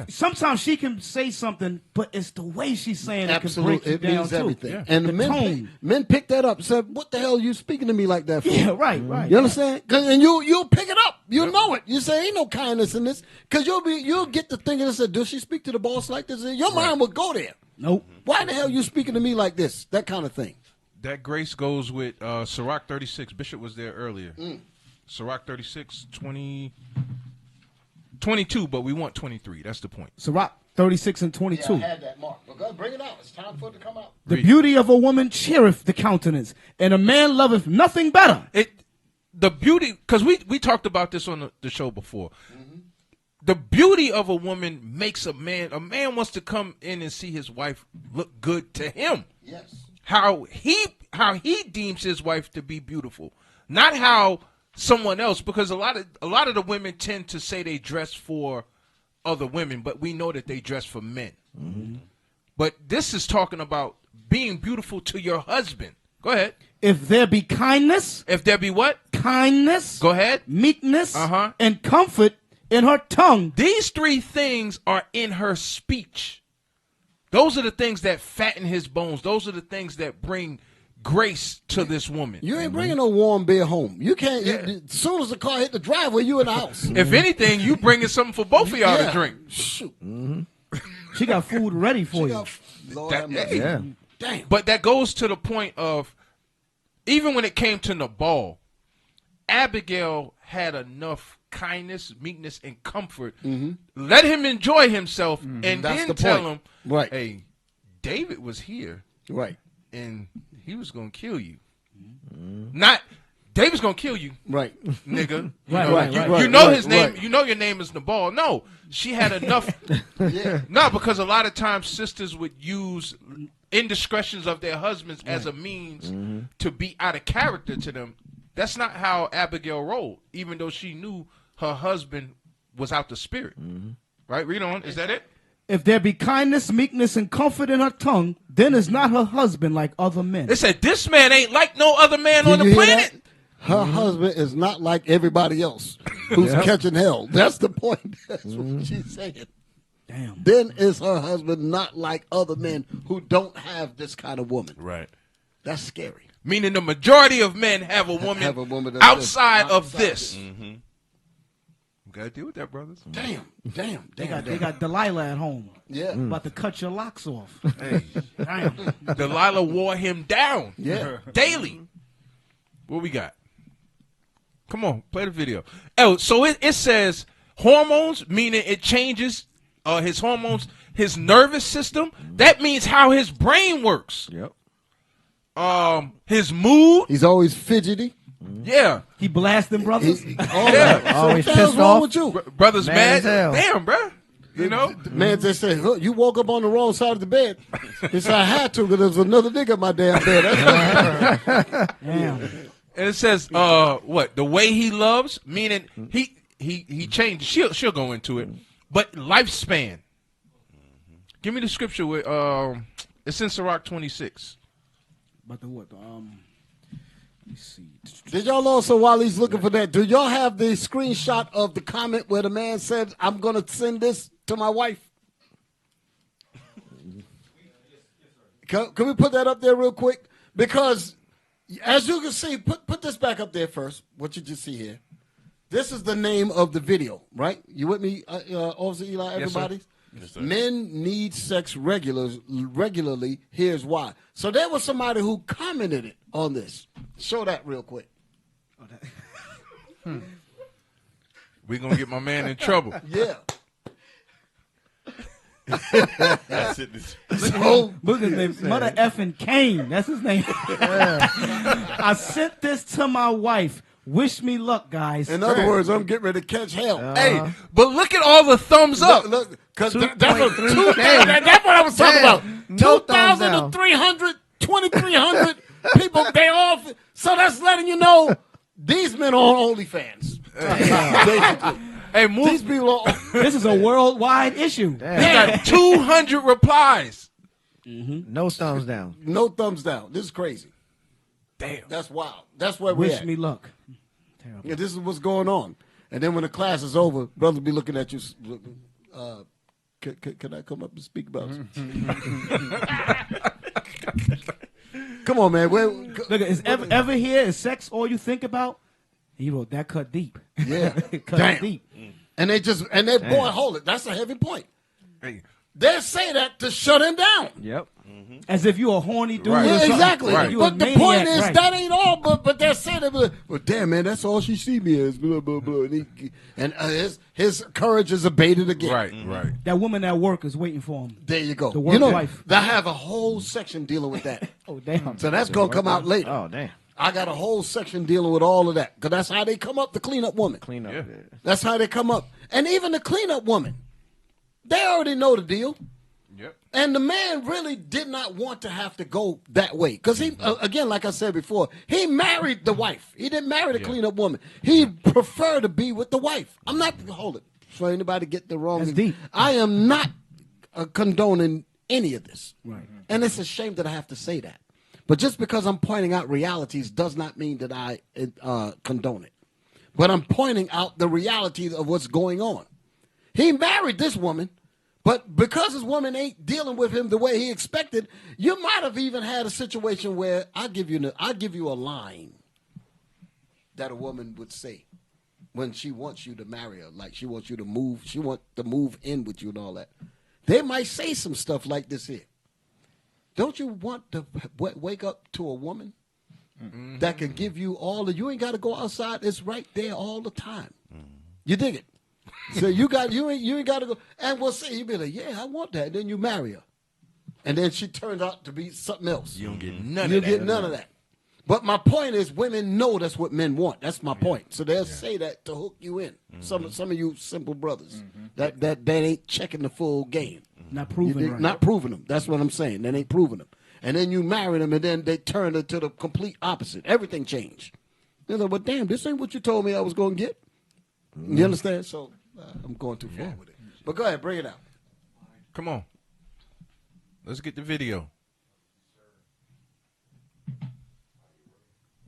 Sometimes she can say something, but it's the way she's saying Absolutely. it can break you down means everything. Yeah. And the men pick that up and said, what the hell are you speaking to me like that for? Yeah, right. You understand? And you'll pick it up. You'll know it. You say, ain't no kindness in this. Because you'll get to thinking and say, does she speak to the boss like this? Your mind will go there. Nope. Why the hell are you speaking to me like this? That kind of thing. That grace goes with Sirach 36. Bishop was there earlier. Sirach 36, 22, but we want 23. That's the point. Sirach 36 and 22. Yeah, I had that mark. Well, go bring it out. It's time for it to come out. The beauty of a woman cheereth the countenance, and a man loveth nothing better. The beauty, because we talked about this on the show before. The beauty of a woman makes a man wants to come in and see his wife look good to him. Yes. How he deems his wife to be beautiful, not how someone else. Because a lot of the women tend to say they dress for other women, but we know that they dress for men. But this is talking about being beautiful to your husband. Go ahead. If there be kindness. If there be what? Kindness. Go ahead. Meekness. And comfort in her tongue. These three things are in her speech. Those are the things that fatten his bones. Those are the things that bring grace to this woman. You ain't bringing no warm beer home. You can't. As soon as the car hit the driveway, you in the house. If anything, you bringing something for both of y'all to drink. Shoot. She got food ready for you. Damn. But that goes to the point of, even when it came to Nabal, Abigail had enough kindness, meekness, and comfort. Let him enjoy himself, and That's then the tell point. him, Right. hey, David was here. Right. And he was going to kill you. Not, David's going to kill you. Right. Nigga. Right. You know his name. You know your name is Nabal. No, she had enough. No, because a lot of times sisters would use indiscretions of their husbands as a means to be out of character to them. That's not how Abigail rolled, even though she knew her husband was out the spirit. Right? Read on. Is that it? If there be kindness, meekness, and comfort in her tongue, then is not her husband like other men. It said, this man ain't like no other man on the planet. Her husband is not like everybody else who's catching hell. That's the point. That's what she's saying. Damn. Then is her husband not like other men who don't have this kind of woman. Right. That's scary. Meaning the majority of men have a woman, that's outside of this. Mm-hmm. We got to deal with that, brothers. Damn. They got Delilah at home. Yeah. About to cut your locks off. Hey. Damn. Delilah wore him down. Yeah. Daily. What we got? Come on, play the video. Oh, so it says hormones, meaning it changes his hormones, his nervous system. That means how his brain works. Yep. His mood. He's always fidgety. Yeah. He blasting brothers. Always So pissed what's wrong off. with you? Brothers Mad mad. as hell. Damn, bro. You know? The man just said, look, you woke up on the wrong side of the bed. He said, I had to because there was another nigga in my damn bed. Damn. And it says, what? The way he loves, meaning he changed. She'll go into it. But lifespan. Give me the scripture with it's in Sirach 26. But the what? Let me see. Did y'all also, while he's looking for that, do y'all have the screenshot of the comment where the man said, I'm going to send this to my wife? Can we put that up there real quick? Because as you can see, put this back up there first, what you just see here. This is the name of the video, right? You with me, Officer Eli, everybody? Yes, sir. Yes, sir. Men need sex regularly. Here's why. So there was somebody who commented it on this. Show that real quick. We're going to get my man in trouble. Yeah. That's it. So, Look at his name. Mother effing Kane. That's his name. I sent this to my wife. Wish me luck, guys. in other words, I'm getting ready to catch hell. Hey, but look at all the thumbs up. Look, because that's 2.3. what I was talking about. No thumbs 2,000 down. to 300, 2,300 people, they off. So that's letting you know these men are on OnlyFans. Basically. Hey, move. These people are. This is a worldwide issue. He got 200 replies. No thumbs down. No thumbs down. This is crazy. Damn. That's wild. That's where we're Wish at. me luck. Yeah, this is what's going on. And then when the class is over, brothers be looking at you. Can I come up and speak about it? Come on, man. Look, is ever here? Is sex all you think about? He wrote that cut deep. Yeah. Cut Damn. deep. And boy, hold it. That's a heavy point. Hey, they say that to shut him down. Yep. As if you're a horny dude. Right. Or something. Exactly. Right. But the maniac, point is, right. that ain't all. But they're saying that. Well, damn, man, that's all she see me as. Blah, blah, blah. And his courage is abated again. Right. That woman at work is waiting for him. There you go. The work wife. I have a whole section dealing with that. Oh, damn. So that's going to come out later. Oh, damn. I got a whole section dealing with all of that. Because that's how they come up, the cleanup woman. Yeah. That's how they come up. And even the cleanup woman, they already know the deal. Yep. And the man really did not want to have to go that way. Because he, again, like I said before, he married the wife. He didn't marry the cleanup woman. He preferred to be with the wife. I'm not, hold it, for anybody to get the wrong. That's deep. I am not condoning any of this. Right. And it's a shame that I have to say that. But just because I'm pointing out realities does not mean that I condone it. But I'm pointing out the realities of what's going on. He married this woman. But because this woman ain't dealing with him the way he expected, you might have even had a situation where I'll give you a line that a woman would say when she wants you to marry her, like she wants to move in with you and all that. They might say some stuff like this here. Don't you want to wake up to a woman that can give you you ain't got to go outside. It's right there all the time. You dig it? So you ain't got to go, and we'll say you be like, yeah, I want that. And then you marry her, and then she turns out to be something else. You don't get none of that. You get none of that. But my point is, women know that's what men want. That's my point. So they'll say that to hook you in. Some of you simple brothers that ain't checking the full game, not proving right. Not proving them. That's what I'm saying. They ain't proving them. And then you marry them, and then they turn it to the complete opposite. Everything changed. They're like, well, damn, this ain't what you told me I was going to get. You understand? So I'm going too far with it. But go ahead, bring it out. Come on. Let's get the video.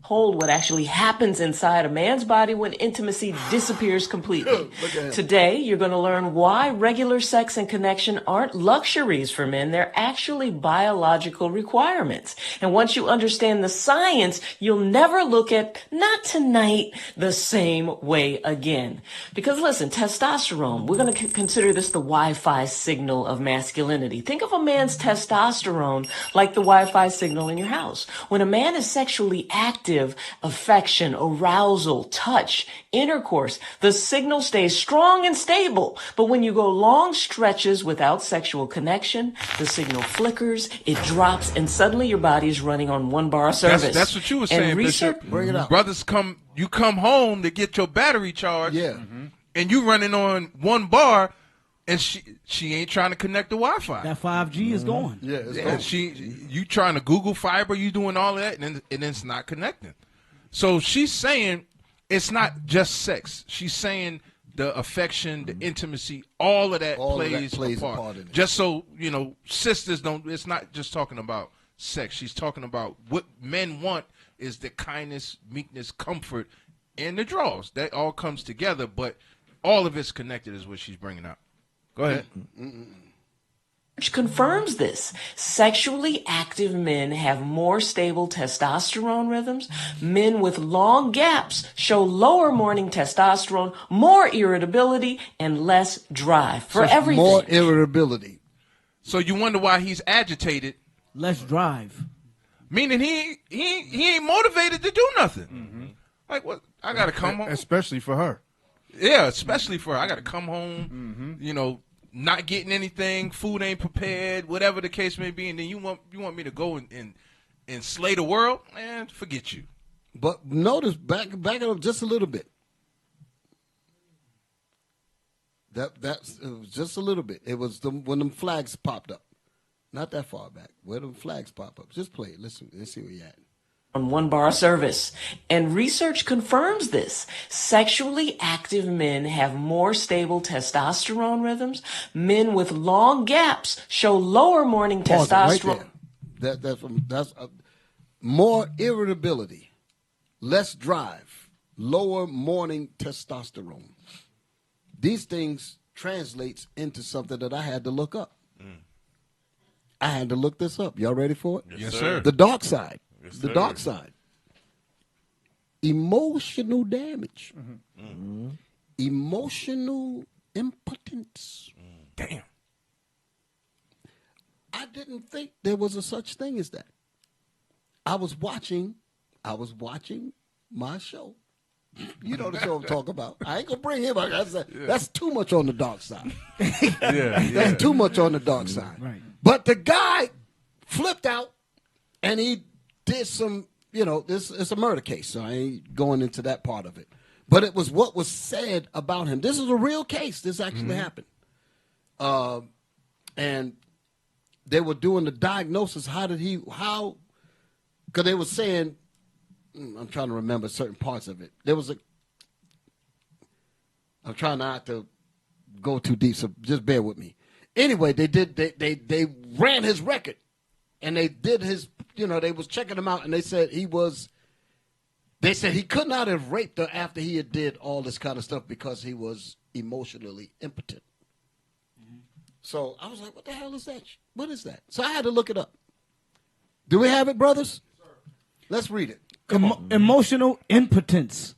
Hold what actually happens inside a man's body when intimacy disappears completely. Today, you're going to learn why regular sex and connection aren't luxuries for men. They're actually biological requirements. And once you understand the science, you'll never look at, not tonight, the same way again. Because listen, testosterone, we're going to consider this the Wi-Fi signal of masculinity. Think of a man's testosterone like the Wi-Fi signal in your house. When a man is sexually active, affection, arousal, touch, intercourse, the signal stays strong and stable. But when you go long stretches without sexual connection, the signal flickers, it drops, and suddenly your body is running on 1 bar of service. That's what you were saying, Bishop. Bring it up. Brothers you come home to get your battery charged, and you running on 1 bar, and she ain't trying to connect the Wi-Fi. That 5G is gone. Yeah, it's gone. You trying to Google Fiber, you doing all of that, and it's not connecting. So she's saying it's not just sex. She's saying the affection, the intimacy, all of that plays a part in it. Just so, sisters don't, it's not just talking about sex. She's talking about what men want is the kindness, meekness, comfort, and the draws. That all comes together, but all of it's connected is what she's bringing out. Go ahead. Which confirms this. Sexually active men have more stable testosterone rhythms. Men with long gaps show lower morning testosterone, more irritability, and less drive for everything. More irritability. So you wonder why he's agitated. Less drive. Meaning he ain't motivated to do nothing. Like, what? I got to come home. Especially for her. Yeah, especially for her. I got to come home, not getting anything, food ain't prepared, whatever the case may be, and then you want me to go and slay the world? Man, forget you. But notice, back it up just a little bit. That's it was just a little bit. It was when them flags popped up. Not that far back. Where them flags pop up. Just play it. Listen, let's see where you at. On 1 bar service. And research confirms this. Sexually active men have more stable testosterone rhythms. Men with long gaps show lower morning testosterone. Right there. That's more irritability, less drive, lower morning testosterone. These things translates into something that I had to look up. I had to look this up. Y'all ready for it? Yes, sir. The dark side. Yes, the sir. dark side. Emotional damage. Emotional impotence. Damn. I didn't think there was a such thing as that. I was watching my show. You know the show I'm talking about. I ain't gonna bring him up. That's too much on the dark side. That's too much on the dark side. Right. But the guy flipped out, and he did some. It's a murder case, so I ain't going into that part of it. But it was what was said about him. This is a real case. This actually happened. And they were doing the diagnosis. Because they were saying, I'm trying to remember certain parts of it. I'm trying not to go too deep, so just bear with me. Anyway, they ran his record, and they did his, they was checking him out, and they said he could not have raped her after he had did all this kind of stuff because he was emotionally impotent. So I was like, what the hell is that? What is that? So I had to look it up. Do we have it, brothers? Let's read it. Emotional impotence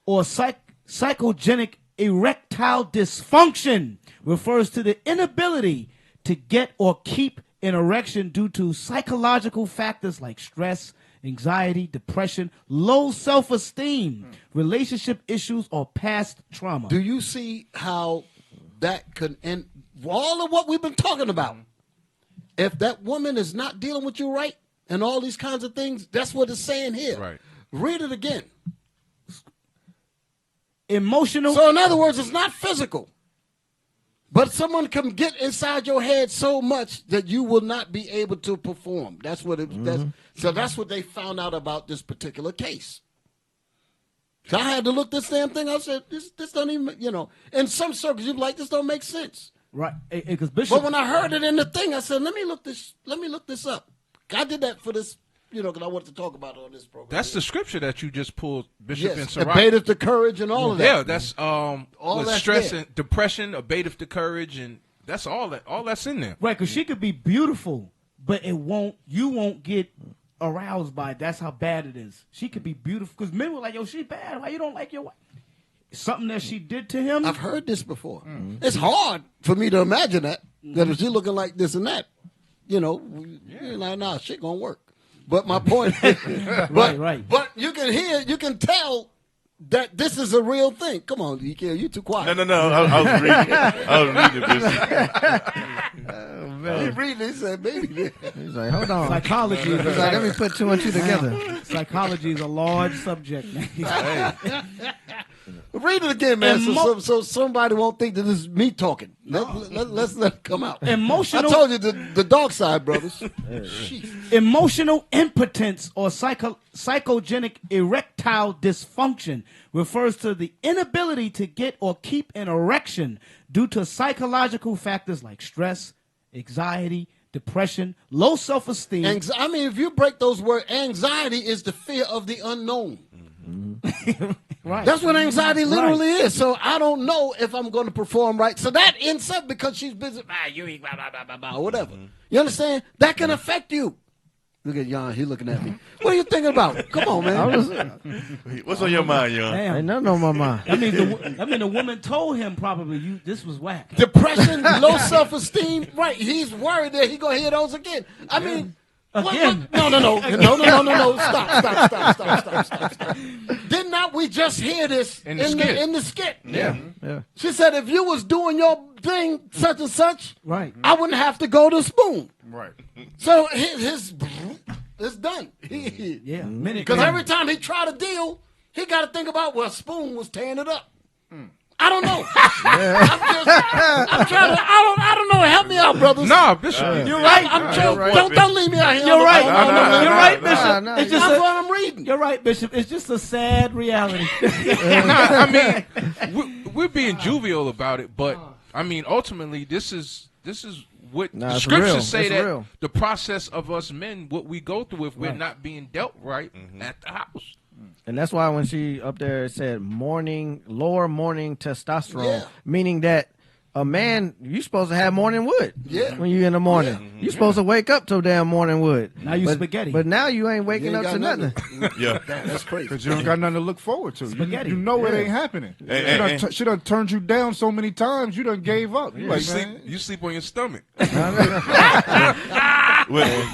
or psychogenic erectile dysfunction refers to the inability to get or keep an erection due to psychological factors like stress, anxiety, depression, low self-esteem, relationship issues, or past trauma. Do you see how that could end all of what we've been talking about? If that woman is not dealing with you right and all these kinds of things, that's what it's saying here. Right. Read it again. Emotional. So in other words, it's not physical. But someone can get inside your head so much that you will not be able to perform. That's what that's what they found out about this particular case. So I had to look this damn thing. I said, this don't even, in some circles you're like, this don't make sense. Right. Because Bishop. But when I heard it in the thing, I said, let me look this up. I did that for this, because I wanted to talk about it on this program. That's the scripture that you just pulled, Bishop and Sirach. Abative to courage and all of that. Yeah, that's all that's stress there. and depression, abative to courage, and that's all that's in there. Right, because she could be beautiful, but you won't get aroused by it. That's how bad it is. She could be beautiful, because men were like, yo, she bad. Why you don't like your wife? Something that she did to him. I've heard this before. It's hard for me to imagine that if she's looking like this and that, you're like, nah, shit gonna work. But my point is, right. But you can tell that this is a real thing. Come on, DK, you too quiet. No. I was reading. I was reading this. Oh, man. He reading. He said, "Baby." He's like, hold on. Psychology. He's like, let me put two and two together. Psychology is a large subject, man. Read it again, man, so somebody won't think that this is me talking. Let's let it come out. Emotional. I told you the dark side, brothers. Emotional impotence or psychogenic erectile dysfunction refers to the inability to get or keep an erection due to psychological factors like stress, anxiety, depression, low self-esteem. If you break those words, anxiety is the fear of the unknown. Right. That's what anxiety literally is. So I don't know if I'm going to perform right. So that ends up because she's busy. You eat blah, blah, blah, blah, blah, whatever. You understand? That can affect you. Look at Jan. He looking at me. What are you thinking about? Come on, man. What's on your mind, Jan? Ain't nothing on my mind. I mean, the woman told him probably this was whack. Depression, low self-esteem. Right. He's worried that he's going to hear those again. I mean. Again. No. Stop. Did not we just hear this in the skit? Yeah. She said, if you was doing your thing such and such, right, I wouldn't have to go to Spoon. Right. So his it's done. Because every time he try to deal, he got to think about, well, Spoon was tearing it up. I don't know. I'm trying to. I don't know. Help me out, brothers. No, Bishop. You're right. I'm trying. Don't leave me out here. You're right. You're right, Bishop. It's just that's what I'm reading. You're right, Bishop. It's just a sad reality. We're being jovial about it, but ultimately, this is what the it's scriptures real. say, It's that real. the process of us men, what we go through if we're not being dealt right at the house. And that's why when she up there said lower morning testosterone, meaning that a man, you supposed to have morning wood. Yeah. When you in the morning. Yeah. You supposed to wake up to damn morning wood. Now you spaghetti. But now you ain't waking up to nothing. Yeah. That's crazy. Because you don't got nothing to look forward to. Spaghetti. You know it ain't happening. She done turned you down so many times, you done gave up. You like, man. You sleep on your stomach.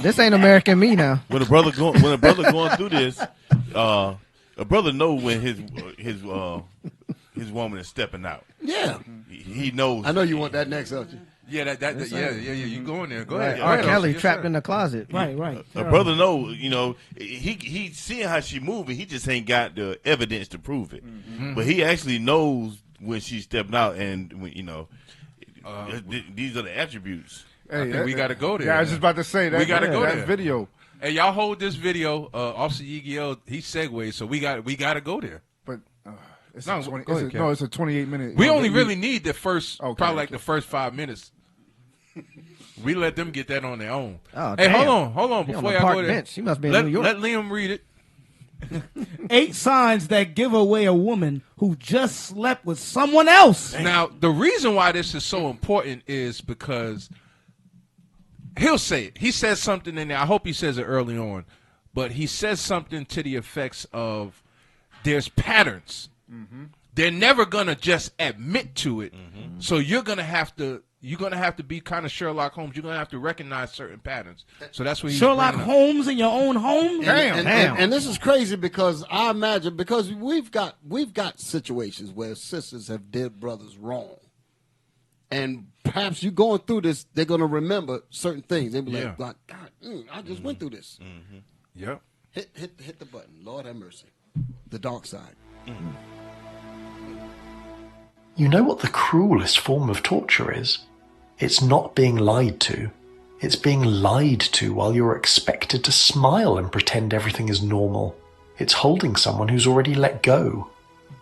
This ain't American me now. When a brother going through this, a brother know when his woman is stepping out. Yeah. He knows. I know you want that next, don't you? Yeah, yeah. You go in there. Go ahead. R. Kelly trapped in the closet. Right. A brother know, he seeing how she moving. He just ain't got the evidence to prove it. Mm-hmm. But he actually knows when she's stepping out, and when these are the attributes. Hey, I think we got to go there. Yeah, I was just about to say that. We got to go that there. Video. Hey, y'all hold this video. Officer Yigiel, he segues, so we got to go there. But it's No, a go ahead, Kev. it's a 28-minute. We only really need the first, the first 5 minutes. We let them get that on their own. Oh, hey, damn. hold on. He on Before the y'all park go there, bench. He must be in New York. Let Liam read it. 8 signs that give away a woman who just slept with someone else. Now, the reason why this is so important is because he'll say it. He says something in there. I hope he says it early on, but he says something to the effects of there's patterns. Mm-hmm. They're never gonna just admit to it. Mm-hmm. So you're gonna have to be kind of Sherlock Holmes. You're gonna have to recognize certain patterns. So that's what he's Sherlock Holmes in your own home. Damn. And this is crazy because I imagine because we've got situations where sisters have did brothers wrong, and perhaps you going through this, they're gonna remember certain things. They'll be like, God, I just went through this. Mm-hmm. Yep. Hit the button. Lord have mercy. The dark side. Mm-hmm. You know what the cruelest form of torture is? It's not being lied to. It's being lied to while you're expected to smile and pretend everything is normal. It's holding someone who's already let go.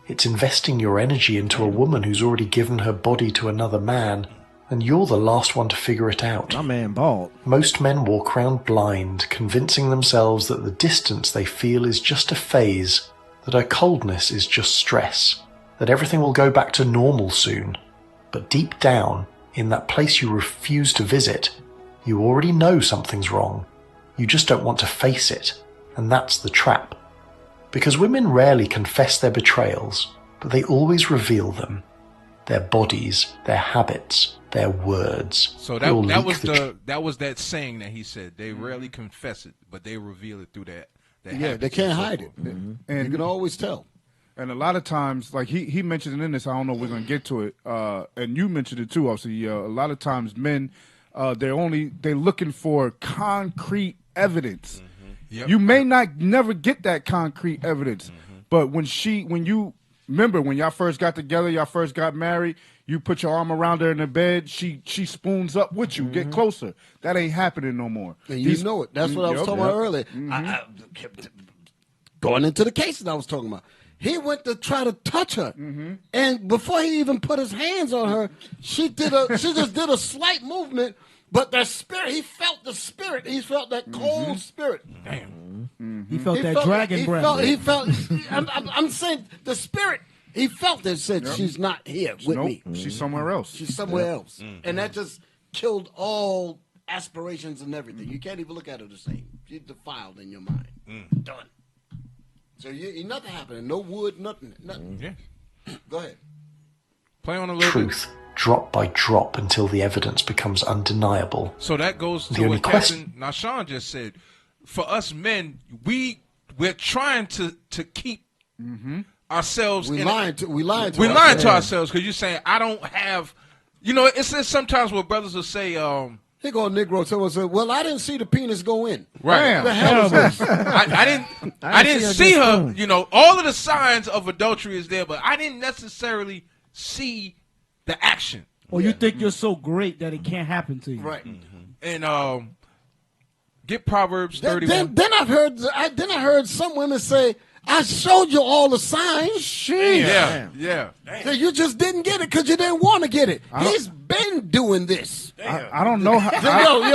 It's investing your energy into a woman who's already given her body to another man, and you're the last one to figure it out. My man bald. Most men walk around blind, convincing themselves that the distance they feel is just a phase, that her coldness is just stress, that everything will go back to normal soon. But deep down, in that place you refuse to visit, you already know something's wrong. You just don't want to face it, and that's the trap. Because women rarely confess their betrayals, but they always reveal them. Their bodies, their habits, their words. So that was that saying that he said. They rarely confess it, but they reveal it through that. They can't hide it. Mm-hmm. And you can always tell. And a lot of times, like he mentioned in this, I don't know if we're going to get to it, and you mentioned it too, obviously. A lot of times men, they're looking for concrete evidence. Mm-hmm. Yep. You may never get that concrete evidence, but when you remember when y'all first got together, y'all first got married, you put your arm around her in the bed, she spoons up with you, get closer. That ain't happening no more. And you know it. That's what I was talking about earlier. Mm-hmm. Going into the cases I was talking about. He went to try to touch her, and before he even put his hands on her, she just did a slight movement. But that spirit, he felt the spirit. He felt that cold spirit. Damn. He felt that dragon breath. He felt. I'm saying the spirit. He felt it. Said she's not here with me. She's somewhere else. She's somewhere else, and that just killed all aspirations and everything. You can't even look at her the same. She's defiled in your mind. Done. So nothing happening. No wood, nothing. Yeah. Go ahead. Play on a little Truth, drop by drop until the evidence becomes undeniable. So that goes to what Captain Nashawn just said. For us men, we're trying to keep ourselves. We lying to ourselves because you're saying I don't have. It's sometimes what brothers will say. He go Negro someone said, "Well, I didn't see the penis go in." Right. The hell is this? I didn't see her. All of the signs of adultery is there, but I didn't necessarily see the action. Or you think you're so great that it can't happen to you. Right. And get Proverbs 31. Then I heard some women say, "I showed you all the signs." Yeah. So you just didn't get it because you didn't want to get it. He's been doing this. I don't know how. Yo,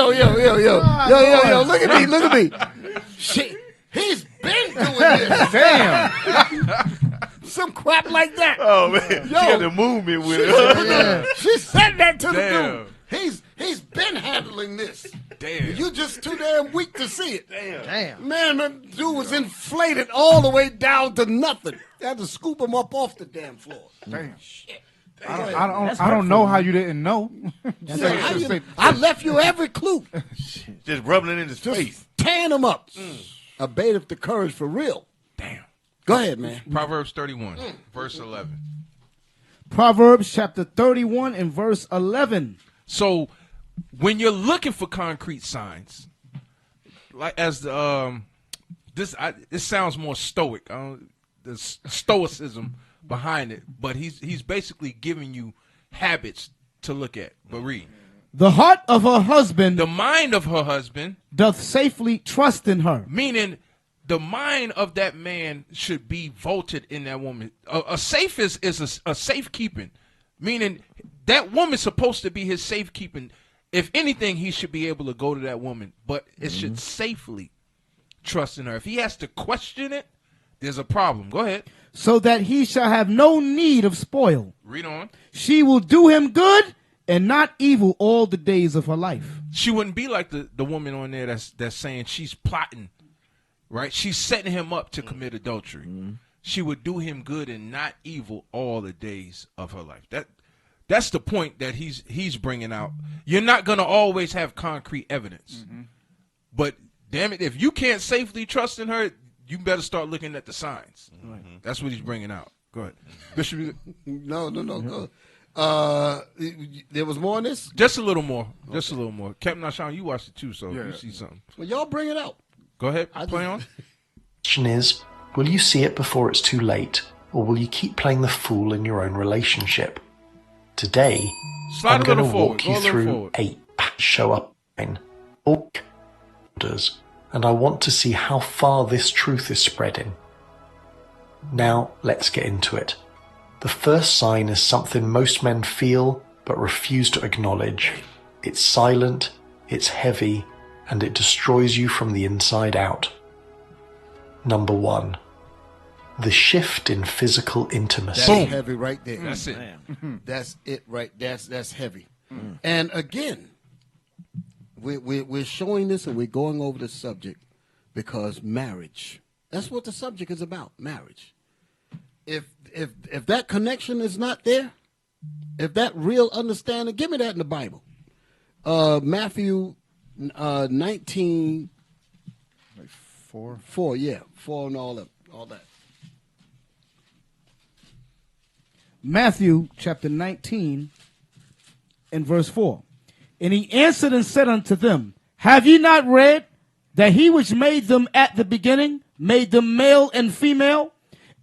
look at me. He's been doing this. Damn. Some clap like that. Oh man, she got the movement with it. She said that to the Damn. dude. He's been handling this. Damn. You just too damn weak to see it. Damn. Man, that dude was inflated all the way down to nothing. They had to scoop him up off the damn floor. Damn. Shit. I don't know how you didn't know. I left you every clue. Just rubbing it in his face. Tearing him up. A bait of the courage for real. Damn. Go ahead, man. Proverbs 31, verse 11. Proverbs chapter 31 and verse 11. So when you're looking for concrete signs, like as the this sounds more stoic. The stoicism behind it, but he's basically giving you habits to look at. But read. The heart of her husband, the mind of her husband, doth safely trust in her. Meaning, the mind of that man should be vaulted in that woman. A safe is a safekeeping, meaning that woman's supposed to be his safekeeping. If anything, he should be able to go to that woman, but it should safely trust in her. If he has to question it, there's a problem. Go ahead. So that he shall have no need of spoil. Read on. She will do him good and not evil all the days of her life. She wouldn't be like the woman on there that's saying she's plotting, right? She's setting him up to commit adultery. She would do him good and not evil all the days of her life. That's the point that he's bringing out. You're not going to always have concrete evidence. But damn it, if you can't safely trust in her, you better start looking at the signs. That's what he's bringing out. Go ahead. Bishop. No. Go. There was more on this? Just a little more. Just a little more. Captain Ashan, you watched it too, so you see something. Well, y'all bring it out. Go ahead. Play on. The question is, will you see it before it's too late, or will you keep playing the fool in your own relationship? Today, I'm going to walk you through 8 show up line orders, and I want to see how far this truth is spreading. Now, let's get into it. The first sign is something most men feel but refuse to acknowledge. It's silent, it's heavy, and it destroys you from the inside out. Number 1. The shift in physical intimacy. That's heavy right there. That's it. That's it right. That's heavy. And again, we're showing this and we're going over the subject because marriage. That's what the subject is about. Marriage. If that connection is not there, if that real understanding, give me that in the Bible. Matthew 19. Like 4. 4, yeah. 4 and all that. Matthew chapter 19 and verse 4. And he answered and said unto them, have ye not read that he which made them at the beginning made them male and female,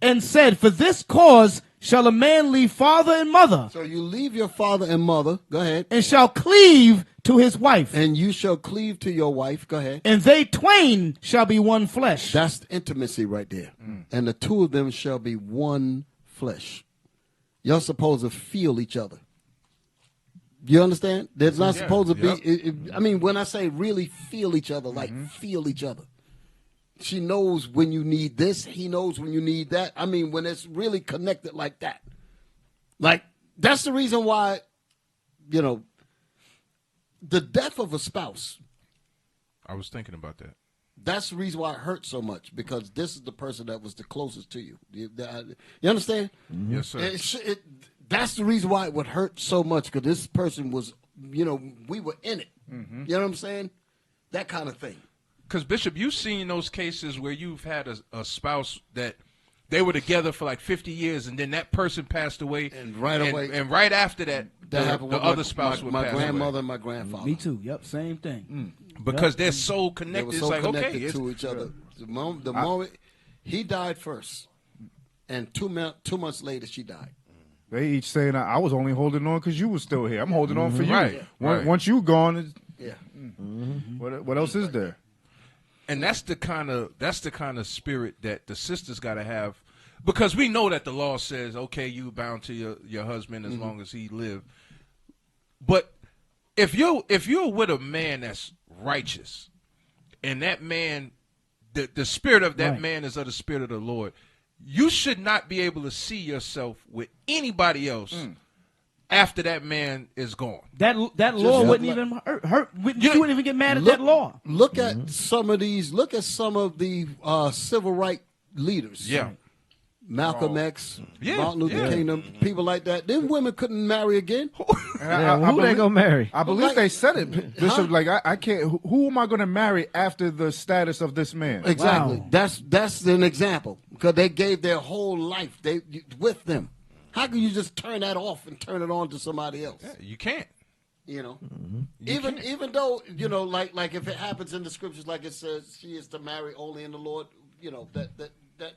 and said, for this cause shall a man leave father and mother. So you leave your father and mother. Go ahead. And shall cleave to his wife. And you shall cleave to your wife. Go ahead. And they twain shall be one flesh. That's intimacy right there. And the two of them shall be one flesh. You're supposed to feel each other. You understand? There's not supposed to be. I mean, when I say really feel each other, like feel each other. She knows when you need this. He knows when you need that. I mean, when it's really connected like that. Like, that's the reason why, the death of a spouse. I was thinking about that. That's the reason why it hurts so much, because this is the person that was the closest to you. You understand? Yes, sir. That's the reason why it would hurt so much, because this person was, we were in it. You know what I'm saying? That kind of thing. Because, Bishop, you've seen those cases where you've had a spouse that they were together for like 50 years, and then that person passed away. And right right after that, happened the with other spouse would my pass grandmother away. and my grandfather. Me too. Yep, same thing. Because they're so connected. They were so it's like, connected to each other. The moment he died first, and 2 months later she died. They each saying, I was only holding on because you was still here. I'm holding on for you. Right. Once you gone, yeah. What else is there? And that's the kind of spirit that the sisters got to have, because we know that the law says, okay, you bound to your husband as long as he live. But if you're with a man that's righteous, and that man, the spirit of that man is of the spirit of the Lord, you should not be able to see yourself with anybody else after that man is gone. That law wouldn't even hurt. You wouldn't even get mad at that law. Look at some of these. Look at some of the civil rights leaders. Yeah. Malcolm X, Martin Luther King, them people like that. Them women couldn't marry again. Who they gonna marry? I believe they said it, Bishop. Like I can't. Who am I going to marry after the status of this man? Exactly. Wow. That's an example because they gave their whole life with them. How can you just turn that off and turn it on to somebody else? Yeah, you can't. You know, even though like if it happens in the scriptures, like it says, she is to marry only in the Lord. You know that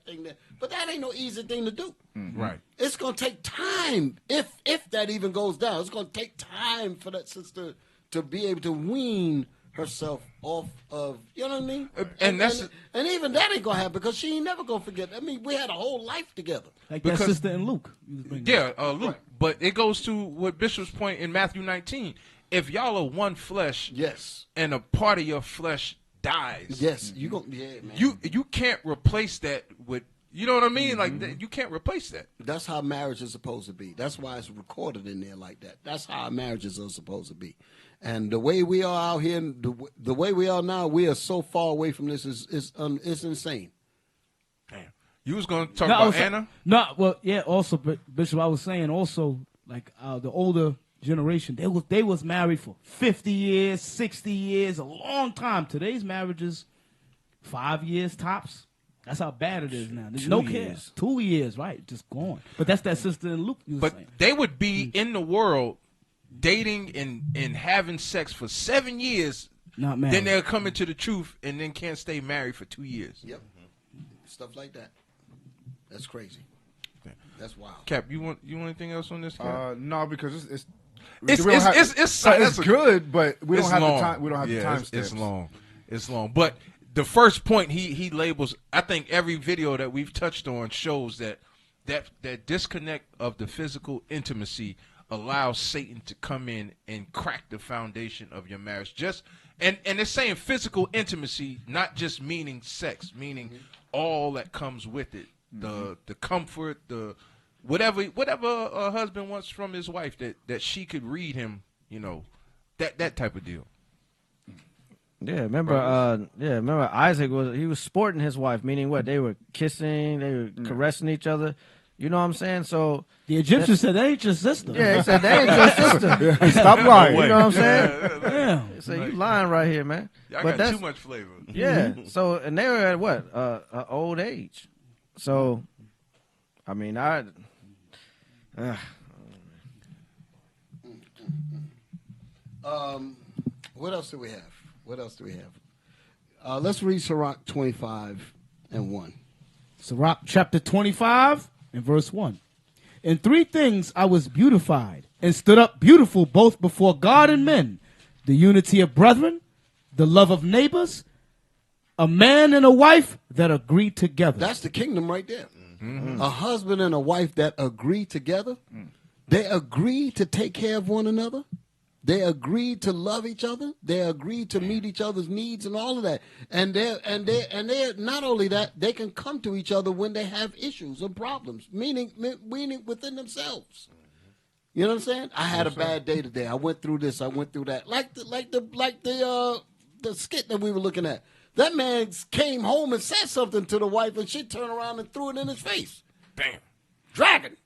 thing there, but that ain't no easy thing to do. Right. It's gonna take time if that even goes down. It's gonna take time for that sister to be able to wean herself off of, you know what I mean? And even that ain't gonna happen because she ain't never gonna forget. I mean, we had a whole life together. Like that sister in Luke. Yeah, Luke. Right. But it goes to what Bishop's point in Matthew 19. If y'all are one flesh, yes, and a part of your flesh dies, yes, you gonna man. You can't replace that with, you know what I mean? Like you can't replace that. That's how marriage is supposed to be. That's why it's recorded in there like that. That's how our marriages are supposed to be. And the way we are out here, the way we are now, we are so far away from this is insane. Damn. You was going to talk about Anna? No, well, yeah. Also, Bishop, I was saying also like the older generation, they was married for 50 years, 60 years, a long time. Today's marriages, 5 years tops. That's how bad it is now. There's no care. 2 years, right? Just gone. But that's that sister in Luke. But saying. They would be in the world dating and having sex for 7 years. Not married. Then they'll come into the truth and then can't stay married for 2 years. Yep. Stuff like that. That's crazy. That's wild. Cap, you want anything else on this? Cap? No, because it's good, but we don't have the time. We don't have the time. It's long. It's long. But the first point he labels, I think every video that we've touched on shows that disconnect of the physical intimacy allows Satan to come in and crack the foundation of your marriage. And it's saying physical intimacy, not just meaning sex, meaning all that comes with it. The comfort, the whatever a husband wants from his wife, that she could read him, you know, that type of deal. Yeah, remember Isaac was sporting his wife, meaning what? They were kissing, they were caressing each other. You know what I'm saying? So the Egyptians said that ain't your sister. Yeah, they said that ain't your sister. Stop lying. You know what I'm saying? Yeah. They say you lying right here, man. Y'all got too much flavor. Yeah. So and they were at what? Old age. So, I mean, what else do we have? Let's read Sirach 25:1. Sirach chapter 25 and verse 1. In 3 things I was beautified and stood up beautiful both before God and men: the unity of brethren, the love of neighbors, a man and a wife that agree together. That's the kingdom right there. A husband and a wife that agree together. They agree to take care of one another. They agree to love each other. They agree to meet each other's needs and all of that. And they're not only that, they can come to each other when they have issues or problems, meaning within themselves. You know what I'm saying? I had a bad day today. I went through this. I went through that. Like the skit that we were looking at. That man came home and said something to the wife, and she turned around and threw it in his face. Damn. Dragon.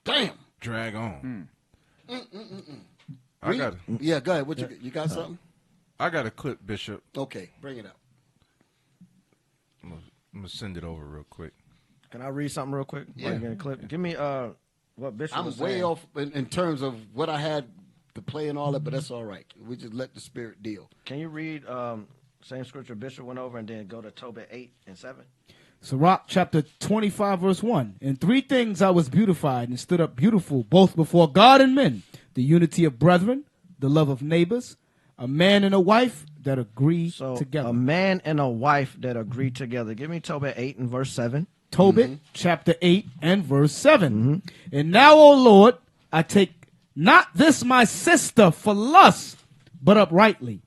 Damn. Drag on. Yeah, go ahead. What you got something? I got a clip, Bishop. Okay, bring it up. I'm gonna send it over real quick. Can I read something real quick? Yeah. Get a clip. Give me what Bishop was way saying. off in terms of what I had to play and all that, but that's all right. We just let the spirit deal. Can you read same scripture Bishop went over and then go to Tobit 8 and 7? Sirach chapter 25 verse 1. In 3 things I was beautified and stood up beautiful both before God and men: the unity of brethren, the love of neighbors, a man and a wife that agree together. A man and a wife that agree together. Give me Tobit 8 and verse 7. Tobit chapter 8 and verse 7. And now, O Lord, I take not this my sister for lust, but uprightly.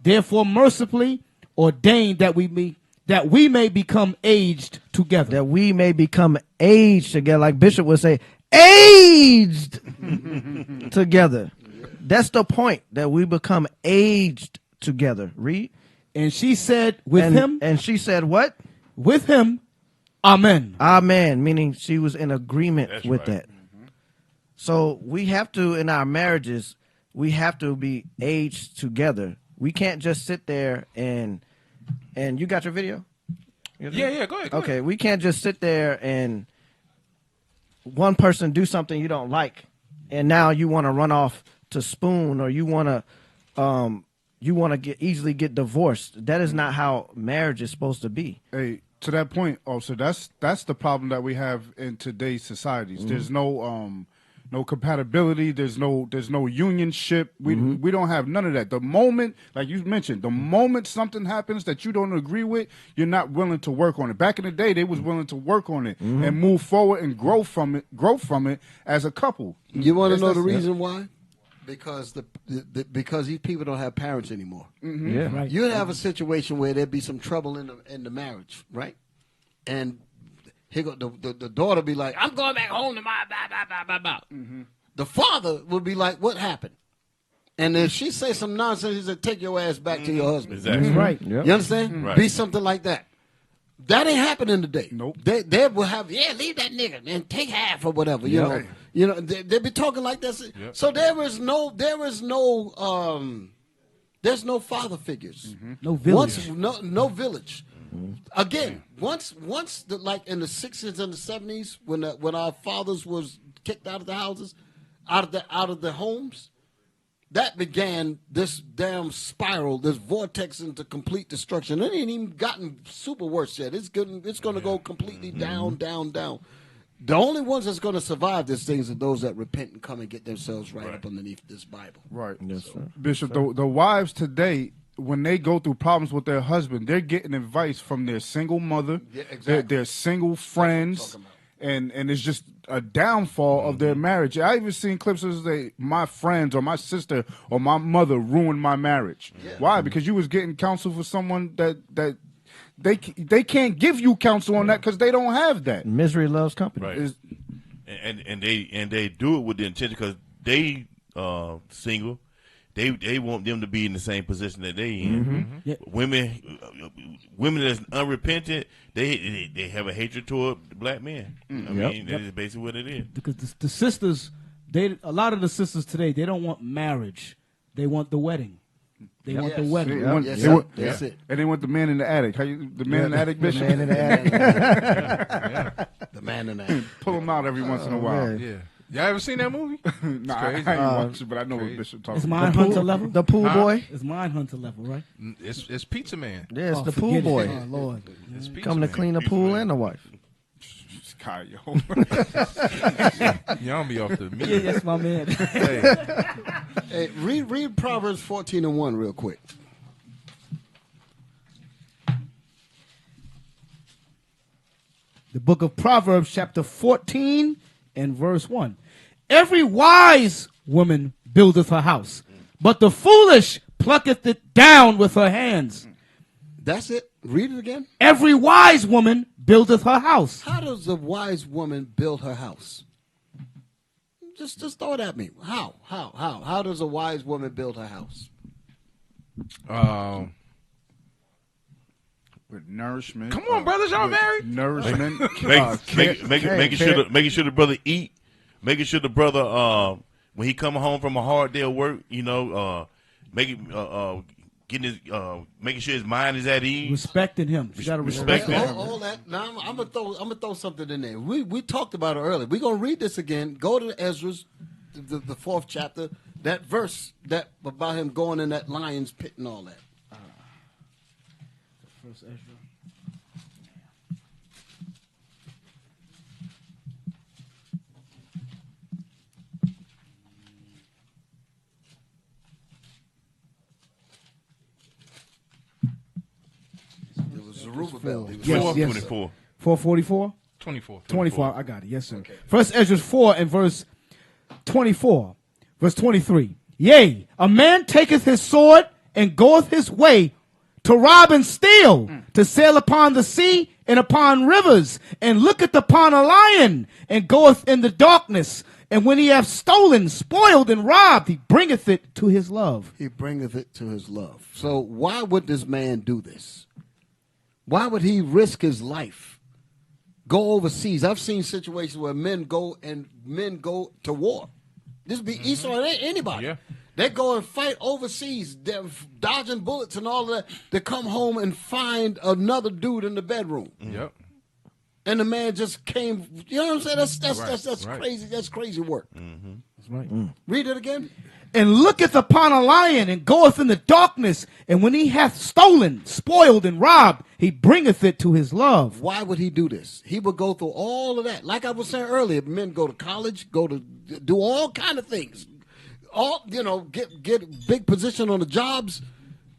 Therefore mercifully ordain that we that we may become aged together. That we may become aged together, like Bishop would say, aged together. That's the point, that we become aged together. Read. And she said with him. And she said what? With him, amen. Amen, meaning she was in agreement with that. So we have to, in our marriages, we have to be aged together. We can't just sit there and you got your video? Yeah, go ahead. Okay, we can't just sit there and one person do something you don't like, and now you want to run off to spoon, or you want to easily get divorced. That is not how marriage is supposed to be. Hey, to that point, also that's the problem that we have in today's societies. Mm-hmm. There's no compatibility. There's no unionship. We don't have none of that. The moment, like you mentioned, the moment something happens that you don't agree with, you're not willing to work on it. Back in the day, they was willing to work on it and move forward and grow from it as a couple. You want to know the reason why? Because because these people don't have parents anymore. Mm-hmm. Yeah, right. You'd have a situation where there'd be some trouble in the marriage, right? And here go the daughter be like, "I'm going back home to my blah." The father would be like, "What happened?" And if she say some nonsense, he said, "Take your ass back to your husband." Exactly. That's right. You understand? Right. Be something like that. That ain't happening today. Nope. They will have, leave that nigga and take half or whatever. You know, they be talking like that. Yep. So there's no father figures. No village. No village. Again, once like in the 60s and the 70s, when our fathers was kicked out of the houses, out of the homes, that began this damn spiral, this vortex into complete destruction. It ain't even gotten super worse yet. It's going to go completely down, down, down. The only ones that's going to survive these things are those that repent and come and get themselves right up underneath this Bible. Right. Yes, sir. Bishop, the wives today, when they go through problems with their husband, they're getting advice from their single mother, their single friends, and it's just a downfall of their marriage. I even seen clips of say, my friends or my sister or my mother ruined my marriage. Yeah. Why? Because you was getting counsel for someone that they can't give you counsel on that because they don't have that. Misery loves company. Right. And they do it with the intention because they single. They want them to be in the same position that they in. Mm-hmm. Yeah. Women that's unrepentant, they have a hatred toward black men. I mean, that is basically what it is. Because the sisters, a lot of the sisters today, they don't want marriage. They want the wedding. They want the wedding. That's it. And they want the man in the attic. The man in the attic, Bishop? The man in the attic. The man in the attic. Pull him out every once in a while. Yeah. Y'all ever seen that movie? Nah, I ain't watched it, but I know what Bishop talking about. It's Mindhunter level? The pool boy? It's Mindhunter level, right? It's Pizza Man. Yeah, it's the pool boy. Oh, Lord. It's Pizza Coming to Man. clean the pool and the wife. Y'all be off the meat. Yeah, that's my man. Hey, read Proverbs 14:1 real quick. The book of Proverbs, chapter 14 and verse 1. Every wise woman buildeth her house, but the foolish plucketh it down with her hands. That's it. Read it again. Every wise woman buildeth her house. How does a wise woman build her house? Just throw it at me. How does a wise woman build her house? With nourishment. Come on, brothers, y'all married? Nourishment. Making sure the brother eat. Making sure the brother when he come home from a hard day of work, making sure his mind is at ease. Respecting him. You gotta respect him. All that. Now I'm gonna throw something in there. We talked about it earlier. We're gonna read this again. Go to Ezra's, the 4th chapter. That verse that about him going in that lion's pit and all that. First Ezra. It was Zerubbabel. Yes. 4:24. 4:44? 24. I got it. Yes, sir. Okay. First Ezra 4 and verse 24. Verse 23. Yea, a man taketh his sword and goeth his way to rob and steal, to sail upon the sea and upon rivers, and looketh upon a lion, and goeth in the darkness. And when he hath stolen, spoiled, and robbed, he bringeth it to his love. He bringeth it to his love. So why would this man do this? Why would he risk his life? Go overseas. I've seen situations where men go to war. This would be Esau and anybody. Yeah. They go and fight overseas, they're dodging bullets and all of that. They come home and find another dude in the bedroom. Yep. And the man just came. You know what I'm saying? That's right. crazy. That's crazy work. That's right. Read it again. And looketh upon a lion, and goeth in the darkness. And when he hath stolen, spoiled, and robbed, he bringeth it to his love. Why would he do this? He would go through all of that. Like I was saying earlier, men go to college, go to do all kind of things. Get big position on the jobs,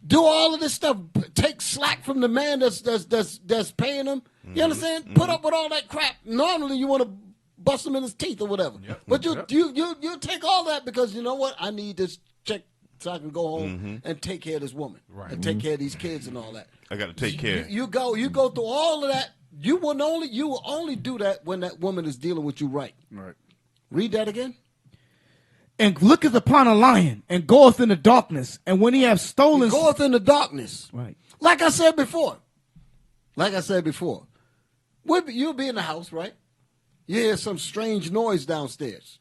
do all of this stuff, take slack from the man that's paying them. You understand? Put up with all that crap. Normally you want to bust him in his teeth or whatever. Yep. But you take all that because you know what? I need this check so I can go home and take care of this woman and take care of these kids and all that. I got to take care. You go through all of that. You will only do that when that woman is dealing with you right. Right. Read that again. And looketh upon a lion, and goeth in the darkness, and when he hath stolen, he goeth in the darkness. Right. Like I said before. You'll be in the house, right? You hear some strange noise downstairs.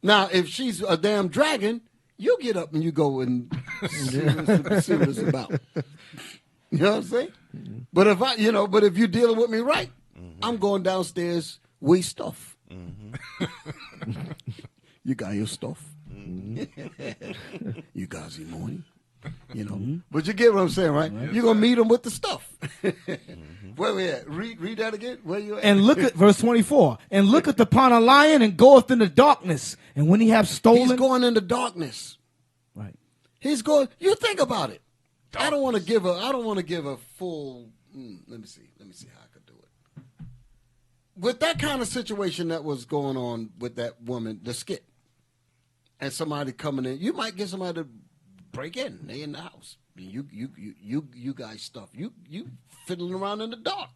Now, if she's a damn dragon, you get up and you go and see what it's about. You know what I'm saying? But if you're dealing with me right, I'm going downstairs with stuff. You got your stuff. You guys in morning. But you get what I'm saying, right? You're going to meet them with the stuff. Where we at? Read that again. Where you at? And look at verse 24. And looketh upon a lion, and goeth in the darkness. And when he hath stolen. He's going in the darkness. Right. He's going. You think about it. Darkness. I don't want to give a full. Let me see how I could do it. With that kind of situation that was going on with that woman, the skit, and somebody coming in, you might get somebody to break in. They in the house. You guys stuff. You fiddling around in the dark.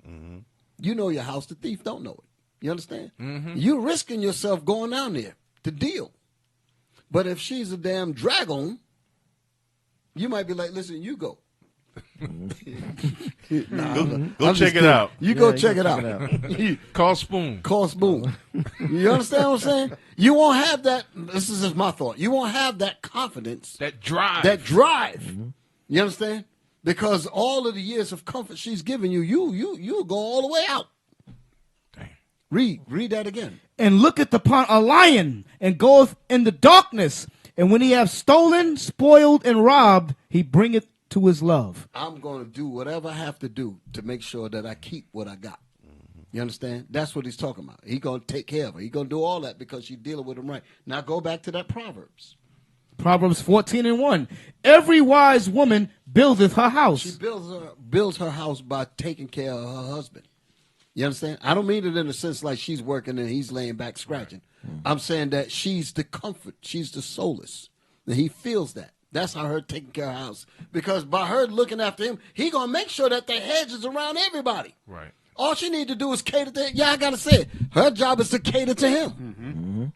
You know your house. The thief don't know it. You understand? You risking yourself going down there to deal. But if she's a damn dragon, you might be like, listen, you go. Go check it out. You go check it out. Call Spoon. You understand what I'm saying? You won't have that. This is just my thought. You won't have that confidence. That drive. You understand? Because all of the years of comfort she's given you, you'll go all the way out. Dang. Read that again. And looketh upon a lion, and goeth in the darkness. And when he hath stolen, spoiled, and robbed, he bringeth to his love. I'm going to do whatever I have to do to make sure that I keep what I got. You understand? That's what he's talking about. He's going to take care of her. He's going to do all that because she's dealing with him right. Now go back to that Proverbs. Proverbs 14:1. Every wise woman buildeth her house. She builds her house by taking care of her husband. You understand? I don't mean it in the sense like she's working and he's laying back scratching. I'm saying that she's the comfort. She's the solace. And he feels that. That's how her taking care of her house. Because by her looking after him, he going to make sure that the hedge is around everybody. Right. All she need to do is cater to him. Yeah, I got to say it. Her job is to cater to him.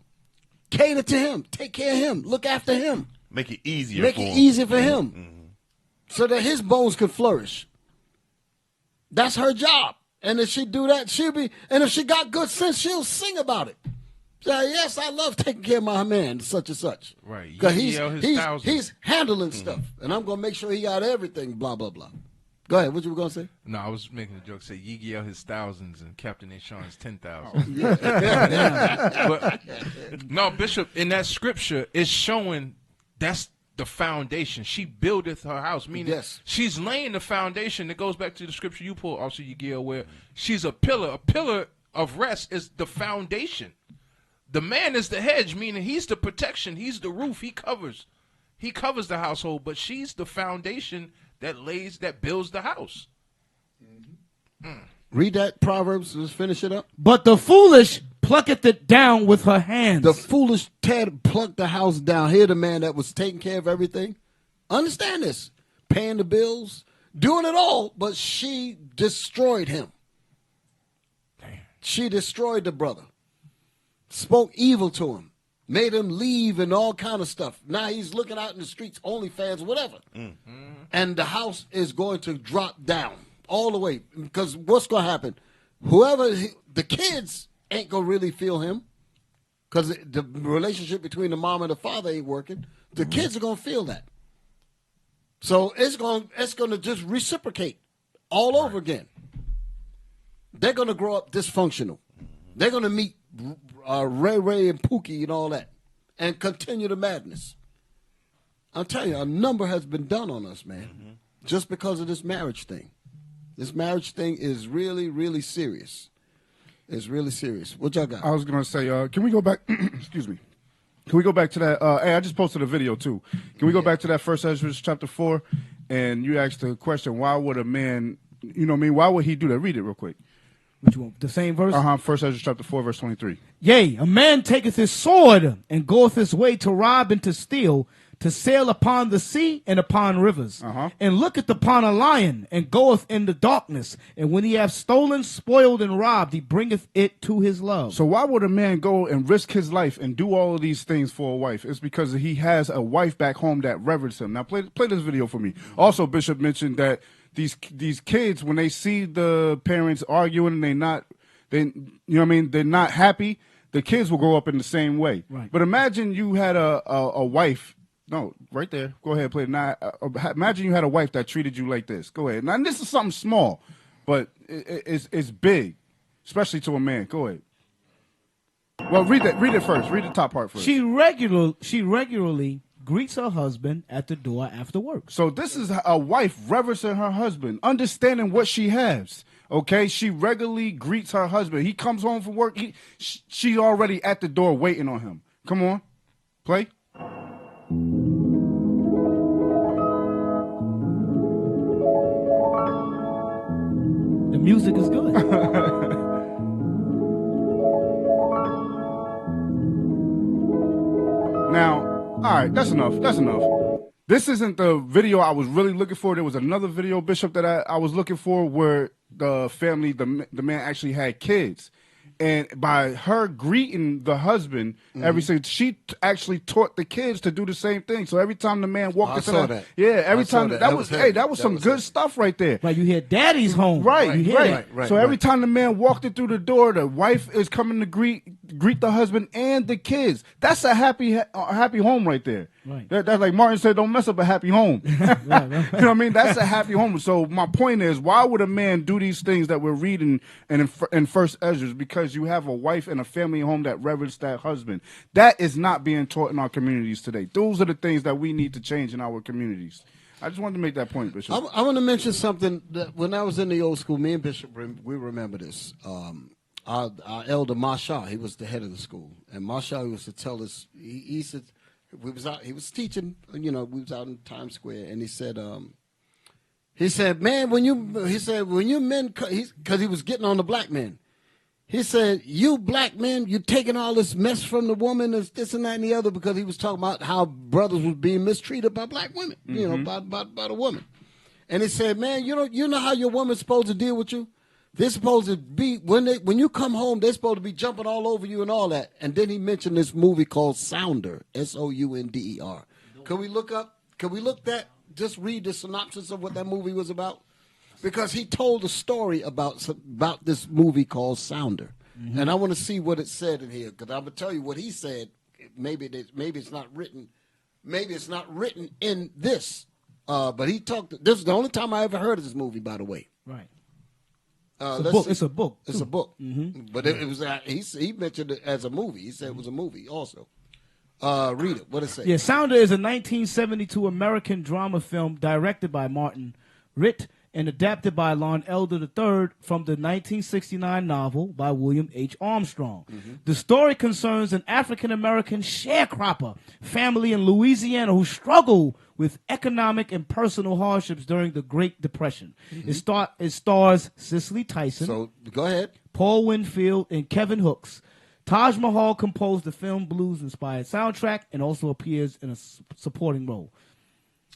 Cater to him. Take care of him. Look after him. Make it easier for him. Make it easier for him. So that his bones can flourish. That's her job. And if she do that, she'll be, and if she got good sense, she'll sing about it. Say, yes, I love taking care of my man, such and such. Right. Because he's handling stuff. And I'm going to make sure he got everything, blah, blah, blah. Go ahead. What you were going to say? No, I was making a joke. Say, Yiggy out his thousands and Captain Sean's 10,000. But, no, Bishop, in that scripture, it's showing that's the foundation. She buildeth her house, meaning she's laying the foundation. That goes back to the scripture you pulled, also Yiggy, where she's a pillar. A pillar of rest is the foundation. The man is the hedge, meaning he's the protection. He's the roof. He covers the household, but she's the foundation that builds the house. Read that Proverbs. Let's finish it up. But the foolish plucketh it down with her hands. The foolish Ted plucked the house down. Here, the man that was taking care of everything. Understand this. paying the bills, doing it all, but she destroyed him. She destroyed the brother, spoke evil to him, made him leave and all kind of stuff. Now he's looking out in the streets, OnlyFans, whatever. And the house is going to drop down all the way. Because what's going to happen? The kids ain't going to really feel him because the relationship between the mom and the father ain't working. The kids are going to feel that. So it's going to just reciprocate all over again. They're going to grow up dysfunctional. They're going to meet Ray and Pookie and all that and continue the madness. I'll tell you, a number has been done on us, man, just because of this marriage thing. This marriage thing is really, really serious. It's really serious. What y'all got? I was going to say, can we go back? Excuse me. Can we go back to that? Hey, I just posted a video, too. Can we go back to that 1 Ezra chapter 4? And you asked the question, why would a man, why would he do that? Read it real quick. Which one? The same verse? 1 Ezra chapter 4, verse 23. Yea, a man taketh his sword and goeth his way to rob and to steal, to sail upon the sea and upon rivers, and looketh upon a lion and goeth in the darkness. And when he hath stolen, spoiled, and robbed, he bringeth it to his love. So why would a man go and risk his life and do all of these things for a wife? It's because he has a wife back home that reverence him. Now play this video for me. Also, Bishop mentioned that these kids, when they see the parents arguing and they're not happy, the kids will grow up in the same way. Right. But imagine you had a wife. No, right there. Go ahead, play it. Now, imagine you had a wife that treated you like this. Go ahead. Now, this is something small, but it's big, especially to a man. Go ahead. Well, read it first. Read the top part first. She regularly greets her husband at the door after work. So this is a wife reverencing her husband, understanding what she has. Okay, she regularly greets her husband. He comes home from work. She's already at the door waiting on him. Come on, play. The music is good. Now, all right, that's enough. That's enough. This isn't the video I was really looking for. There was another video, Bishop, that I was looking for where the family, the man actually had kids. And by her greeting the husband, she actually taught the kids to do the same thing. So every time the man walked into that, every time that was some good stuff right there. Like you hear daddy's home. Right. So every time the man walked it through the door, the wife is coming to greet the husband and the kids. That's a happy home right there. Right. That's like Martin said, don't mess up a happy home. You know what I mean? That's a happy home. So my point is, why would a man do these things that we're reading in 1 Ezra? Because you have a wife and a family home that reverence that husband. That is not being taught in our communities today. Those are the things that we need to change in our communities. I just wanted to make that point, Bishop. I want to mention something that when I was in the old school, me and Bishop, we remember this. Our elder Masha, he was the head of the school, and Masha used to tell us. He said we was out. He was teaching. We was out in Times Square, and he said, man, when you men, because he was getting on the black men. He said, you black men, you taking all this mess from the woman, this and that and the other, because he was talking about how brothers was being mistreated by black women, by the woman. And he said, man, you know how your woman's supposed to deal with you? They're supposed to be, when you come home, they're supposed to be jumping all over you and all that. And then he mentioned this movie called Sounder, Sounder. Can we look just read the synopsis of what that movie was about? Because he told a story about this movie called Sounder. Mm-hmm. And I want to see what it said in here, because I'm going to tell you what he said. Maybe it's not written. Maybe it's not written in this. But he talked. This is the only time I ever heard of this movie, by the way. Right. It's a book. It's a book. Mm-hmm. But it was. He mentioned it as a movie. He said it was a movie also. Read it. What it say? Yeah, Sounder is a 1972 American drama film directed by Martin Ritt and adapted by Lon Elder III from the 1969 novel by William H. Armstrong. Mm-hmm. The story concerns an African-American sharecropper family in Louisiana who struggled with economic and personal hardships during the Great Depression. Mm-hmm. It stars Cicely Tyson. So, go ahead. Paul Winfield and Kevin Hooks. Taj Mahal composed the film blues-inspired soundtrack and also appears in a supporting role.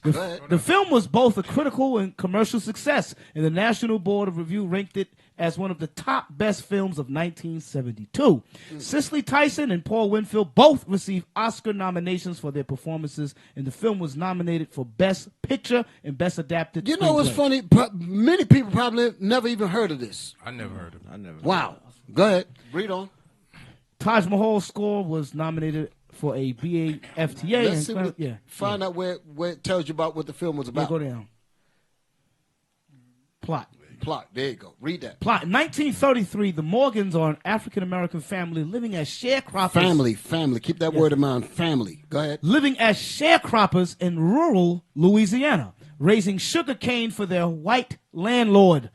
The film was both a critical and commercial success, and the National Board of Review ranked it as one of the top best films of 1972. Cicely Tyson and Paul Winfield both received Oscar nominations for their performances, and the film was nominated for Best Picture and Best Adapted You know what's funny? Many people probably never even heard of this. I never heard of it. Wow. Go ahead. Read on. Taj Mahal's score was nominated for a BAFTA. Let's see find out where it tells you about what the film was about. Yeah, go down. Plot. There you go. Read that. Plot. In 1933, the Morgans are an African-American family living as sharecroppers. Family. Keep that word in mind. Family. Go ahead. Living as sharecroppers in rural Louisiana, raising sugar cane for their white landlord.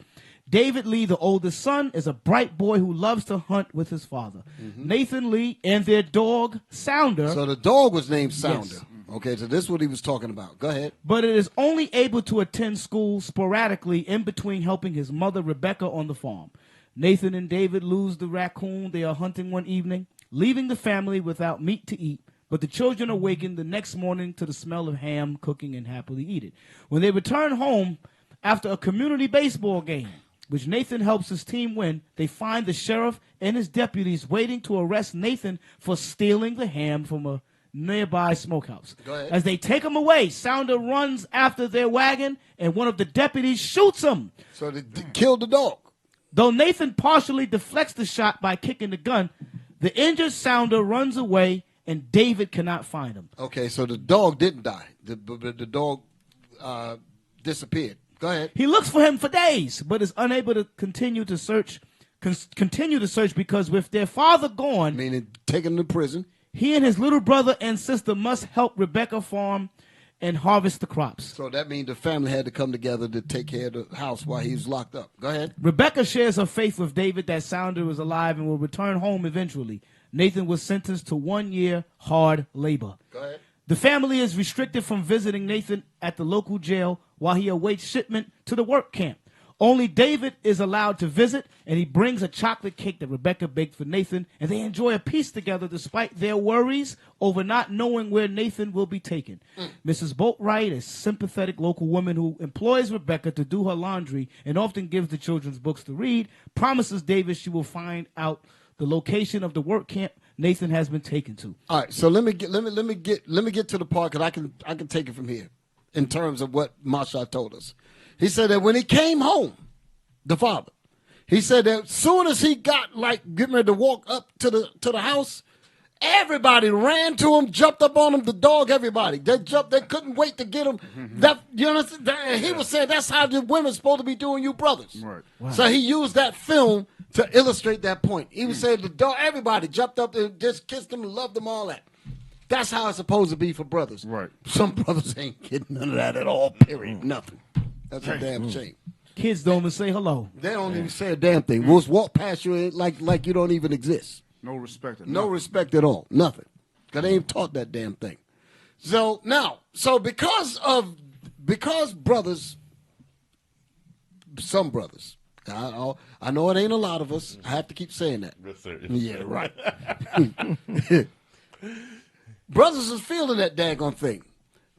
David Lee, the oldest son, is a bright boy who loves to hunt with his father. Nathan Lee and their dog, Sounder. So the dog was named Sounder. Yes. Okay, so this is what he was talking about. Go ahead. But it is only able to attend school sporadically in between helping his mother, Rebecca, on the farm. Nathan and David lose the raccoon they are hunting one evening, leaving the family without meat to eat. But the children awaken the next morning to the smell of ham cooking and happily eat it. When they return home after a community baseball game, which Nathan helps his team win, they find the sheriff and his deputies waiting to arrest Nathan for stealing the ham from a nearby smokehouse. Go ahead. As they take him away, Sounder runs after their wagon, and one of the deputies shoots him. So they killed the dog. Though Nathan partially deflects the shot by kicking the gun, the injured Sounder runs away, and David cannot find him. Okay, so the dog didn't die. The dog disappeared. Go ahead. He looks for him for days, but is unable to continue to search because with their father gone, meaning taking him to prison, he and his little brother and sister must help Rebecca farm and harvest the crops. So that means the family had to come together to take care of the house while he was locked up. Go ahead. Rebecca shares her faith with David that Sounder is alive and will return home eventually. Nathan was sentenced to 1 year hard labor. Go ahead. The family is restricted from visiting Nathan at the local jail while he awaits shipment to the work camp. Only David is allowed to visit, and he brings a chocolate cake that Rebecca baked for Nathan, and they enjoy a peace together despite their worries over not knowing where Nathan will be taken. Mrs. Boatwright, a sympathetic local woman who employs Rebecca to do her laundry and often gives the children's books to read, promises David she will find out the location of the work camp Nathan has been taken to. All right, so let me get to the part, because I can take it from here in terms of what Masha told us. He said that when he came home, the father, he said that as soon as he got getting ready to walk up to the house, everybody ran to him, jumped up on him, the dog, everybody. They couldn't wait to get him. That, you understand? He was saying that's how the women's supposed to be doing you brothers. Right. Wow. So he used that film to illustrate that point. He was saying the dog, everybody jumped up and just kissed him and loved them, all that. That's how it's supposed to be for brothers. Right. Some brothers ain't getting none of that at all, period. Nothing. That's a damn shame. Kids don't even say hello. They don't even say a damn thing. We'll just walk past you like you don't even exist. No respect. No respect at all. Nothing. Because they ain't taught that damn thing. So now, because brothers, some brothers, I know it ain't a lot of us. I have to keep saying that. Yes, sir. Yeah, right. Brothers is feeling that daggone thing.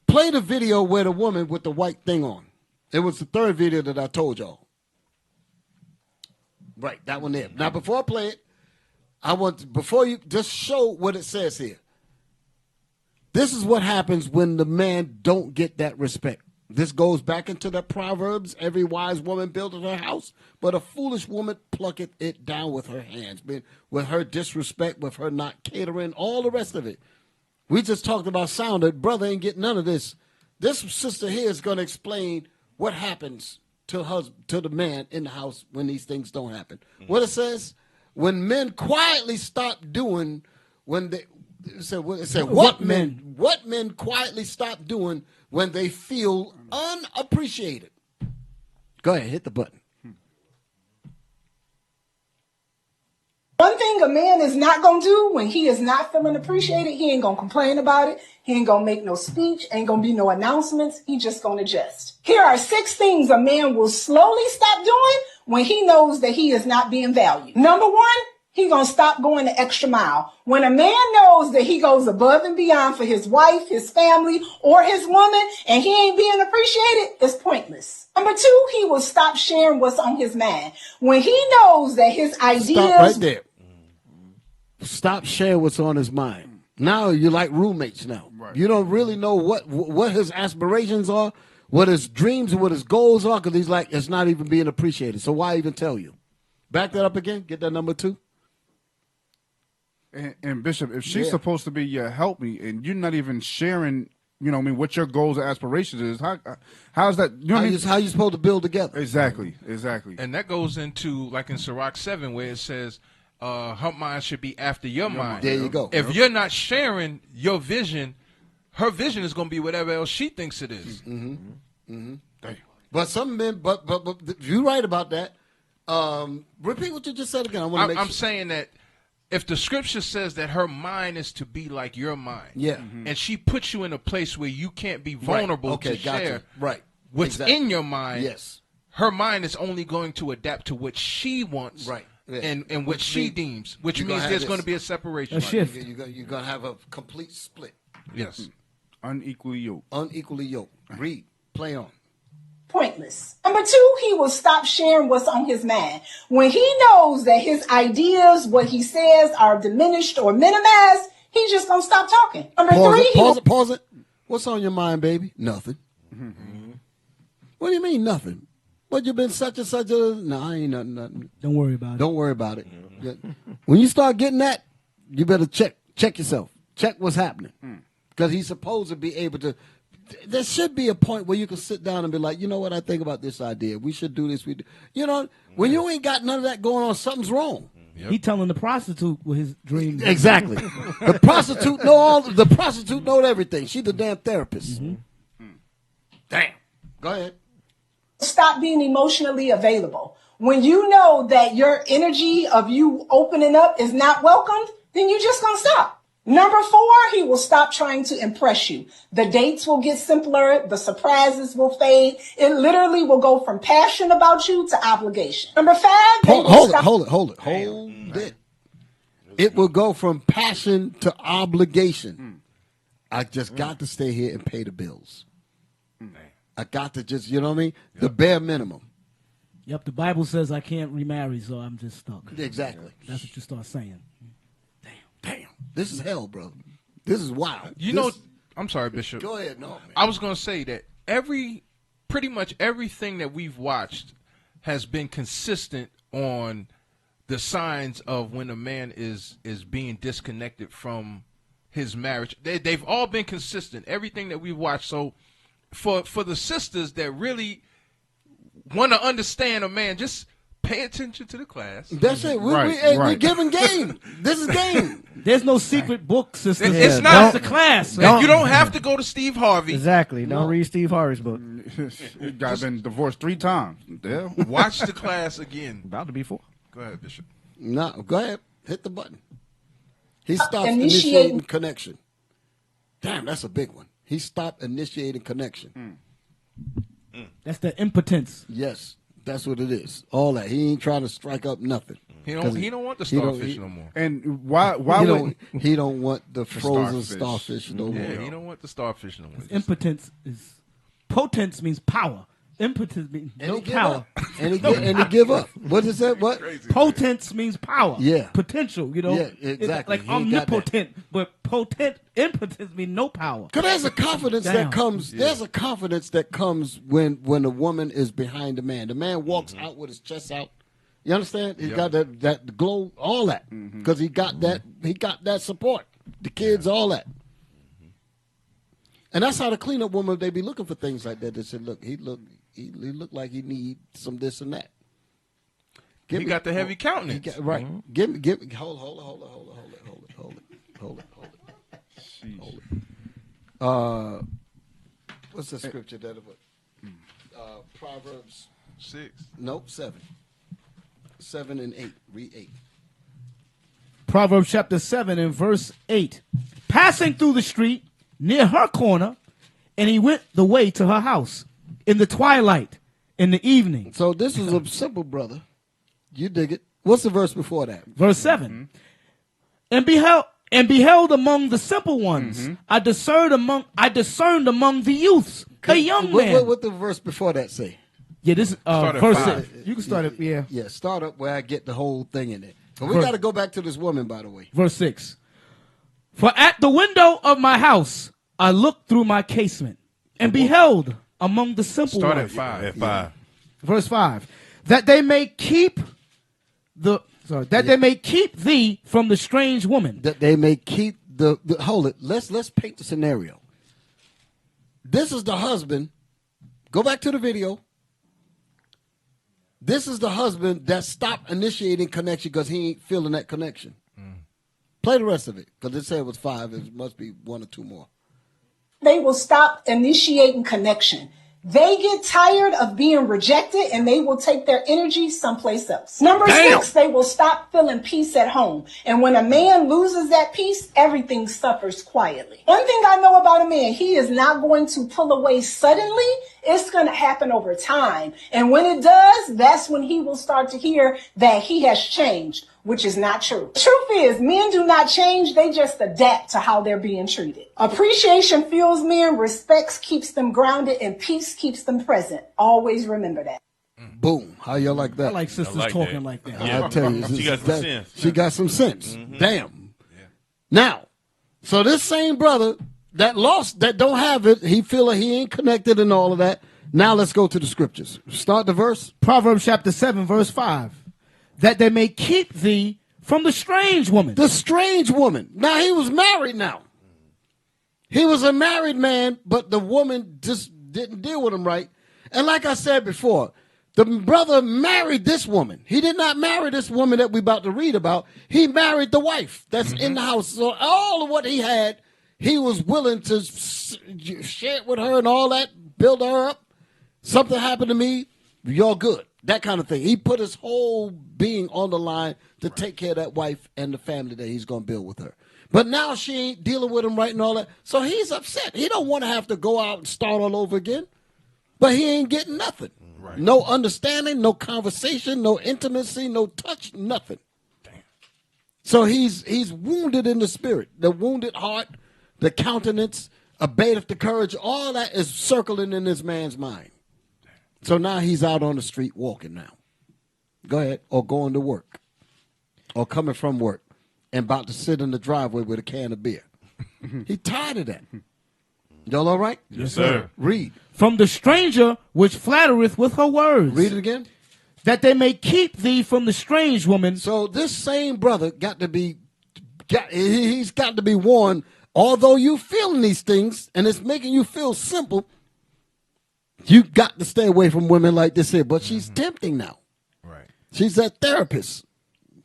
Play the video where the woman with the white thing on. It was the third video that I told y'all. Right, that one there. Now, before I play it, before you just show what it says here. This is what happens when the man don't get that respect. This goes back into the Proverbs. Every wise woman buildeth her house, but a foolish woman plucketh it down with her hands. With her disrespect, with her not catering, all the rest of it. We just talked about Sounder. Brother ain't getting none of this. This sister here is going to explain what happens to the man in the house when these things don't happen. What it says, when men quietly stop doing, what men quietly stop doing when they feel unappreciated. Go ahead, hit the button. One thing a man is not going to do when he is not feeling appreciated, he ain't going to complain about it. He ain't going to make no speech, ain't going to be no announcements. He just going to jest. Here are 6 things a man will slowly stop doing when he knows that he is not being valued. Number 1, he gonna stop going the extra mile. When a man knows that he goes above and beyond for his wife, his family, or his woman, and he ain't being appreciated, it's pointless. Number two, he will stop sharing what's on his mind. When he knows that his ideas... Stop right there. Stop sharing what's on his mind. Now you're like roommates now. Right. You don't really know what his aspirations are, what his dreams and what his goals are, because he's like, it's not even being appreciated. So why even tell you? Back that up again. Get that number two. And Bishop, if she's supposed to be your helpmate and you're not even sharing, you know what I mean, what your goals and aspirations is, how's that? You know how you supposed to build together? Exactly. And that goes into, like in Sirach 7, where it says, her mind should be after your mind. There you go. If you're not sharing your vision, her vision is going to be whatever else she thinks it is. But some men, but you're right about that. Repeat what you just said again. I'm saying that if the scripture says that her mind is to be like your mind, and she puts you in a place where you can't be vulnerable to share what's in your mind, her mind is only going to adapt to what she wants, and what she deems, which means there's going to be a separation. A shift. You're going to have a complete split. Yes. Unequally yoked. Unequally yoked. Read. Play on. Pointless. Number two, he will stop sharing what's on his mind. When he knows that his ideas, what he says, are diminished or minimized, he's just going to stop talking. Number three, pause it. What's on your mind, baby? Nothing. What do you mean, nothing? But you've been such and such a... No, I ain't nothing. Don't worry about it. Don't worry about it. When you start getting that, you better check yourself. Check what's happening. Because he's supposed to be able to... There should be a point where you can sit down and be like, you know what, I think about this idea. We should do this. You know, when you ain't got none of that going on, something's wrong. He telling the prostitute what his dreams. Exactly. The prostitute know everything. She's the damn therapist. Damn. Go ahead. Stop being emotionally available. When you know that your energy of you opening up is not welcomed, then you just gonna stop. Number four, he will stop trying to impress you. The dates will get simpler. The surprises will fade. It literally will go from passion about you to obligation. Number five, hold it. It will go from passion to obligation. I just got to stay here and pay the bills. I got to just, you know what I mean? The bare minimum. Yep, the Bible says I can't remarry, so I'm just stuck. Exactly. That's what you start saying. Damn. This is hell, bro. This is wild. I'm sorry, Bishop. Go ahead. No, man. I was going to say that pretty much everything that we've watched has been consistent on the signs of when a man is being disconnected from his marriage. They've all been consistent, everything that we've watched. So for the sisters that really want to understand a man, just pay attention to the class. That's it. We're giving game. This is game. There's no secret book, sister. It's not the class. You don't have to go to Steve Harvey. Exactly. Don't read Steve Harvey's book. Guy's been divorced 3 times. Watch the class again. About to be 4. Go ahead, Bishop. No, go ahead. Hit the button. He stopped initiating connection. Damn, that's a big one. He stopped initiating connection. That's the impotence. Yes. That's what it is. All that. He ain't trying to strike up nothing. He don't want the starfish no more. And why he don't want the frozen starfish no more. Yeah, he don't want the starfish no more. Impotence is potence means power. Impotence means no power. And he give up. What is that? What? Potence means power. Yeah. Potential, you know. Yeah, exactly. It's like omnipotent, but impotence means no power. Because there's a confidence that comes. Yeah. There's a confidence that comes when a woman is behind the man. The man walks out with his chest out. You understand? He's got that glow, all that. Because he got that. He got that support. The kids, all that. And that's how the cleanup woman, they be looking for things like that. They said, look, he looked like he need some this and that. He got the heavy countenance. Right. Give me. Hold it. What's the scripture that? Proverbs 6. Nope, 7. 7 and 8. Read 8. Proverbs chapter 7 and verse 8. Passing through the street near her corner, and he went the way to her house in the twilight, in the evening. So this is a simple brother. You dig it. What's the verse before that? Verse 7. And beheld among the simple ones, I discerned among the youths a young man. What the verse before that say? Yeah, this is verse 6. You can start it. Yeah. Yeah, start up where I get the whole thing in it. But we got to go back to this woman, by the way. Verse 6. For at the window of my house I looked through my casement and beheld among the simple Start ones. at 5. At 5. Verse 5. That they may keep thee from the strange woman. That they may keep the hold it. Let's paint the scenario. This is the husband. Go back to the video. This is the husband that stopped initiating connection because he ain't feeling that connection. Play the rest of it because it said it was 5. It must be 1 or 2 more. They will stop initiating connection. They get tired of being rejected and they will take their energy someplace else. Number 6, they will stop feeling peace at home. And when a man loses that peace, everything suffers quietly. One thing I know about a man, he is not going to pull away suddenly. It's going to happen over time. And when it does, that's when he will start to hear that he has changed, which is not true. The truth is, men do not change. They just adapt to how they're being treated. Appreciation fuels men, respect keeps them grounded, and peace keeps them present. Always remember that. Boom. How y'all like that? I like sisters talking like that. Yeah. I'll tell you. She got some sense. She got some sense. Damn. Yeah. Now, so this same brother that lost, that don't have it, he feel like he ain't connected and all of that. Now let's go to the scriptures. Start the verse. Proverbs chapter 7, verse 5. That they may keep thee from the strange woman. The strange woman. Now, he was married now. He was a married man, but the woman just didn't deal with him right. And like I said before, the brother married this woman. He did not marry this woman that we're about to read about. He married the wife that's in the house. So all of what he had, he was willing to share it with her and all that, build her up. Something happened to me, you're good. That kind of thing. He put his whole being on the line to take care of that wife and the family that he's going to build with her. But now she ain't dealing with him right and all that. So he's upset. He don't want to have to go out and start all over again. But he ain't getting nothing. Right. No understanding, no conversation, no intimacy, no touch, nothing. Damn. So he's wounded in the spirit. The wounded heart, the countenance, abated the courage, all that is circling in this man's mind. So now he's out on the street walking now. Go ahead. Or going to work. Or coming from work. And about to sit in the driveway with a can of beer. He tired of that. Y'all all right? Yes, sir. Read. From the stranger which flattereth with her words. Read it again. That they may keep thee from the strange woman. So this same brother he's got to be warned, although you feeling these things and it's making you feel simple, you got to stay away from women like this here. But she's tempting now. Right. She's that therapist.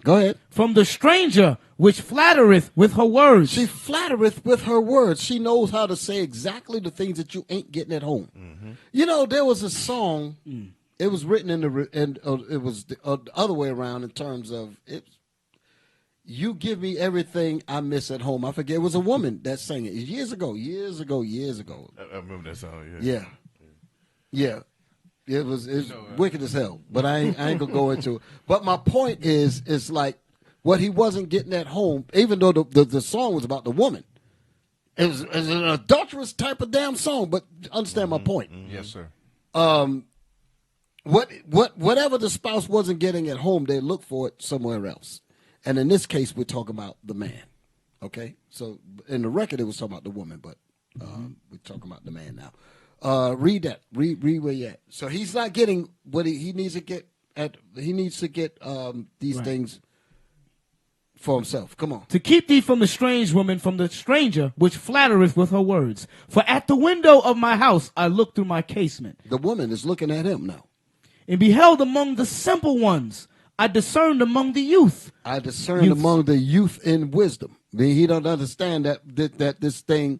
Go ahead. From the stranger which flattereth with her words. She flattereth with her words. She knows how to say exactly the things that you ain't getting at home. Mm-hmm. You know, there was a song. It was written it was the other way around in terms of it. You give me everything I miss at home. I forget. It was a woman that sang it years ago. I remember that song. Yeah. It's wicked as hell, but I ain't gonna go into it. But my point is, it's like what he wasn't getting at home, even though the song was about the woman. It was an adulterous type of damn song, but understand my point. Yes, sir. Whatever the spouse wasn't getting at home, they look for it somewhere else. And in this case, we're talking about the man. Okay? So in the record, it was talking about the woman, but we're talking about the man now. Read that. Read where you at. So he's not getting what he needs to get at. He needs to get these things for himself. Come on. To keep thee from the strange woman, from the stranger which flattereth with her words. For at the window of my house I looked through my casement. The woman is looking at him now. And beheld among the simple ones. I discerned among the youth. I discerned among the youth in wisdom. I mean, he don't understand that this thing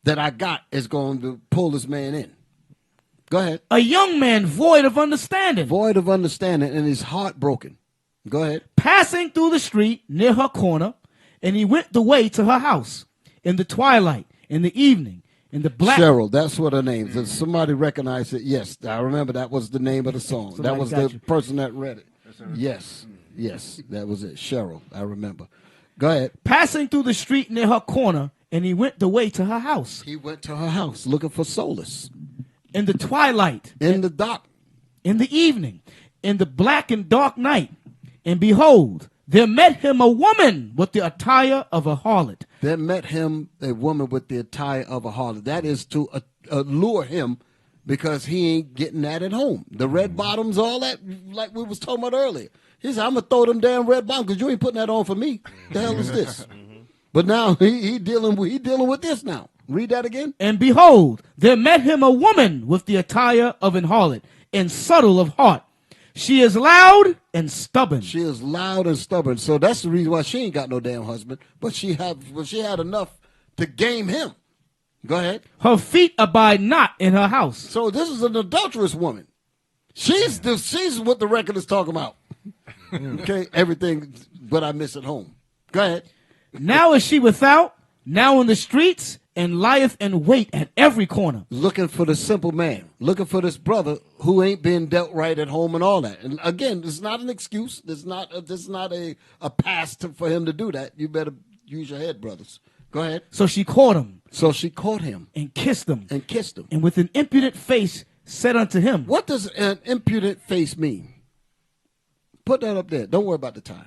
that I got is going to pull this man in. Go ahead. A young man void of understanding. Void of understanding, and his heart broken. Go ahead. Passing through the street near her corner, and he went the way to her house in the twilight, in the evening, in the black. Cheryl, that's what her name is. Somebody recognized it. Yes, I remember that was the name of the song. That was the person that read it. Yes. Yes, that was it. Cheryl, I remember. Go ahead. Passing through the street near her corner, and he went the way to her house. He went to her house looking for solace. In the twilight. In the dark. In the evening. In the black and dark night. And behold, there met him a woman with the attire of a harlot. There met him a woman with the attire of a harlot. That is to allure him because he ain't getting that at home. The red bottoms, all that, like we was talking about earlier. He said, I'm going to throw them damn red bottoms because you ain't putting that on for me. The hell is this? But now he dealing with this now. Read that again. And behold, there met him a woman with the attire of an harlot and subtle of heart. She is loud and stubborn. She is loud and stubborn. So that's the reason why she ain't got no damn husband. But she had enough to game him. Go ahead. Her feet abide not in her house. So this is an adulterous woman. She's what the record is talking about. Okay, everything but I miss at home. Go ahead. Now is she without, now in the streets, and lieth in wait at every corner. Looking for the simple man. Looking for this brother who ain't being dealt right at home and all that. And again, it's not an excuse. There's not a pass for him to do that. You better use your head, brothers. Go ahead. So she caught him. And kissed him. And And with an impudent face said unto him. What does an impudent face mean? Put that up there. Don't worry about the time.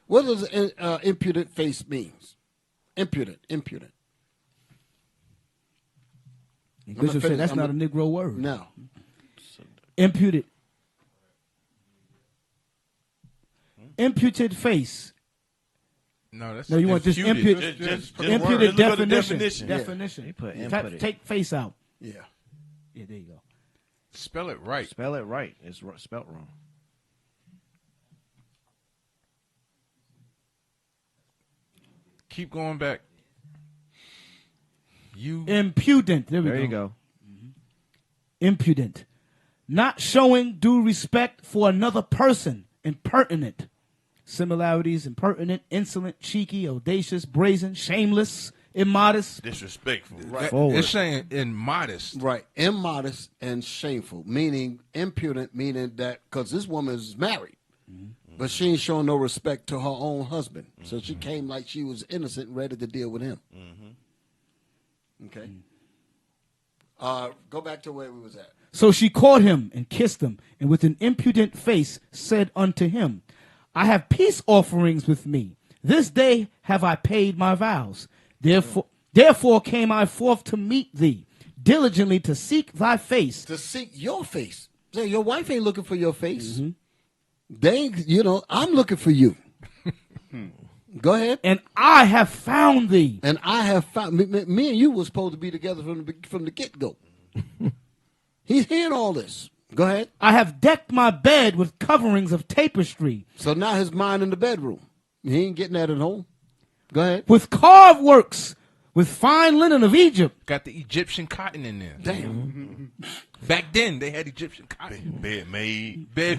What does an impudent face mean? Impudent. Bishop said that's not a Negro word. No. Imputed. Imputed face. No, you want just imputed. Imputed definition. Definition. He put imputed. Take face out. Yeah. Yeah, there you go. Spell it right. Spell it right. It's spelled wrong. Keep going back. Impudent. There you go. Impudent. Not showing due respect for another person. Impertinent. Similarities: impertinent, insolent, cheeky, audacious, brazen, shameless, immodest. Disrespectful. Right. It's saying immodest. Right. Immodest and shameful. Meaning impudent, meaning that because this woman is married. But she ain't showing no respect to her own husband. So she came like she was innocent and ready to deal with him. Okay. Go back to where we was at. So she caught him and kissed him, and with an impudent face said unto him, I have peace offerings with me. This day have I paid my vows. Therefore came I forth to meet thee, diligently to seek thy face. To seek your face. So your wife ain't looking for your face. They, I'm looking for you. Go ahead. And I have found thee. And I have found me and you were supposed to be together from the get-go. He's hearing all this. Go ahead. I have decked my bed with coverings of tapestry. So now his mind in the bedroom. He ain't getting that at home. Go ahead. With carved works, with fine linen of Egypt. Got the Egyptian cotton in there. Damn. Back then, they had Egyptian cotton. Bed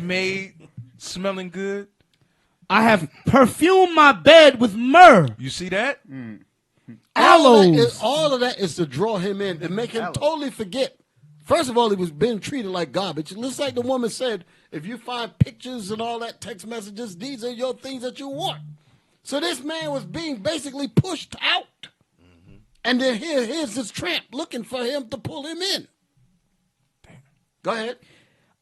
made, smelling good. I have perfumed my bed with myrrh. You see that? Aloes. All of that is to draw him in and make him totally forget. First of all, he was being treated like garbage. It looks like the woman said, if you find pictures and all that text messages, these are your things that you want. So this man was being basically pushed out. And then here's this tramp looking for him to pull him in. Go ahead.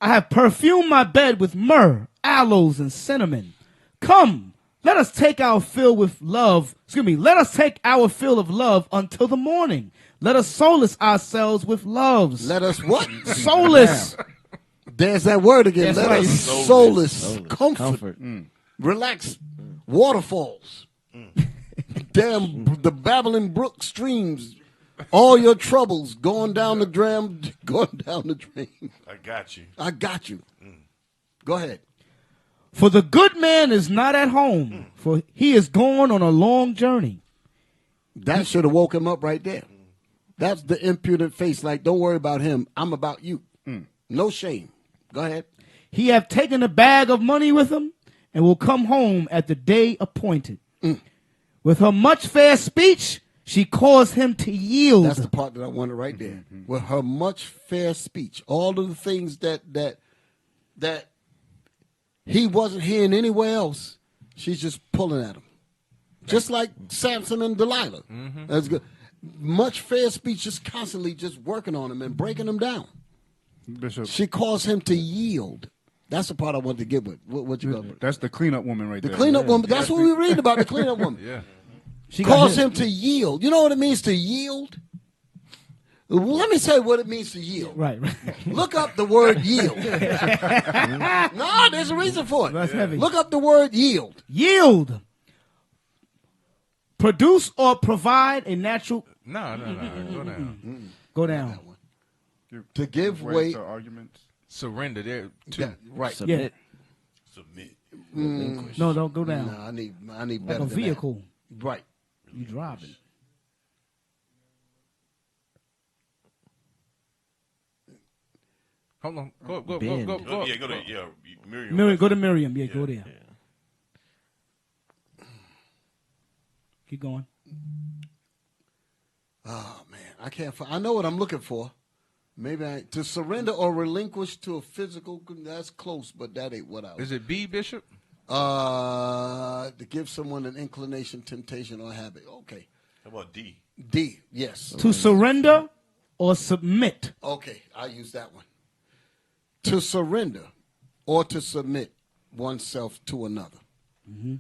I have perfumed my bed with myrrh, aloes, and cinnamon. Come, let us take our fill with love. Let us take our fill of love until the morning. Let us solace ourselves with loves. Let us what? Solace. There's that word again. That's Let right. us solace. Comfort. Relax. Waterfalls. Damn, the babbling brook streams. All your troubles going down the drain. I got you. I got you. Go ahead. For the good man is not at home, for he is gone on a long journey. That should have woke him up right there. That's the impudent face. Like, don't worry about him. I'm about you. No shame. Go ahead. He have taken a bag of money with him and will come home at the day appointed. With her much fair speech, she caused him to yield. That's the part that I wanted right there. With her much fair speech, all of the things that he wasn't hearing anywhere else, she's just pulling at him. Just like Samson and Delilah. Mm-hmm. That's good. Much fair speech, just constantly just working on him and breaking him down. Bishop. She caused him to yield. That's the part I wanted to get with. What you got? That's the cleanup woman right there. The cleanup woman. That's what we read about, the cleanup woman. Yeah. She caused him to yield. You know what it means to yield? Let me tell you what it means to yield. Right. Look up the word yield. No, there's a reason for it. That's heavy. Look up the word yield. Yield. Produce or provide a natural. No. Go down. Go down. To give way to arguments. Surrender there. Right. Submit. Submit. No, don't go down. No, I need like better a than vehicle. That. Right. You driving. Hold on. Go. Yeah, go to Miriam. Miriam, go to Miriam. Yeah, go there. Yeah. Keep going. Oh man, I can't. I know what I'm looking for. Maybe to surrender or relinquish to a physical. That's close, but that ain't what I. Is it B, Bishop? To give someone an inclination, temptation, or habit. Okay. How about D? D. Yes. To surrender or submit. Okay, I use that one. To surrender or to submit oneself to another. Mm-hmm.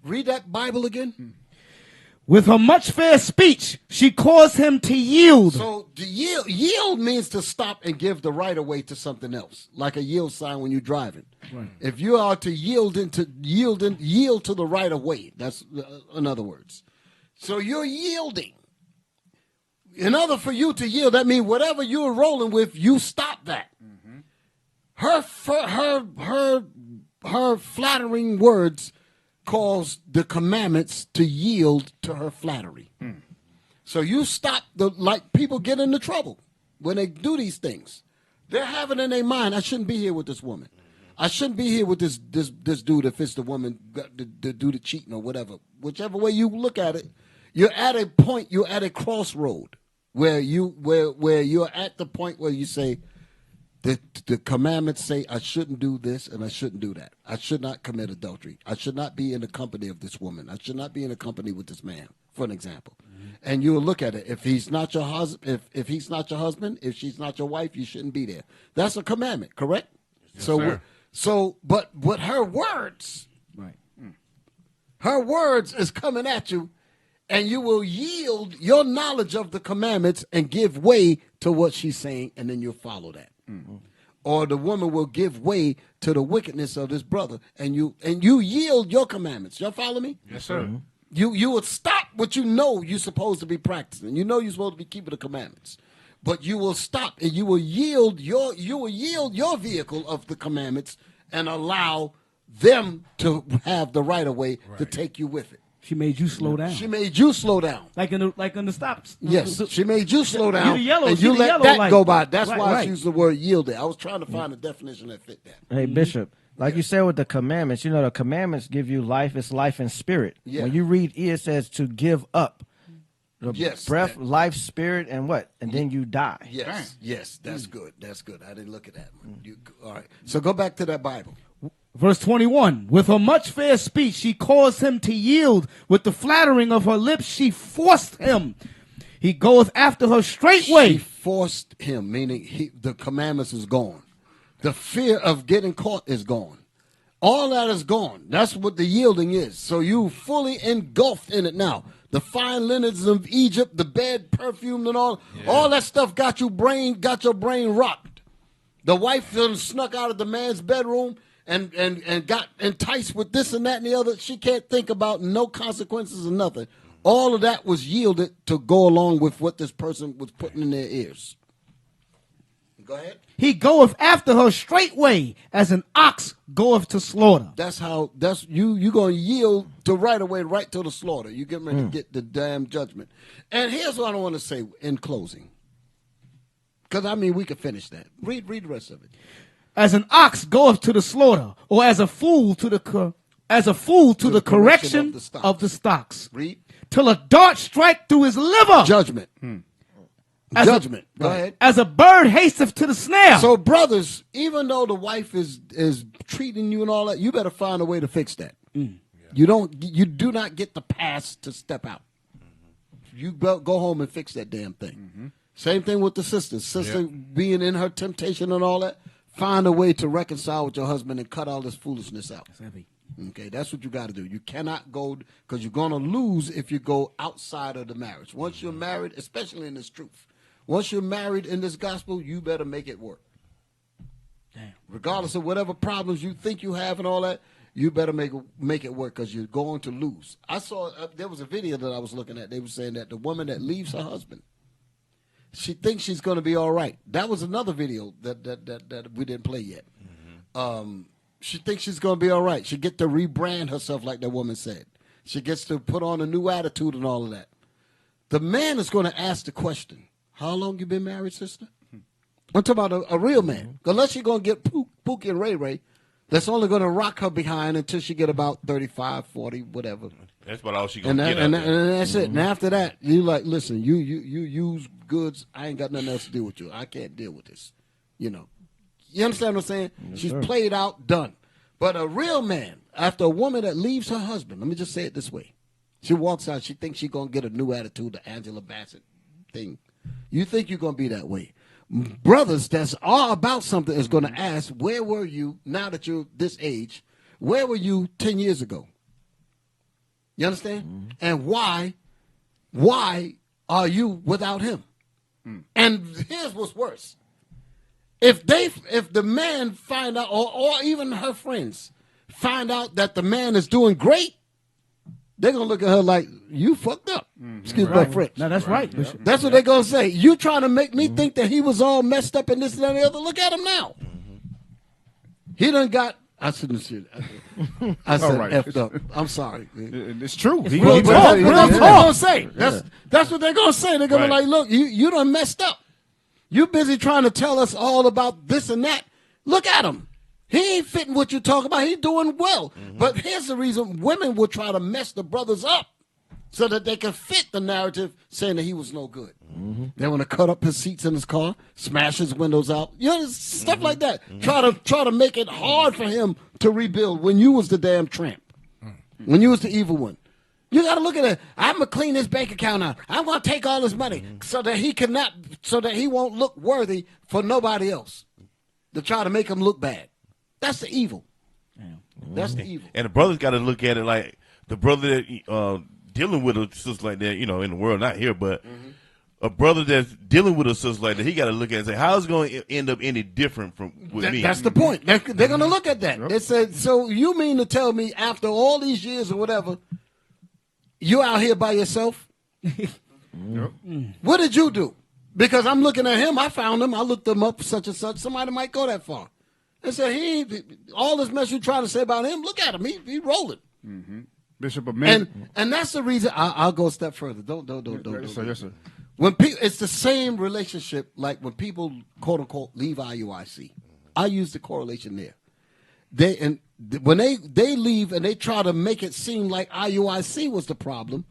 Read that Bible again. With her much fair speech, she caused him to yield. So to yield means to stop and give the right of way to something else, like a yield sign when you're driving. Right. If you are to yield to the right of way, that's in other words. So you're yielding. In order for you to yield, that means whatever you're rolling with, you stop that. Mm-hmm. Her flattering words cause the commandments to yield to her flattery. So you stop like people get into trouble when they do these things. They're having in their mind, I shouldn't be here with this woman. I shouldn't be here with this dude if it's the woman to do the cheating or whatever. Whichever way you look at it, you're at a point, you're at a crossroad where you're at the point where you say, the commandments say I shouldn't do this and I shouldn't do that. I should not commit adultery. I should not be in the company of this woman. I should not be in the company with this man, for an example. Mm-hmm. And you will look at it. If he's not your husband, if he's not your husband, if she's not your wife, you shouldn't be there. That's a commandment, correct? Yes, but her words, right? Her words is coming at you, and you will yield your knowledge of the commandments and give way to what she's saying, and then you'll follow that. Mm-hmm. Or the woman will give way to the wickedness of this brother, and you yield your commandments. Y'all follow me? Yes, sir. Mm-hmm. You would stop what you know you're supposed to be practicing. You know you're supposed to be keeping the commandments, but you will stop and you will yield your vehicle of the commandments and allow them to have the right of way to take you with it. She made you slow down. She made you slow down. Like in the stops. Yes, she made you slow down. And you let that light go by. That's why I used used the word yielded. I was trying to find a definition that fit that. Hey, Bishop, like you said with the commandments, the commandments give you life. It's life and spirit. Yeah. When you read it says to give up. The breath, life, spirit, and what? And then you die. Yes, that's good. That's good. I didn't look at that one. All right. So go back to that Bible. Verse 21, with her much fair speech, she caused him to yield. With the flattering of her lips, she forced him. He goeth after her straightway. She forced him, meaning the commandments is gone. The fear of getting caught is gone. All that is gone. That's what the yielding is. So you fully engulfed in it now. The fine linens of Egypt, the bed perfumed and all that stuff got your brain rocked. The wife snuck out of the man's bedroom and got enticed with this and that and the other. She can't think about no consequences or nothing. All of that was yielded to go along with what this person was putting in their ears. Go ahead. He goeth after her straightway, as an ox goeth to slaughter. That's you gonna yield to right away, right to the slaughter. You getting ready to get the damn judgment. And here's what I want to say in closing. Because we could finish that. Read the rest of it. As an ox goeth to the slaughter, or as a fool to the correction of the stocks. Read. Till a dart strike through his liver. Judgment. Judgment. Go ahead. As a bird hasteth to the snare. So, brothers, even though the wife is treating you and all that, you better find a way to fix that. You do not get the pass to step out. You go home and fix that damn thing. Same thing with the sister. Sister being in her temptation and all that. Find a way to reconcile with your husband and cut all this foolishness out. Okay, that's what you got to do. You cannot go, because you're going to lose if you go outside of the marriage. Once you're married, especially in this truth, once you're married in this gospel, you better make it work. Damn. Regardless of whatever problems you think you have and all that, you better make it work, because you're going to lose. I saw, there was a video that I was looking at. They were saying that the woman that leaves her husband, she thinks she's going to be all right. That was another video that we didn't play yet. She thinks she's going to be all right. She gets to rebrand herself like that woman said. She gets to put on a new attitude and all of that. The man is going to ask the question, how long you been married, sister? I'm talking about a real man. Unless you're going to get Pookie and Ray Ray, that's only going to rock her behind until she get about 35, 40, whatever. That's about all she going to get and that's it. And after that, you like, listen, you use goods. I ain't got nothing else to do with you. I can't deal with this. You know. You understand what I'm saying? Yes, she's played out, done. But a real man, after a woman that leaves her husband, let me just say it this way. She walks out, she thinks she's going to get a new attitude, the Angela Bassett thing. You think you're going to be that way. Brothers that's all about something is going to ask, where were you now that you're this age? Where were you 10 years ago? You understand? And why are you without him? And here's what's worse. If the man find out, or even her friends find out that the man is doing great, they're going to look at her like, you fucked up. Excuse my French. No, that's right. That's what they're going to say. You trying to make me think that he was all messed up and this and that and the other. Look at him now. He done got, I shouldn't have said I said effed up. I'm sorry. It's true. That's what they're going to say. That's what they're going to say. They're going to be like, look, you done messed up. You busy trying to tell us all about this and that. Look at him. He ain't fitting what you talk about. He's doing well. But here's the reason women will try to mess the brothers up so that they can fit the narrative saying that he was no good. They want to cut up his seats in his car, smash his windows out. You know, stuff like that. Try to make it hard for him to rebuild when you was the damn tramp. When you was the evil one. You got to look at it. I'm going to clean his bank account out. I'm going to take all his money so that he won't look worthy for nobody else. To try to make him look bad. That's the evil. That's the evil. And the brothers got to look at it like the brother that dealing with a sister like that, you know, in the world, not here, but a brother that's dealing with a sister like that, he got to look at it and say, how's it going to end up any different with me? That's the point. They're going to look at that. They said, so you mean to tell me after all these years or whatever, you out here by yourself? What did you do? Because I'm looking at him. I found him. I looked him up, such and such. Somebody might go that far. They said, all this mess you trying to say about him, look at him. He rolling. Bishop, a man. And that's the reason. I'll go a step further. Don't. Yes, sir. When it's the same relationship like when people, quote unquote, leave IUIC. I use the correlation there. When they leave and they try to make it seem like IUIC was the problem,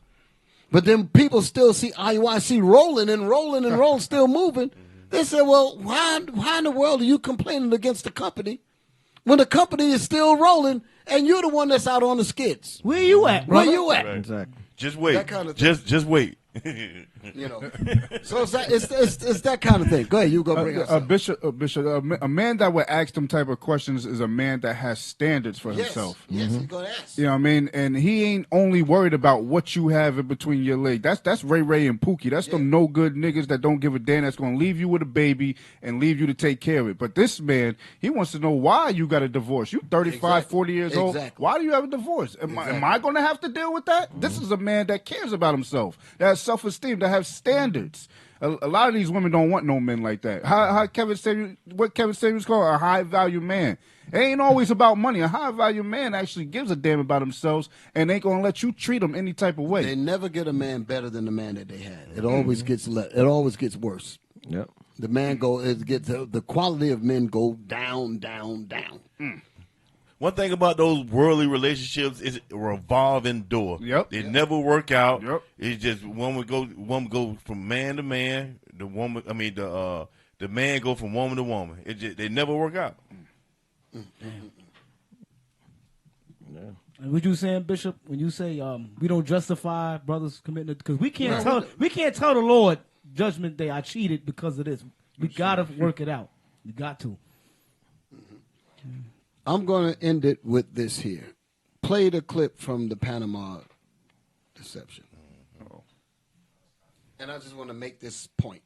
but then people still see IUIC rolling and rolling and rolling, still moving. They say, well, why in the world are you complaining against the company when the company is still rolling and you're the one that's out on the skids? Where you at, brother? Where you at? Right. Exactly. Just wait. That kind of thing. Just wait. You know, so it's that kind of thing. Go ahead, you go bring us. Bishop, a man that would ask them type of questions is a man that has standards for himself. Yes, he's gonna ask. You know what I mean? And he ain't only worried about what you have in between your legs. That's Ray Ray and Pookie. That's them no good niggas that don't give a damn. That's gonna leave you with a baby and leave you to take care of it. But this man, he wants to know why you got a divorce. You 35, 40 years old. Why do you have a divorce? Am I gonna have to deal with that? This is a man that cares about himself, that has self-esteem, that has standards. A lot of these women don't want no men like that. How Kevin Samuels called a high value man. It ain't always about money. A high value man actually gives a damn about themselves and ain't gonna let you treat them any type of way. They never get a man better than the man that they had. It always gets it always gets worse. Yep. The man the quality of men go down, down, down. One thing about those worldly relationships is a revolving door. They never work out. It's just one would go from man to man. the woman. I mean the man go from woman to woman. They never work out. Yeah. And what you saying, Bishop? When you say we don't justify brothers committing, because we can't tell the Lord Judgment Day I cheated because of this. We gotta work it out. You got to. I'm going to end it with this here. Play the clip from the Panama deception. And I just want to make this point.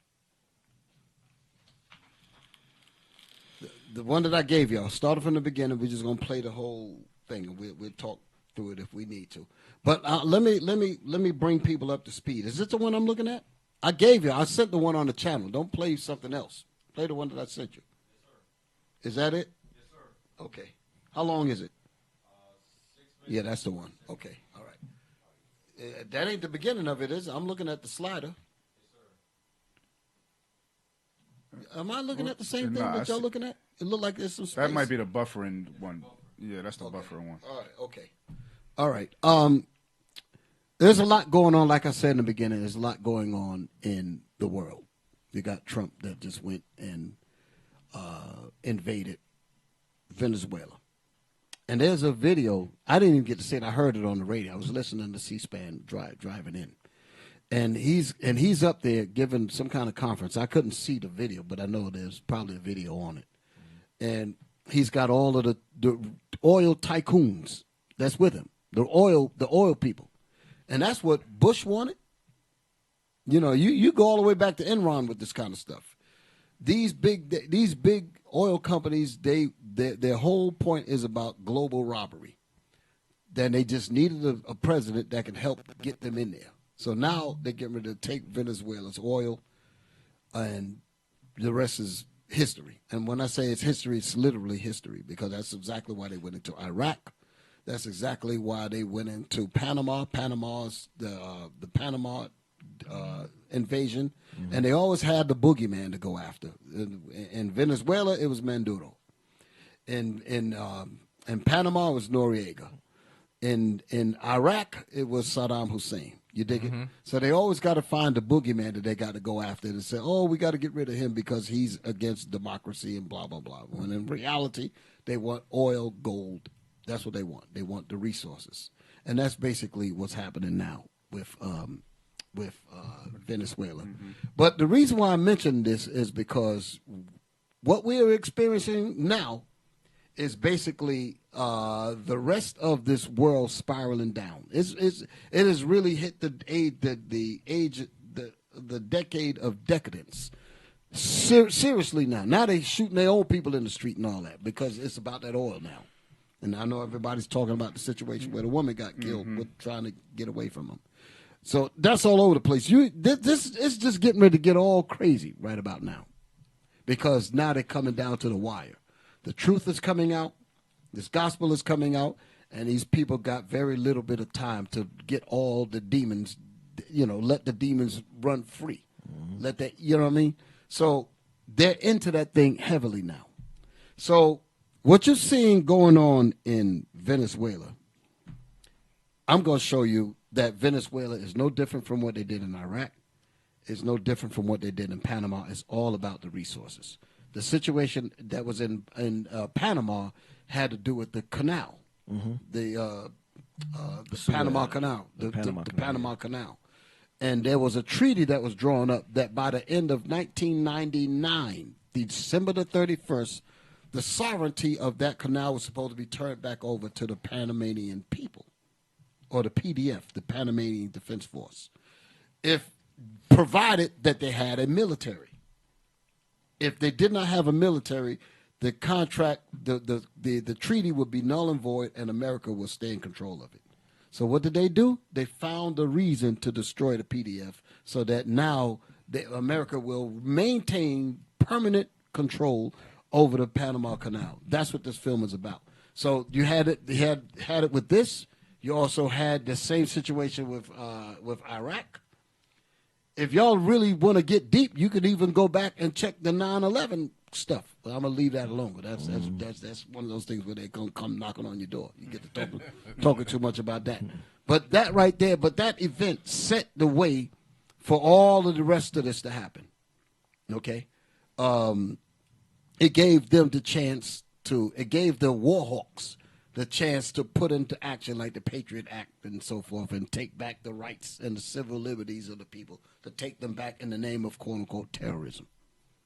The one that I gave y'all, started from the beginning. We're just going to play the whole thing, and we'll talk through it if we need to. But let me bring people up to speed. Is this the one I'm looking at? I gave you. I sent the one on the channel. Don't play something else. Play the one that I sent you. Is that it? Yes, sir. Okay. How long is it? 6 minutes. Yeah, that's the one. Okay. All right. That ain't the beginning of it, is it? I'm looking at the slider. Yes, sir. Am I looking at the same thing that y'all looking at? It looked like there's some space. That might be the buffering one. Yeah, that's the buffering one. All right. Okay. All right. There's a lot going on. Like I said in the beginning, there's a lot going on in the world. You got Trump that just went and invaded Venezuela. And there's a video. I didn't even get to see it. I heard it on the radio. I was listening to C-SPAN driving in. And he's up there giving some kind of conference. I couldn't see the video, but I know there's probably a video on it. And he's got all of the oil tycoons that's with him, the oil people. And that's what Bush wanted. You know, you go all the way back to Enron with this kind of stuff. These big oil companies, their whole point is about global robbery. Then they just needed a president that can help get them in there. So now they're getting ready to take Venezuela's oil, and the rest is history. And when I say it's history, it's literally history, because that's exactly why they went into Iraq. That's exactly why they went into Panama. Panama's the Panama invasion, and they always had the boogeyman to go after. In Venezuela, it was Maduro. In Panama, it was Noriega. In Iraq, it was Saddam Hussein. You dig it? So they always got to find the boogeyman that they got to go after and say, oh, we got to get rid of him because he's against democracy and blah, blah, blah. When in reality, they want oil, gold. That's what they want. They want the resources. And that's basically what's happening now with Venezuela. But the reason why I mentioned this is because what we are experiencing now is basically the rest of this world spiraling down. It has really hit the decade of decadence. Seriously now. Now they shooting their own people in the street and all that because it's about that oil now. And I know everybody's talking about the situation where the woman got killed with trying to get away from them. So that's all over the place. This is just getting ready to get all crazy right about now, because now they're coming down to the wire. The truth is coming out. This gospel is coming out, and these people got very little bit of time to get all the demons, let the demons run free. Let that, you know what I mean? So they're into that thing heavily now. So what you're seeing going on in Venezuela, I'm going to show you that Venezuela is no different from what they did in Iraq. It's no different from what they did in Panama. It's all about the resources. The situation that was in Panama had to do with the canal, the Panama Canal, the Panama Canal. And there was a treaty that was drawn up that by the end of 1999, December the 31st, the sovereignty of that canal was supposed to be turned back over to the Panamanian people, or the PDF, the Panamanian Defense Force, if provided that they had a military. If they did not have a military, the contract, the treaty would be null and void, and America will stay in control of it. So what did they do? They found a reason to destroy the PDF so that now America will maintain permanent control over the Panama Canal. That's what this film is about. So you had it. You had it with this. You also had the same situation with Iraq. If y'all really want to get deep, you could even go back and check the 9/11 stuff. But I'm gonna leave that alone. But that's one of those things where they gonna come knocking on your door. You get to talking too much about that. But that right there, that event set the way for all of the rest of this to happen. Okay, it gave them the chance to. It gave the war hawks the chance to put into action like the Patriot Act and so forth, and take back the rights and the civil liberties of the people, to take them back in the name of quote unquote terrorism.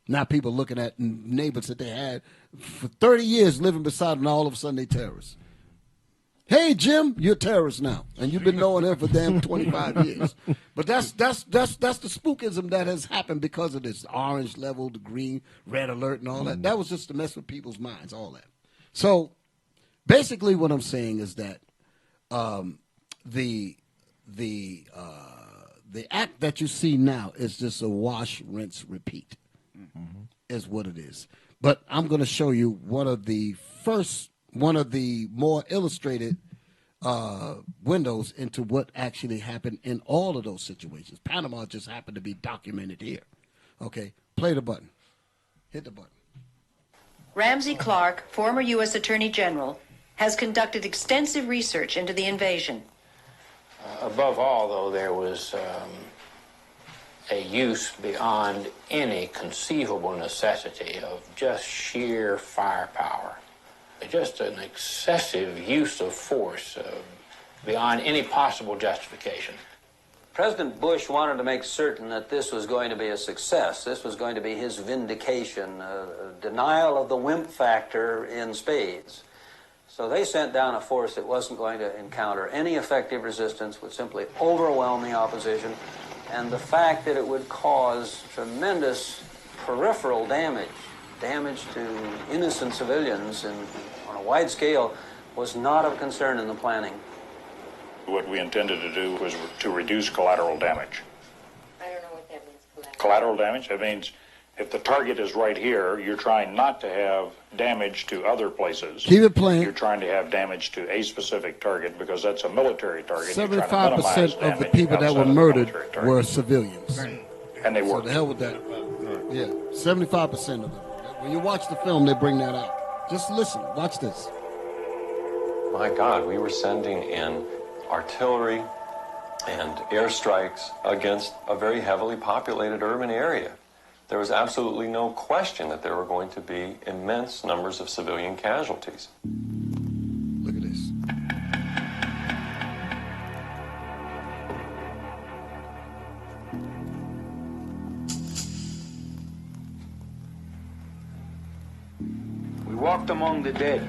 Now people looking at neighbors that they had for 30 years living beside them, and all of a sudden they terrorists. Hey Jim, you're a terrorist now, and you've been knowing him for damn 25 years. But that's the spookism that has happened because of this orange level, the green, red alert, and all that. That was just to mess with people's minds, all that. So basically, what I'm saying is that the act that you see now is just a wash, rinse, repeat. Is what it is. But I'm going to show you one of the more illustrated windows into what actually happened in all of those situations. Panama just happened to be documented here. Okay, play the button. Hit the button. Ramsey Clark, former U.S. Attorney General, has conducted extensive research into the invasion. Above all, though, there was a use beyond any conceivable necessity of just sheer firepower. Just an excessive use of force beyond any possible justification. President Bush wanted to make certain that this was going to be a success. This was going to be his vindication, denial of the wimp factor in spades. So they sent down a force that wasn't going to encounter any effective resistance, would simply overwhelm the opposition, and the fact that it would cause tremendous peripheral damage to innocent civilians on a wide scale was not of concern in the planning. What we intended to do was to reduce collateral damage. I don't know what that means. Collateral damage? That means if the target is right here, you're trying not to have damage to other places. Keep it playing. You're trying to have damage to a specific target because that's a military target. 75% of the people that were murdered were civilians. Right. And they were. So the hell with that. Yeah, 75% of them. When you watch the film, they bring that out. Just listen. Watch this. My God, we were sending in artillery and airstrikes against a very heavily populated urban area. There was absolutely no question that there were going to be immense numbers of civilian casualties. Look at this. We walked among the dead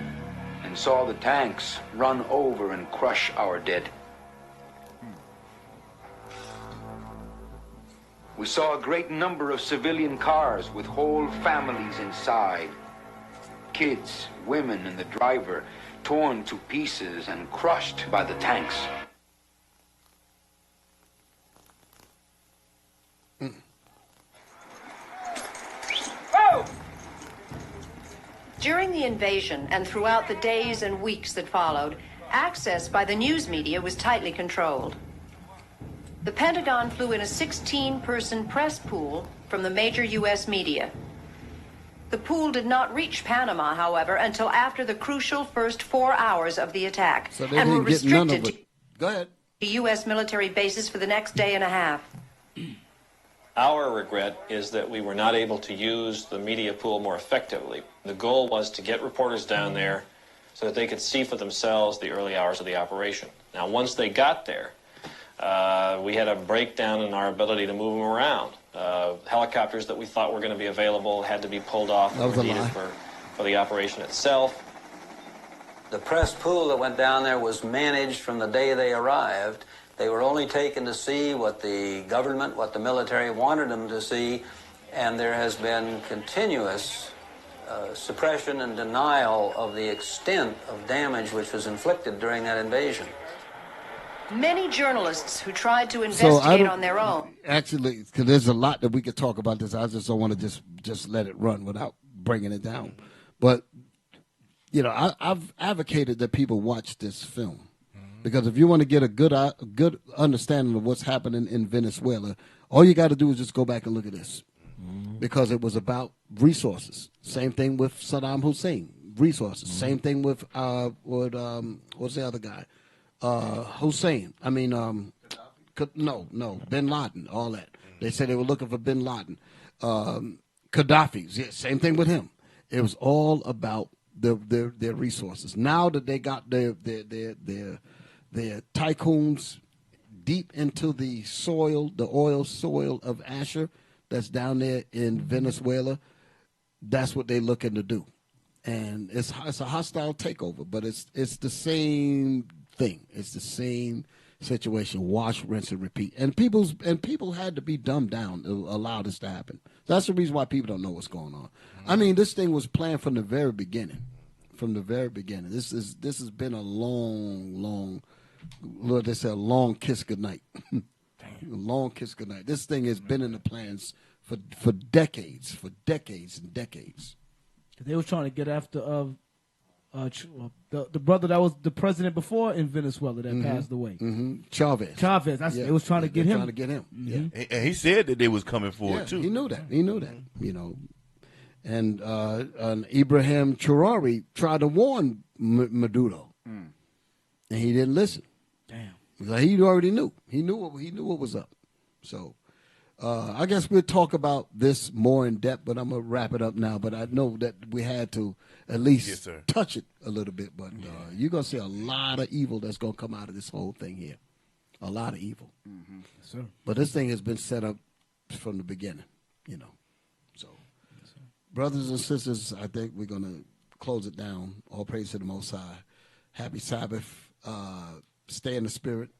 and saw the tanks run over and crush our dead. We saw a great number of civilian cars with whole families inside. Kids, women, and the driver torn to pieces and crushed by the tanks. Oh! During the invasion and throughout the days and weeks that followed, access by the news media was tightly controlled. The Pentagon flew in a 16-person press pool from the major U.S. media. The pool did not reach Panama, however, until after the crucial first 4 hours of the attack, So they and were didn't get none restricted of it. Go ahead. to U.S. military bases for the next day and a half. Our regret is that we were not able to use the media pool more effectively. The goal was to get reporters down there so that they could see for themselves the early hours of the operation. Now, once they got there, we had a breakdown in our ability to move them around. Helicopters that we thought were going to be available had to be pulled off That was and a needed lie. for the operation itself. The press pool that went down there was managed from the day they arrived. They were only taken to see what the government, what the military wanted them to see, and there has been continuous suppression and denial of the extent of damage which was inflicted during that invasion. Many journalists who tried to So I investigate don't- on their own Actually, because there's a lot that we could talk about this. I just don't want to just let it run without bringing it down. But, you know, I've advocated that people watch this film. Because if you want to get a good understanding of what's happening in Venezuela, all you got to do is just go back and look at this. Because it was about resources. Same thing with Saddam Hussein, resources. Same thing with what's the other guy? Hussein. I mean, no, Bin Laden, all that. They said they were looking for Bin Laden. Gaddafi's. Yeah, same thing with him. It was all about their resources. Now that they got their tycoons deep into the soil, the oil soil of Asher that's down there in Venezuela, that's what they're looking to do. And it's a hostile takeover, but it's the same thing. It's the same situation. Wash, rinse, and repeat. And people had to be dumbed down to allow this to happen. That's the reason why people don't know what's going on. I mean, this thing was planned from the very beginning. From the very beginning. This has been a long, Lord, they say a long kiss goodnight. A long kiss goodnight. This thing has been in the plans for decades, and decades. They were trying to get after the brother that was the president before in Venezuela that passed away. Chavez. They was trying to get him. Trying to get him. Yeah. And he said that they was coming for it too. He knew that. You know. And Ibrahim Traore tried to warn Maduro, and he didn't listen. Damn. Because he already knew. He knew what was up. So I guess we'll talk about this more in depth, but I'm gonna wrap it up now. But I know that we had to at least touch it a little bit. But you're gonna see a lot of evil that's gonna come out of this whole thing here. A lot of evil. Yes, sir. But this thing has been set up from the beginning. So. Brothers and sisters, I think we're going to close it down. All praise to the Most High. Happy Sabbath. Stay in the Spirit.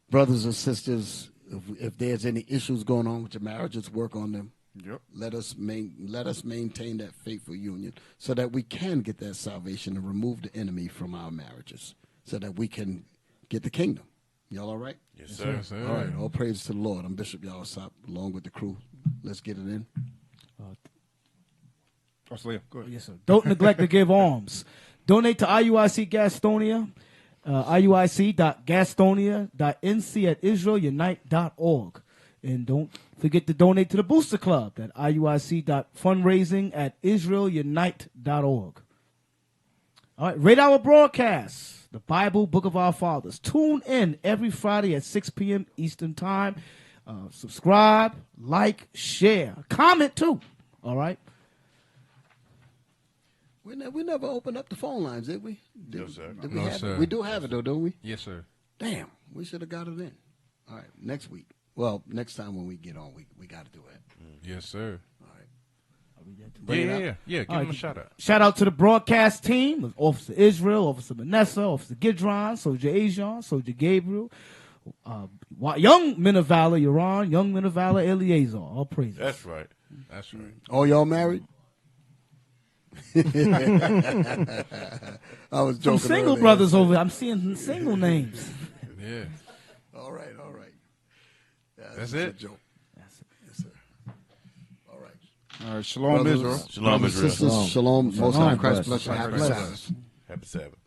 Brothers and sisters, if there's any issues going on with your marriages, work on them. Yep. Let us maintain that faithful union so that we can get that salvation and remove the enemy from our marriages so that we can get the kingdom. Y'all all right? Yes, sir. Yes, sir. All right. All praise to the Lord. I'm Bishop Yawasop along with the crew. Let's get it in. Yes, sir. Don't neglect to give alms. Donate to IUIC Gastonia, iuic.gastonia.nc@israelunite.org. And don't forget to donate to the Booster Club at iuic.fundraising@israelunite.org. All right, rate our broadcast, the Bible, Book of Our Fathers. Tune in every Friday at 6 p.m. Eastern Time. Subscribe, like, share, comment too. All right. We never opened up the phone lines, did we? No, sir. Did we have it? We do have it, though, don't we? Yes, sir. Damn, we should have got it in. All right, next week. Well, next time when we get on, we got to do it. Yes, sir. All right. Yeah. Give him a shout out. Shout out to the broadcast team of Officer Israel, Officer Vanessa, Officer Gidron, Soldier Ajon, Soldier Gabriel, young men of valor, Yaron, young men of valor, Eleazar. All praises. That's right. All y'all married? I was joking. Some single earlier. brothers over. I'm seeing single names. Yeah. All right. That's it. A joke. Yes, sir. All right. All right. Shalom, Israel. Shalom, Israel. Sisters, shalom. Most High Christ bless you. Happy Sabbath. Happy Sabbath.